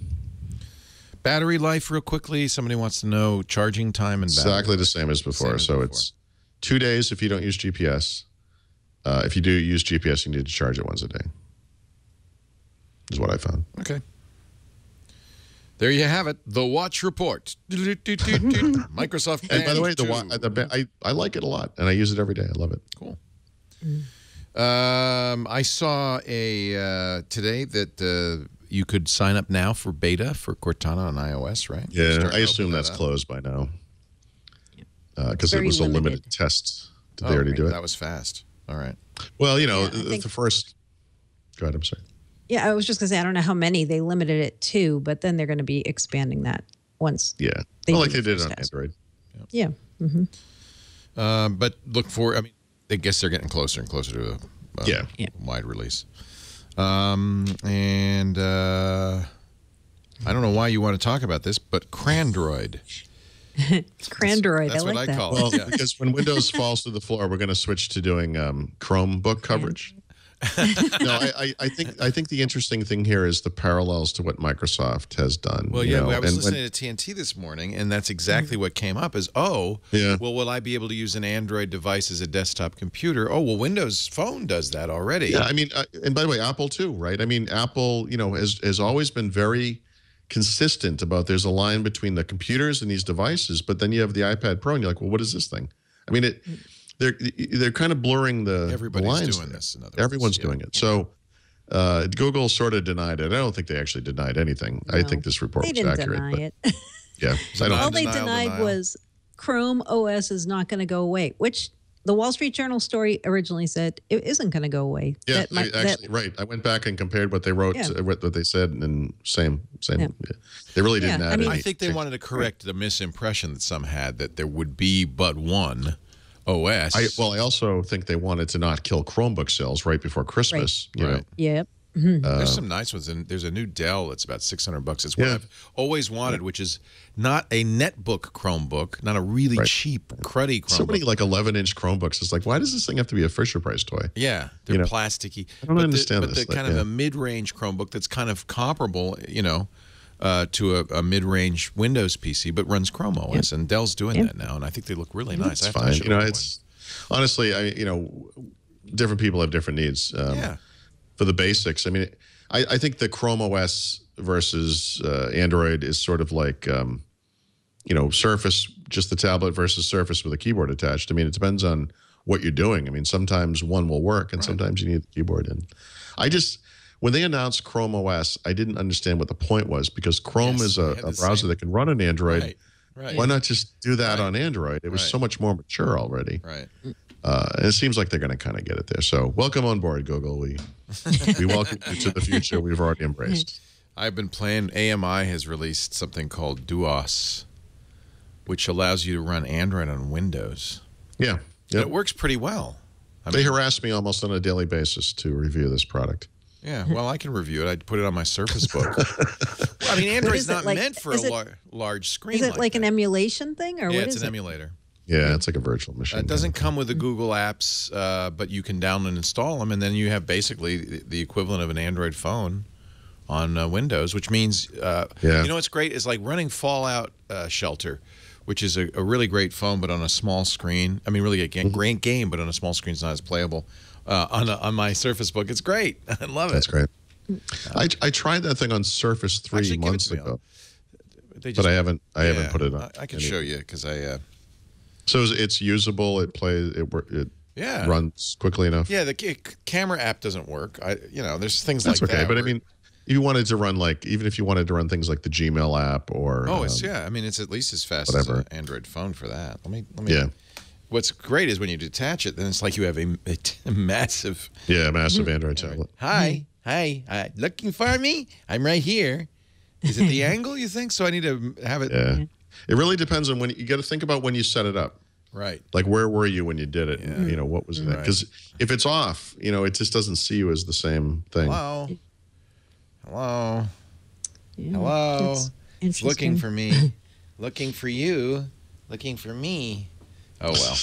Battery life, real quickly. Somebody wants to know charging time and battery
exactly the same as before. It's 2 days if you don't use GPS. If you do use GPS, you need to charge it once a day, is what I found.
Okay. There you have it. The Watch Report. Microsoft.
And by the way, I like it a lot, and I use it every day. I love it.
Cool. I saw today that you could sign up now for beta for Cortana on iOS, right?
Yeah, I assume that's closed by now. Because it was a limited test. Did they already do it?
That was fast. All right.
Well, the first. Go ahead, I'm sorry.
Yeah, I was just going to say, I don't know how many they limited it to, but then they're going to be expanding that once.
Yeah. Like they did on Android.
Yeah. Mm-hmm.
But look for, I guess they're getting closer and closer to a wide release. And I don't know why you want to talk about this, but Crandroid.
Crandroid.
That's
I
what
like
I
that.
call
Well,
it. Yeah.
because when Windows falls to the floor, we're going to switch to doing Chromebook coverage. No, I think the interesting thing here is the parallels to what Microsoft has done.
Well,
you
yeah,
know,
I was
and
listening to TNT this morning, and that's exactly what came up is, well, will I be able to use an Android device as a desktop computer? Oh, well, Windows Phone does that already.
Yeah, I mean, and by the way, Apple too, right? I mean, Apple, has always been very consistent about there's a line between the computers and these devices, but then you have the iPad Pro, and you're like, well, what is this thing? I mean, they're kind of blurring the
Everybody's
lines
doing
there.
this. In other
Everyone's
words, yeah.
doing it. So Google sort of denied it. I don't think they actually denied anything. I think this report
They
was
didn't
accurate.
deny it.
Yeah, I don't.
All they
Denial.
denied was Chrome OS is not going to go away, which the Wall Street Journal story originally said it isn't going to go away.
Yeah, right. I went back and compared what they wrote, what they said, and same. Yeah. They really didn't add
I think they wanted to correct the misimpression that some had that there would be but one OS.
I also think they wanted to not kill Chromebook sales right before Christmas.
Right.
You know.
Yep.
There's some nice ones, and there's a new Dell that's about $600. It's what I've always wanted, which is not a netbook Chromebook, not a really cheap, cruddy Chromebook.
So many like 11-inch Chromebooks. It's like, why does this thing have to be a Fisher Price toy?
Yeah, they're plasticky.
I don't understand
this. But the kind of a mid-range Chromebook that's kind of comparable, to a mid-range Windows PC, but runs Chrome OS, and Dell's doing that now, and I think they look really nice.
It's fine. It's honestly, different people have different needs. For the basics, I mean, I think the Chrome OS versus Android is sort of like, Surface, just the tablet versus Surface with a keyboard attached. I mean, it depends on what you're doing. I mean, sometimes one will work, and sometimes you need the keyboard. And when they announced Chrome OS, I didn't understand what the point was, because Chrome is a browser that can run on Android.
Right.
Why not just do that on Android? It was so much more mature already.
Right.
And it seems like they're going to kind of get it there. So welcome on board, Google. We welcome you to the future we've already embraced.
I've been playing, AMI has released something called Duos, which allows you to run Android on Windows.
Yeah.
And it works pretty well.
They harass me almost on a daily basis to review this product.
Yeah, well, I can review it. I put it on my Surface Book. I mean, Android's not meant for a large screen.
Is it like an emulation thing, or what is it?
Yeah, it's an emulator.
Yeah, it's like a virtual machine.
It doesn't come with the Google apps, but you can download and install them, and then you have basically the equivalent of an Android phone on Windows, which means, what's great is like running Fallout Shelter, which is a really great phone, but on a small screen. I mean, really a great game, but on a small screen, it's not as playable. On my Surface Book, it's great. I love it.
That's great. I tried that thing on Surface 3 months ago, but I haven't put it on.
I can show you because I.
So it's usable. It plays. It runs quickly enough.
Yeah, the camera app doesn't work. There's things
That's
like that.
But I mean, if you wanted to run even if you wanted to run things like the Gmail app or
I mean, it's at least as fast as an Android phone for that. Let me. Yeah. What's great is when you detach it, then it's like you have a massive.
Yeah, massive Android tablet.
Hi, looking for me? I'm right here. Is it the angle you think? So I need to have it.
Yeah. It really depends on when you got to think about when you set it up.
Right.
Like, where were you when you did it? Yeah. What was that? Because if it's off, it just doesn't see you as the same thing.
Hello.
Yeah,
Hello. It's looking for me. Looking for you. Looking for me. Oh, well.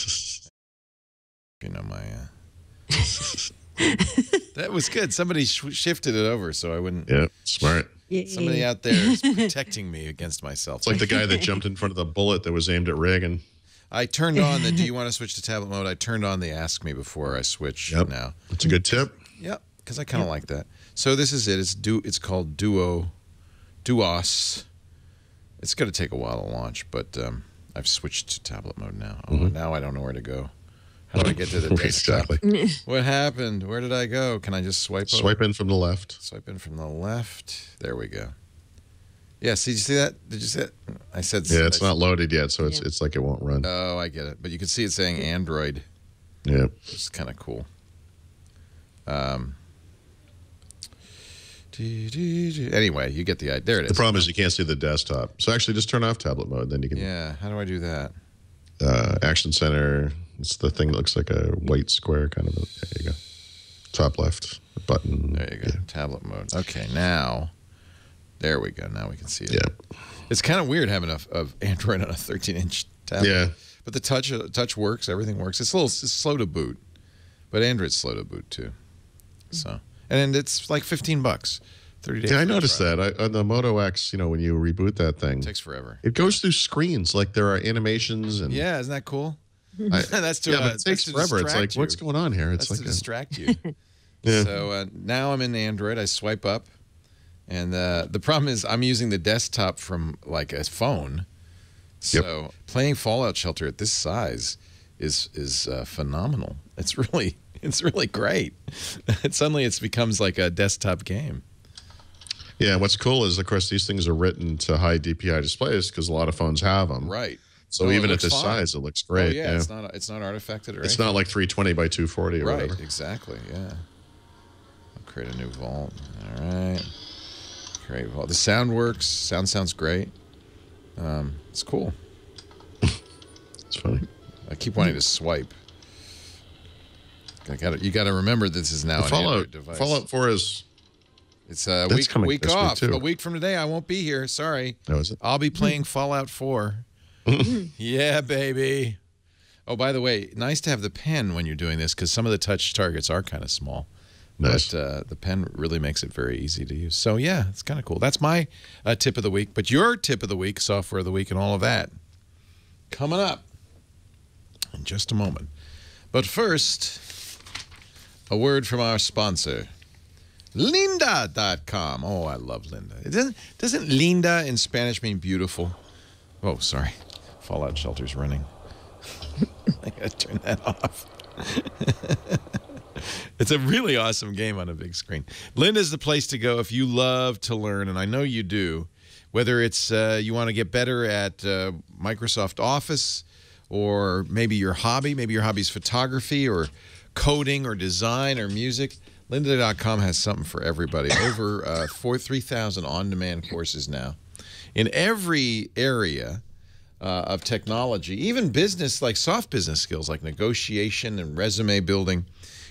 That was good. Somebody shifted it over so I wouldn't.
Yeah, smart.
Somebody out there is protecting me against myself.
It's like the guy that jumped in front of the bullet that was aimed at Reagan.
I turned on the, do you want to switch to tablet mode? I turned on the ask me before I switch now.
That's a good tip.
Yep, because I kind of like that. So this is it. It's called Duos. It's going to take a while to launch, but I've switched to tablet mode now. Oh, now I don't know where to go. How do I get to the desktop?
Exactly.
What happened? Where did I go? Can I just swipe over?
Swipe in from the left.
Swipe in from the left. There we go. Yeah, see, did you see that? Did you see it? I said.
Yeah, it's not loaded yet, so it's like it won't run.
Oh, I get it. But you can see it saying Android.
Yeah.
It's kind of cool. Anyway, you get the idea. There it is.
The problem is you can't see the desktop. So actually, just turn off tablet mode, then you can.
Yeah. How do I do that?
Action Center. It's the thing that looks like a white square, kind of. There you go. Top left button.
There you go. Yeah. Tablet mode. Okay, now There we go. Now we can see it.
Yeah.
It's kind of weird having of Android on a 13-inch tablet.
Yeah.
But the touch works. Everything works. It's it's slow to boot, but Android's slow to boot too. So, and it's like $15, 30 days.
Yeah, I noticed that on the Moto X. You know, when you reboot that thing,
It takes forever.
it goes through screens. Like there are animations and
Yeah, isn't that cool? That's to,
yeah, but it takes
to
forever. It's
distract
like,
you.
what's going on here? It's
That's
like
to distract you.
Yeah.
So now I'm in Android. I swipe up, and the problem is I'm using the desktop from like a phone. So playing Fallout Shelter at this size is phenomenal. It's really great. Suddenly it becomes like a desktop game.
Yeah, what's cool is, of course, these things are written to high DPI displays because a lot of phones have them.
Right.
So
it
even at
looks
this
fine.
size, it looks great.
Oh, yeah, it's not artifacted or
It's
anything.
not like 320 by 240 or
Right,
whatever.
exactly, yeah. I'll create a new vault. All right. Create vault. The sound works. Sounds great. It's cool.
It's funny.
I keep wanting to swipe. You got to remember this is now an Android device.
Fallout 4 is...
It's a
That's coming
week
this week,
off.
too.
A week from today, I won't be here. Sorry.
Oh, is it?
I'll be playing Fallout 4. Yeah, baby. Oh, by the way, nice to have the pen when you're doing this because some of the touch targets are kind of small.
Nice.
But the pen really makes it very easy to use. So, yeah, it's kind of cool. That's my tip of the week. But your tip of the week, software of the week, and all of that coming up in just a moment. But first, a word from our sponsor, Lynda.com. Oh, I love Linda. Doesn't Linda in Spanish mean beautiful? Oh, sorry. Fallout Shelter's running. I gotta turn that off. It's a really awesome game on a big screen. Lynda's the place to go if you love to learn, and I know you do. Whether it's you want to get better at Microsoft Office, or maybe your hobby's photography or coding or design or music, Lynda.com has something for everybody. Over 3,000 on-demand courses now in every area of technology, even business, like soft business skills like negotiation and resume building.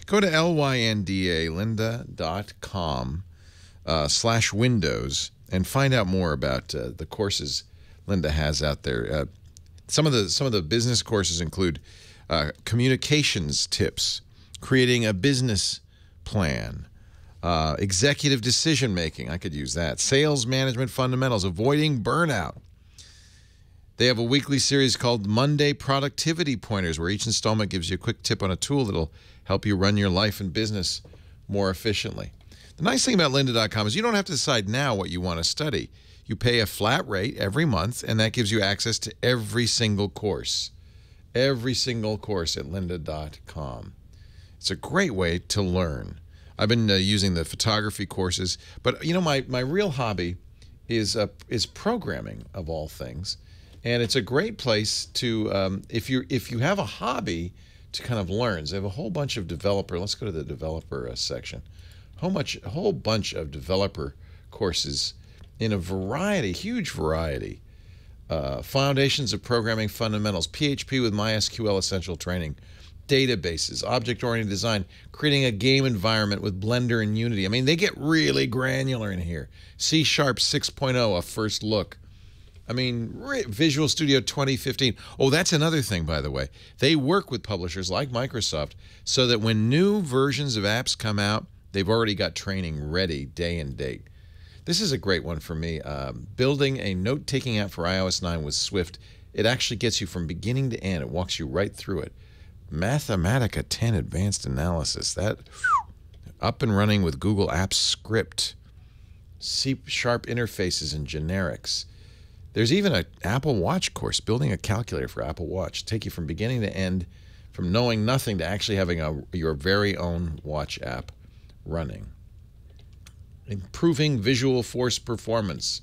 Go to lynda.com/windows and find out more about the courses Lynda has out there. Some of the business courses include communications tips, creating a business plan, executive decision making. I could use that. Sales management fundamentals, avoiding burnout. They have a weekly series called Monday Productivity Pointers, where each installment gives you a quick tip on a tool that'll help you run your life and business more efficiently. The nice thing about lynda.com is you don't have to decide now what you want to study. You pay a flat rate every month, and that gives you access to every single course. Every single course at lynda.com. It's a great way to learn. I've been using the photography courses, but you know, my real hobby is programming, of all things. And it's a great place to, if you have a hobby, to kind of learn. So they have a whole bunch of developer. Let's go to the developer section. A whole bunch of developer courses in a variety, huge variety. Foundations of Programming Fundamentals, PHP with MySQL Essential Training, databases, object-oriented design, creating a game environment with Blender and Unity. I mean, they get really granular in here. C# 6.0, a first look. I mean, Visual Studio 2015. Oh, that's another thing, by the way. They work with publishers like Microsoft so that when new versions of apps come out, they've already got training ready day and date. This is a great one for me. Building a note-taking app for iOS 9 with Swift. It actually gets you from beginning to end. It walks you right through it. Mathematica 10 Advanced Analysis. That up and running with Google Apps Script. C# interfaces and generics. There's even an Apple Watch course, building a calculator for Apple Watch. Take you from beginning to end, from knowing nothing to actually having your very own watch app running. Improving visual force performance.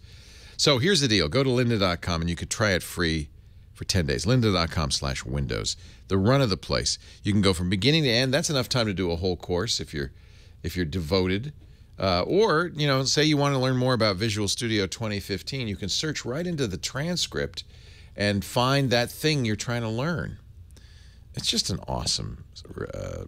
So here's the deal. Go to lynda.com and you could try it free for 10 days. lynda.com/windows. The run of the place. You can go from beginning to end. That's enough time to do a whole course if you're devoted. Or, you know, say you want to learn more about Visual Studio 2015, you can search right into the transcript and find that thing you're trying to learn. It's just an awesome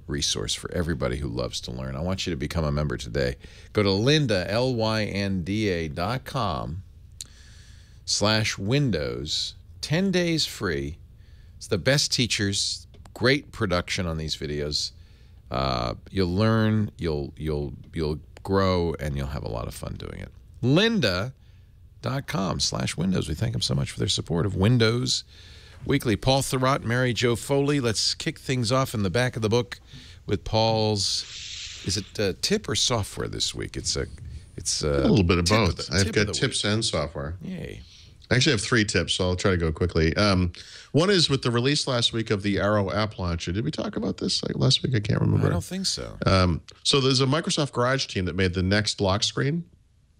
resource for everybody who loves to learn. I want you to become a member today. Go to Lynda, lynda.com/windows. 10 days free. It's the best teachers. Great production on these videos. You'll learn, you'll grow, and you'll have a lot of fun doing it. Lynda.com/windows. We thank them so much for their support of Windows Weekly. Paul Thurrott, Mary Jo Foley. Let's kick things off in the back of the book with Paul's. Is it tip or software this week? It's a
little bit of both. I've got tips and software.
Yay!
I actually have 3 tips, so I'll try to go quickly. One is with the release last week of the Arrow app launcher. Did we talk about this last week? I can't remember.
I don't think so.
So there's a Microsoft Garage team that made the next lock screen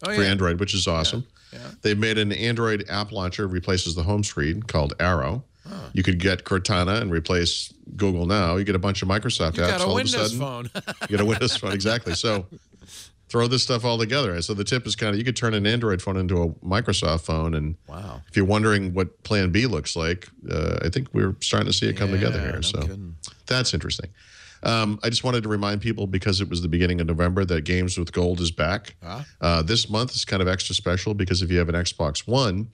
for Android, which is awesome.
Yeah.
They've made an Android app launcher, replaces the home screen, called Arrow. You could get Cortana and replace Google Now. You get a bunch of Microsoft apps.
You got a
all
Windows
of a sudden,
phone.
You get a Windows phone, exactly. So throw this stuff all together. So the tip is you could turn an Android phone into a Microsoft phone. And if you're wondering what Plan B looks like, I think we're starting to see it come together here. That's interesting. I just wanted to remind people, because it was the beginning of November, that Games with Gold is back. This month is kind of extra special because if you have an Xbox One,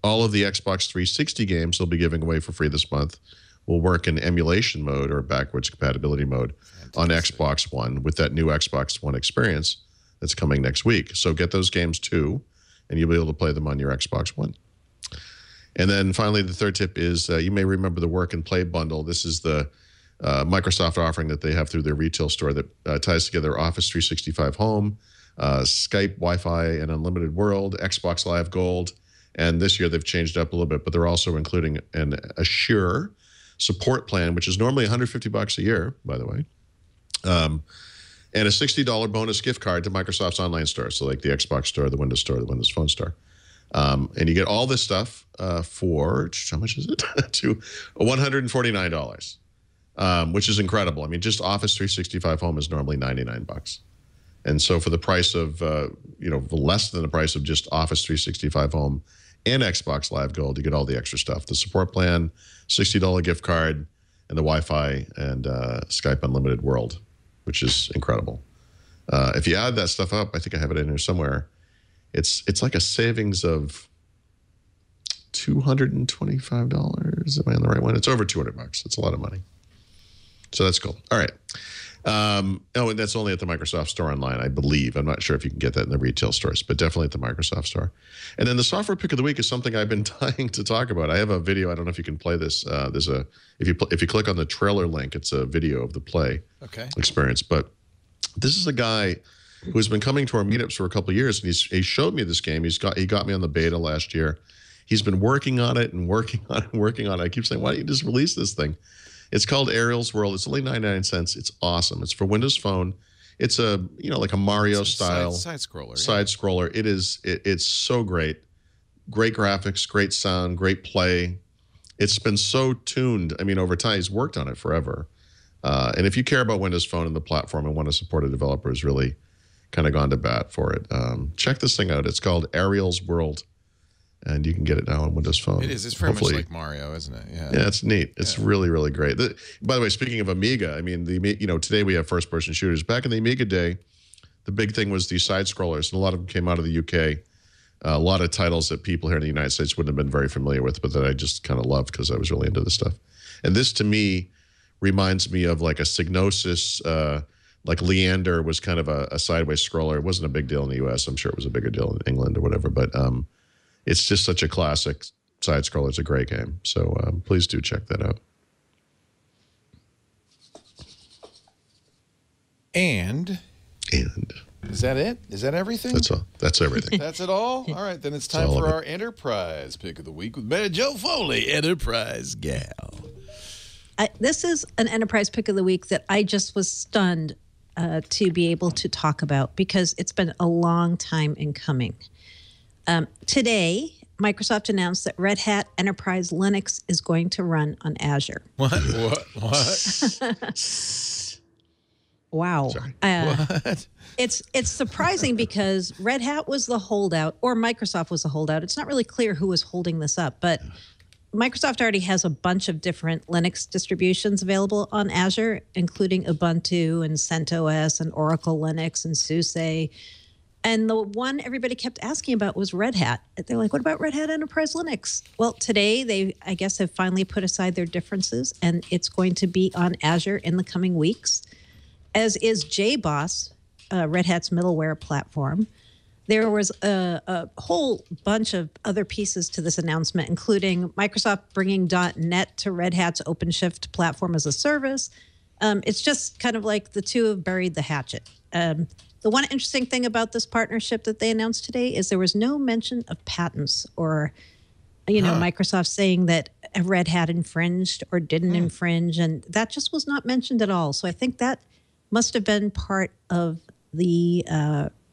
all of the Xbox 360 games they'll be giving away for free this month will work in emulation mode or backwards compatibility mode on Xbox One with that new Xbox One experience that's coming next week. So get those games too, and you'll be able to play them on your Xbox One. And then finally, the third tip is you may remember the Work and Play bundle. This is the Microsoft offering that they have through their retail store that ties together Office 365 Home, Skype, Wi-Fi, and Unlimited World, Xbox Live Gold. And this year they've changed up a little bit, but they're also including an Assure support plan, which is normally $150 a year, by the way, and a $60 bonus gift card to Microsoft's online store, so like the Xbox store, the Windows store, the Windows Phone store. And you get all this stuff for, how much is it? to $149, which is incredible. I mean, just Office 365 Home is normally $99. And so for the price of, less than the price of just Office 365 Home and Xbox Live Gold, you get all the extra stuff. The support plan, $60 gift card, and the Wi-Fi and Skype Unlimited World, which is incredible. If you add that stuff up, I think I have it in here somewhere, it's like a savings of $225. Am I on the right one? It's over $200. It's a lot of money. So that's cool. All right. And that's only at the Microsoft Store online, I believe. I'm not sure if you can get that in the retail stores, but definitely at the Microsoft Store. And then the software pick of the week is something I've been dying to talk about. I have a video. I don't know if you can play this. If you click on the trailer link, it's a video of the play experience. But this is a guy who's been coming to our meetups for a couple of years, and he showed me this game. He got me on the beta last year. He's been working on it and working on it and working on it. I keep saying, why don't you just release this thing? It's called Ariel's World. It's only 99 cents. It's awesome. It's for Windows Phone. It's like a Mario style
side scroller.
Side scroller. It's so great. Great graphics, great sound, great play. It's been so tuned. I mean, over time, he's worked on it forever. And if you care about Windows Phone and the platform and want to support a developer, who's really kind of gone to bat for it, check this thing out. It's called Ariel's World. And you can get it now on Windows Phone.
It is. It's very much like Mario, isn't it?
Yeah, it's neat. It's really, really great. By the way, speaking of Amiga, I mean, today we have first-person shooters. Back in the Amiga day, the big thing was these side-scrollers, and a lot of them came out of the UK. A lot of titles that people here in the United States wouldn't have been very familiar with, but that I just kind of loved because I was really into this stuff. And this, to me, reminds me of like a Psygnosis, like Leander was kind of a sideways scroller. It wasn't a big deal in the U.S. I'm sure it was a bigger deal in England or whatever, but it's just such a classic side scroller. It's a great game. So please do check that out.
And is that it? Is that everything?
That's all. That's everything.
That's it all? All right, then it's time for our Enterprise Pick of the Week with Mary Jo Foley, Enterprise Gal.
This is an Enterprise Pick of the Week that I just was stunned to be able to talk about because it's been a long time in coming. Today, Microsoft announced that Red Hat Enterprise Linux is going to run on Azure.
What?
Wow.
What?
It's surprising because Red Hat was the holdout, or Microsoft was the holdout. It's not really clear who was holding this up, but Microsoft already has a bunch of different Linux distributions available on Azure, including Ubuntu and CentOS and Oracle Linux and SUSE. And the one everybody kept asking about was Red Hat. They're like, what about Red Hat Enterprise Linux? Well, today they, I guess, have finally put aside their differences, and it's going to be on Azure in the coming weeks, as is JBoss, Red Hat's middleware platform. There was a whole bunch of other pieces to this announcement, including Microsoft bringing .NET to Red Hat's OpenShift platform as a service. It's just kind of like the two have buried the hatchet. The one interesting thing about this partnership that they announced today is there was no mention of patents or, Microsoft saying that Red Hat infringed or didn't infringe, and that just was not mentioned at all. So I think that must have been part of the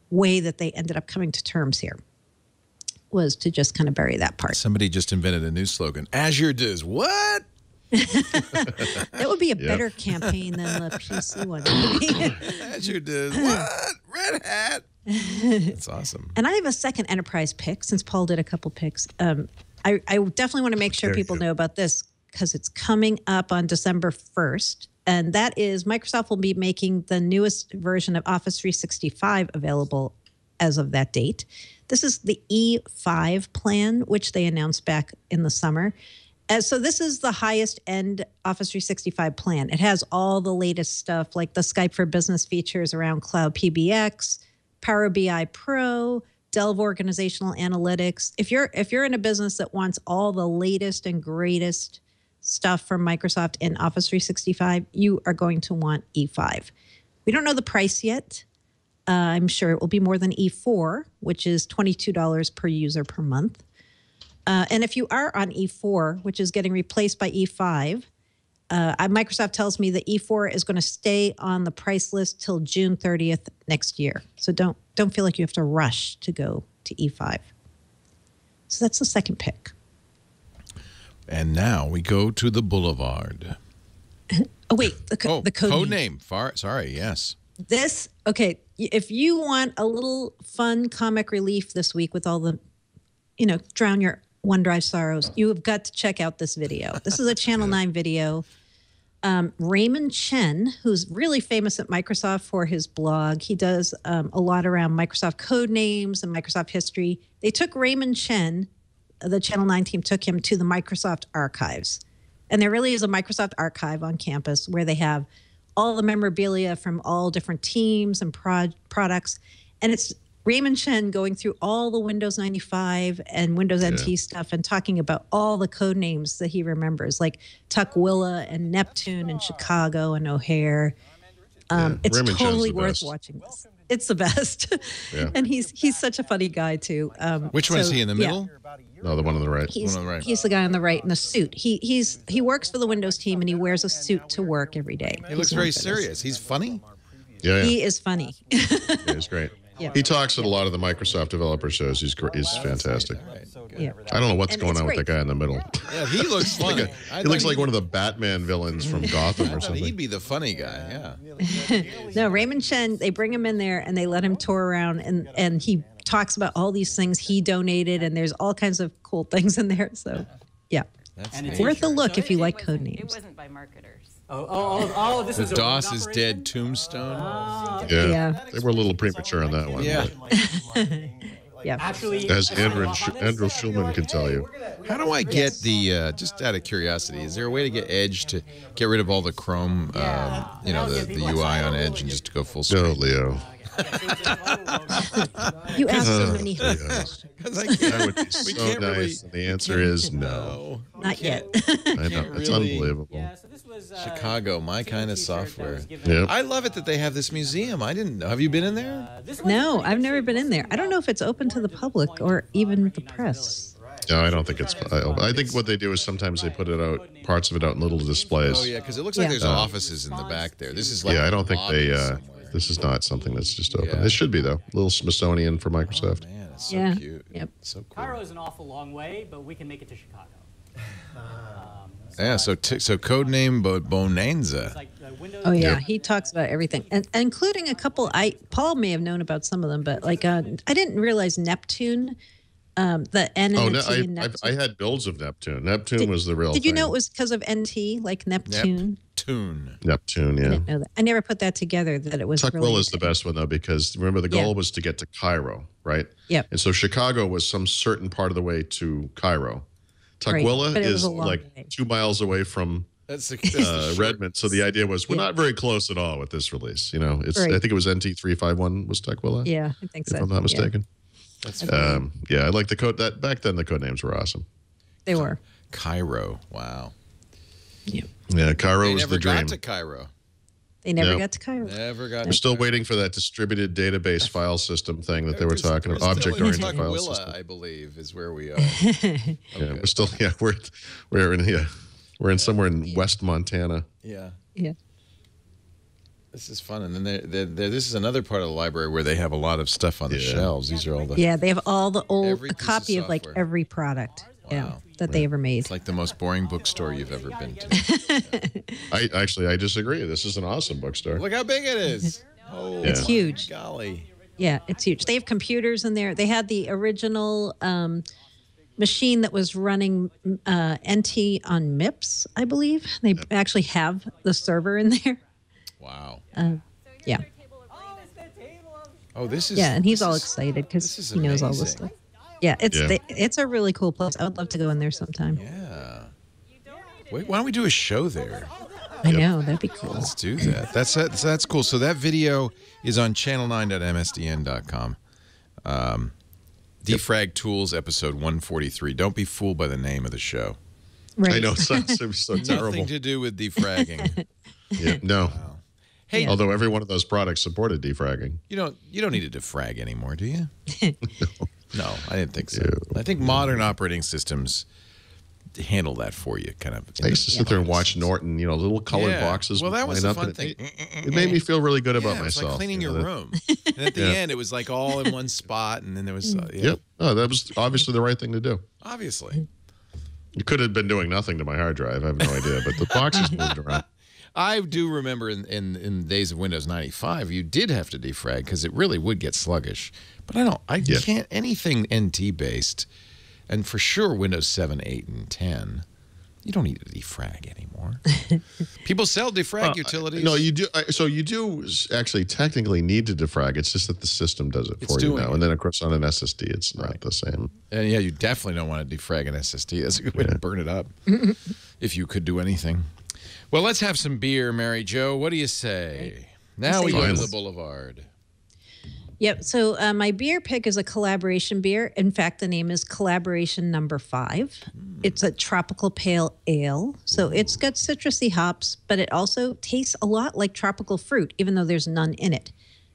way that they ended up coming to terms here, was to just kind of bury that part.
Somebody just invented a new slogan. Azure does what?
That would be a better campaign than the PC one.
Azure does what? Red Hat. That's awesome.
And I have a second enterprise pick, since Paul did a couple picks. I definitely want to make sure people know about this because it's coming up on December 1st. And that is Microsoft will be making the newest version of Office 365 available as of that date. This is the E5 plan, which they announced back in the summer. So this is the highest end Office 365 plan. It has all the latest stuff like the Skype for Business features around Cloud PBX, Power BI Pro, Delve Organizational Analytics. If you're in a business that wants all the latest and greatest stuff from Microsoft in Office 365, you are going to want E5. We don't know the price yet. I'm sure it will be more than E4, which is $22 per user per month. And if you are on E4, which is getting replaced by E5, Microsoft tells me that E4 is going to stay on the price list till June 30th next year. So don't feel like you have to rush to go to E5. So that's the second pick.
And now we go to the Boulevard.
Oh, wait, the code
name. Sorry, yes.
This, okay, if you want a little fun comic relief this week with all the, drown your OneDrive sorrows, you have got to check out this video. This is a Channel 9 video. Raymond Chen, who's really famous at Microsoft for his blog, he does a lot around Microsoft code names and Microsoft history. They took Raymond Chen, the Channel 9 team took him to the Microsoft archives. And there really is a Microsoft archive on campus where they have all the memorabilia from all different teams and products. And it's Raymond Chen going through all the Windows 95 and Windows NT stuff and talking about all the code names that he remembers, like Tukwila and Neptune and Chicago and O'Hare. It's
Raymond
totally
Chen's the
worth
best.
watching this. It's the best.
Yeah.
And he's such a funny guy, too.
Which one is he in the middle?
No, the one on the right.
He's,
One on the right.
he's the guy on the right in the suit. He works for the Windows team, and he wears a suit to work every day.
He looks very serious. He's funny.
Yeah,
He is funny.
yeah, he's great.
Yeah.
He talks at a lot of the Microsoft developer shows. He's fantastic.
Yeah.
I don't know what's
And
going
it's
on with
great.
that guy in the middle.
Yeah, he looks funny.
He looks like one of the Batman villains from Gotham or something.
He'd be the funny guy, yeah.
No, Raymond Chen, they bring him in there, and they let him tour around, and he talks about all these things he donated, and there's all kinds of cool things in there. So, yeah.
That's
It's worth a look if you like code names.
It wasn't by marketers.
This
The
was a
DOS
rogue
is
operation?
dead tombstone.
Yeah.
They were a little premature on that one.
Yeah.
but
Yeah.
Actually,
As Andrew Schulman can tell you.
How do I get the, just out of curiosity, is there a way to get Edge to get rid of all the Chrome, the UI on Edge and just to go full screen?
No, Leo.
You asked so many questions.
Because I
That
can't,
would be
we
so
can't really.
nice. And the answer is no.
Not yet.
I know. It's
really-
unbelievable.
so this was,
Chicago, my kind of software.
Yep.
I love it that they have this museum. I didn't know. Have you been in there?
No, I've never been in there. I don't know if it's open to the public or even the press.
No, I don't think it's. I think what they do is sometimes they put it out, parts of it out in little displays.
Oh, yeah, because it looks like
Yeah.
there's offices in the back there. This is like
Yeah, I don't think they.
lobby somewhere.
This is not something that's just open.
Yeah.
This should be though. Little Smithsonian for Microsoft.
Man, it's so
Yeah.
cute.
Yep.
So cool.
Cairo is an awful long way, but we can make it to Chicago.
Yeah, so codename Bonanza.
Like Windows.
Oh yeah,
Yep.
he talks about everything, and including a couple. Paul may have known about some of them, but like I didn't realize Neptune The N and
Oh,
the
no,
T in Neptune.
I had builds of Neptune. Neptune was the real thing.
Did you know it was because of NT, like Neptune?
Neptune, yeah.
I didn't know that. I never put that together, that it was
Tukwila is the best one, though, because remember the goal was to get to Cairo, right?
Yep.
And so Chicago was some certain part of the way to Cairo. Tukwila is like way. 2 miles away from Redmond. So the idea was we're not very close at all with this release. You know, it's I think it was NT351 was Tukwila.
Yeah, I think so.
If I'm not mistaken.
That's
yeah, I like the code. That back then the code names were awesome.
They were.
Cairo. Wow.
Yeah, Cairo was the dream.
They never got to Cairo.
They never got to Cairo.
Never got.
We're still waiting for that distributed database file system thing that they were talking about. Object-oriented file system.
I believe is where we are.
Okay. Yeah, we're still. Yeah, we're in somewhere in West Montana.
Yeah.
Yeah.
This is fun, and then this is another part of the library where they have a lot of stuff on the shelves. These are all the
they have all the old copy of like every product.
Wow.
That they ever made.
It's like the most boring bookstore you've ever been to.
I disagree. This is an awesome bookstore.
Look how big it is. Oh,
it's huge.
Golly.
Yeah, it's huge. They have computers in there. They had the original machine that was running NT on MIPS, I believe. They actually have the server in there.
Wow.
Yeah.
Oh, this is.
Yeah, and he's all excited because he knows all this stuff. Yeah, it's a really cool place. I would love to go in there sometime.
Yeah. Wait, why don't we do a show there?
I know, that'd be cool.
Let's do that. That's cool. So that video is on channel9.msdn.com. Defrag Tools, episode 143. Don't be fooled by the name of the show.
Right. I know, it sounds so terrible.
Nothing to do with defragging.
No.
Wow. Hey,
although every one of those products supported defragging.
You don't need to defrag anymore, do you? No, I didn't think so. I think modern operating systems handle that for you, kind of.
I used to sit there and watch Norton, little colored boxes.
Well, that was a fun thing.
It made me feel really good about myself.
It was like cleaning your room. And at the end, it was like all in one spot, and then there was.
Yep. Oh, that was obviously the right thing to do.
Obviously.
You could have been doing nothing to my hard drive. I have no idea, but the boxes moved around.
I do remember in the days of Windows 95, you did have to defrag because it really would get sluggish. But I can't, anything NT based, and for sure Windows 7, 8, and 10, you don't need to defrag anymore. People sell defrag utilities.
No, you do. So you do actually technically need to defrag. It's just that the system does it for you now. And then, of course, on an SSD, it's not the same.
And yeah, you definitely don't want to defrag an SSD. That's a good way to burn it up if you could do anything. Well, let's have some beer, Mary Jo. What do you say? Now we go to the Boulevard.
Yep. So my beer pick is a collaboration beer. In fact, the name is Collaboration Number 5. It's a tropical pale ale. So it's got citrusy hops, but it also tastes a lot like tropical fruit, even though there's none in it.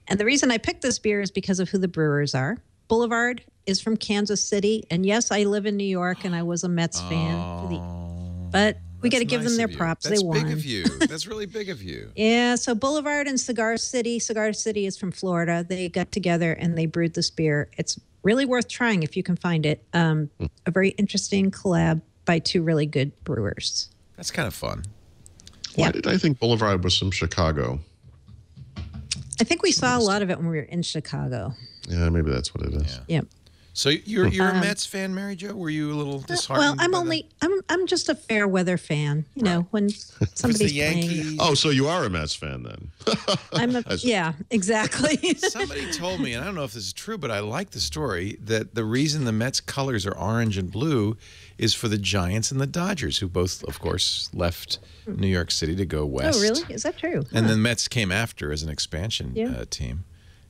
And the reason I picked this beer is because of who the brewers are. Boulevard is from Kansas City. And yes, I live in New York, and I was a Mets fan. But we got to give them their props. They won.
That's big of you. That's really big of you.
Yeah. So Boulevard and Cigar City. Cigar City is from Florida. They got together and they brewed this beer. It's really worth trying if you can find it. A very interesting collab by two really good brewers.
That's kind of fun.
Why did I think Boulevard was from Chicago?
I think we saw a lot of it when we were in Chicago.
Yeah, maybe that's what it is.
Yeah.
So you're a Mets fan, Mary Jo? Were you a little disheartened?
Well, I'm just a fair weather fan. You know, when somebody's playing.
Oh, so you are a Mets fan then?
Yeah, exactly.
Somebody told me, and I don't know if this is true, but I like the story, that the reason the Mets colors are orange and blue is for the Giants and the Dodgers, who both, of course, left New York City to go west.
Oh, really? Is that true?
And then Mets came after as an expansion team.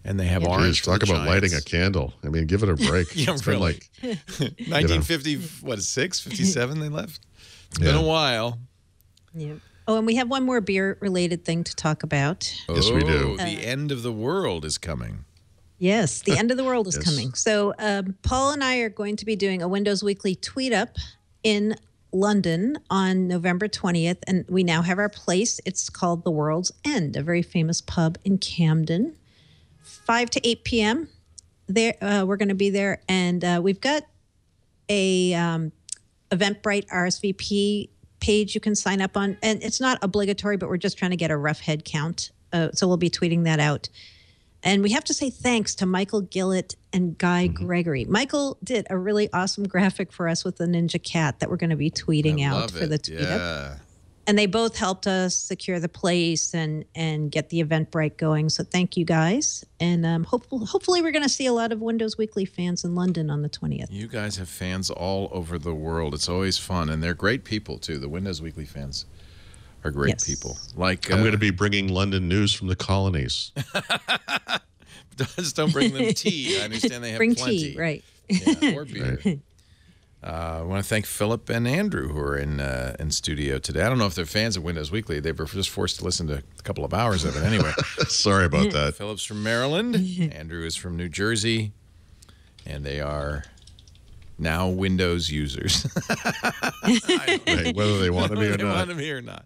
And they have orange.
Talk about lighting a candle. I mean, give it a break.
Yeah,
it's
really.
Been like
1950, 57 they left? It's been a while.
Yeah. Oh, and we have one more beer-related thing to talk about.
Yes, we do.
The end of the world is coming.
Yes, the end of the world is coming. So Paul and I are going to be doing a Windows Weekly tweet-up in London on November 20th, and we now have our place. It's called The World's End, a very famous pub in Camden. 5 to 8 p.m. There, we're going to be there, and we've got a Eventbrite RSVP page you can sign up on, and it's not obligatory, but we're just trying to get a rough head count, so we'll be tweeting that out. And we have to say thanks to Michael Gillett and Guy Gregory. Michael did a really awesome graphic for us with the Ninja Cat that we're going to be tweeting out for the tweet up. And they both helped us secure the place and get the Eventbrite going. So thank you guys. And hopefully we're going to see a lot of Windows Weekly fans in London on the 20th.
You guys have fans all over the world. It's always fun. And they're great people, too. The Windows Weekly fans are great people. Like
I'm going to be bringing London news from the colonies.
Just don't bring them tea. I understand they have
bring
plenty.
Tea, right.
Yeah, or beer. Right. I want to thank Philip and Andrew who are in studio today. I don't know if they're fans of Windows Weekly. They were just forced to listen to a couple of hours of it anyway.
Sorry about that.
Philip's from Maryland. Andrew is from New Jersey. And they are now Windows users.
Right, whether they want to be or
they
not.
want to be or not.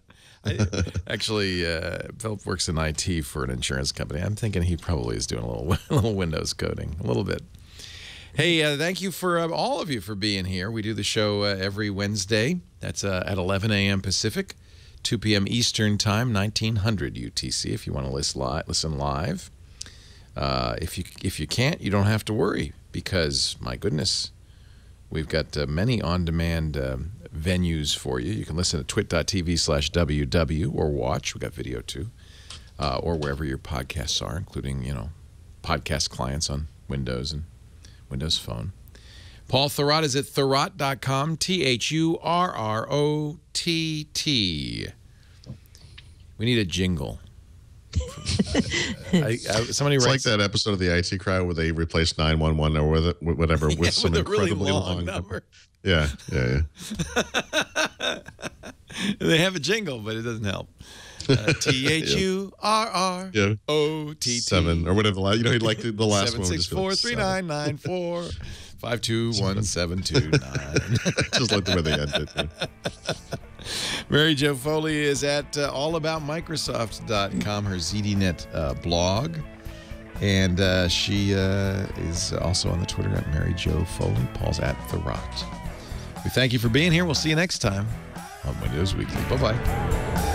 Actually, Philip works in IT for an insurance company. I'm thinking he probably is doing a little Windows coding, a little bit. Hey, thank you for all of you for being here. We do the show every Wednesday. That's at 11 a.m. Pacific, 2 p.m. Eastern Time, 1900 UTC. If you want to listen live, if you can't, you don't have to worry because my goodness, we've got many on-demand venues for you. You can listen at twit.tv/WW or watch. We got video too, or wherever your podcasts are, including podcast clients on Windows and Windows Phone. Paul Thurrott is at Thurrott.com, THURROTT. We need a jingle. Somebody
it's
writes,
like that episode of the IT Crowd where they replaced 911 or whatever with some
with a really
incredibly
long number.
Yeah.
They have a jingle, but it doesn't help. THURROTT
7 or whatever. He'd like the last
764-399-4-521-729.
Just like the way they end it. Yeah.
Mary Jo Foley is at allaboutmicrosoft.com, her ZDNet blog. And she is also on the Twitter at Mary Jo Foley. Paul's at Thurrott. We thank you for being here. We'll see you next time on Windows Weekly. Bye-bye.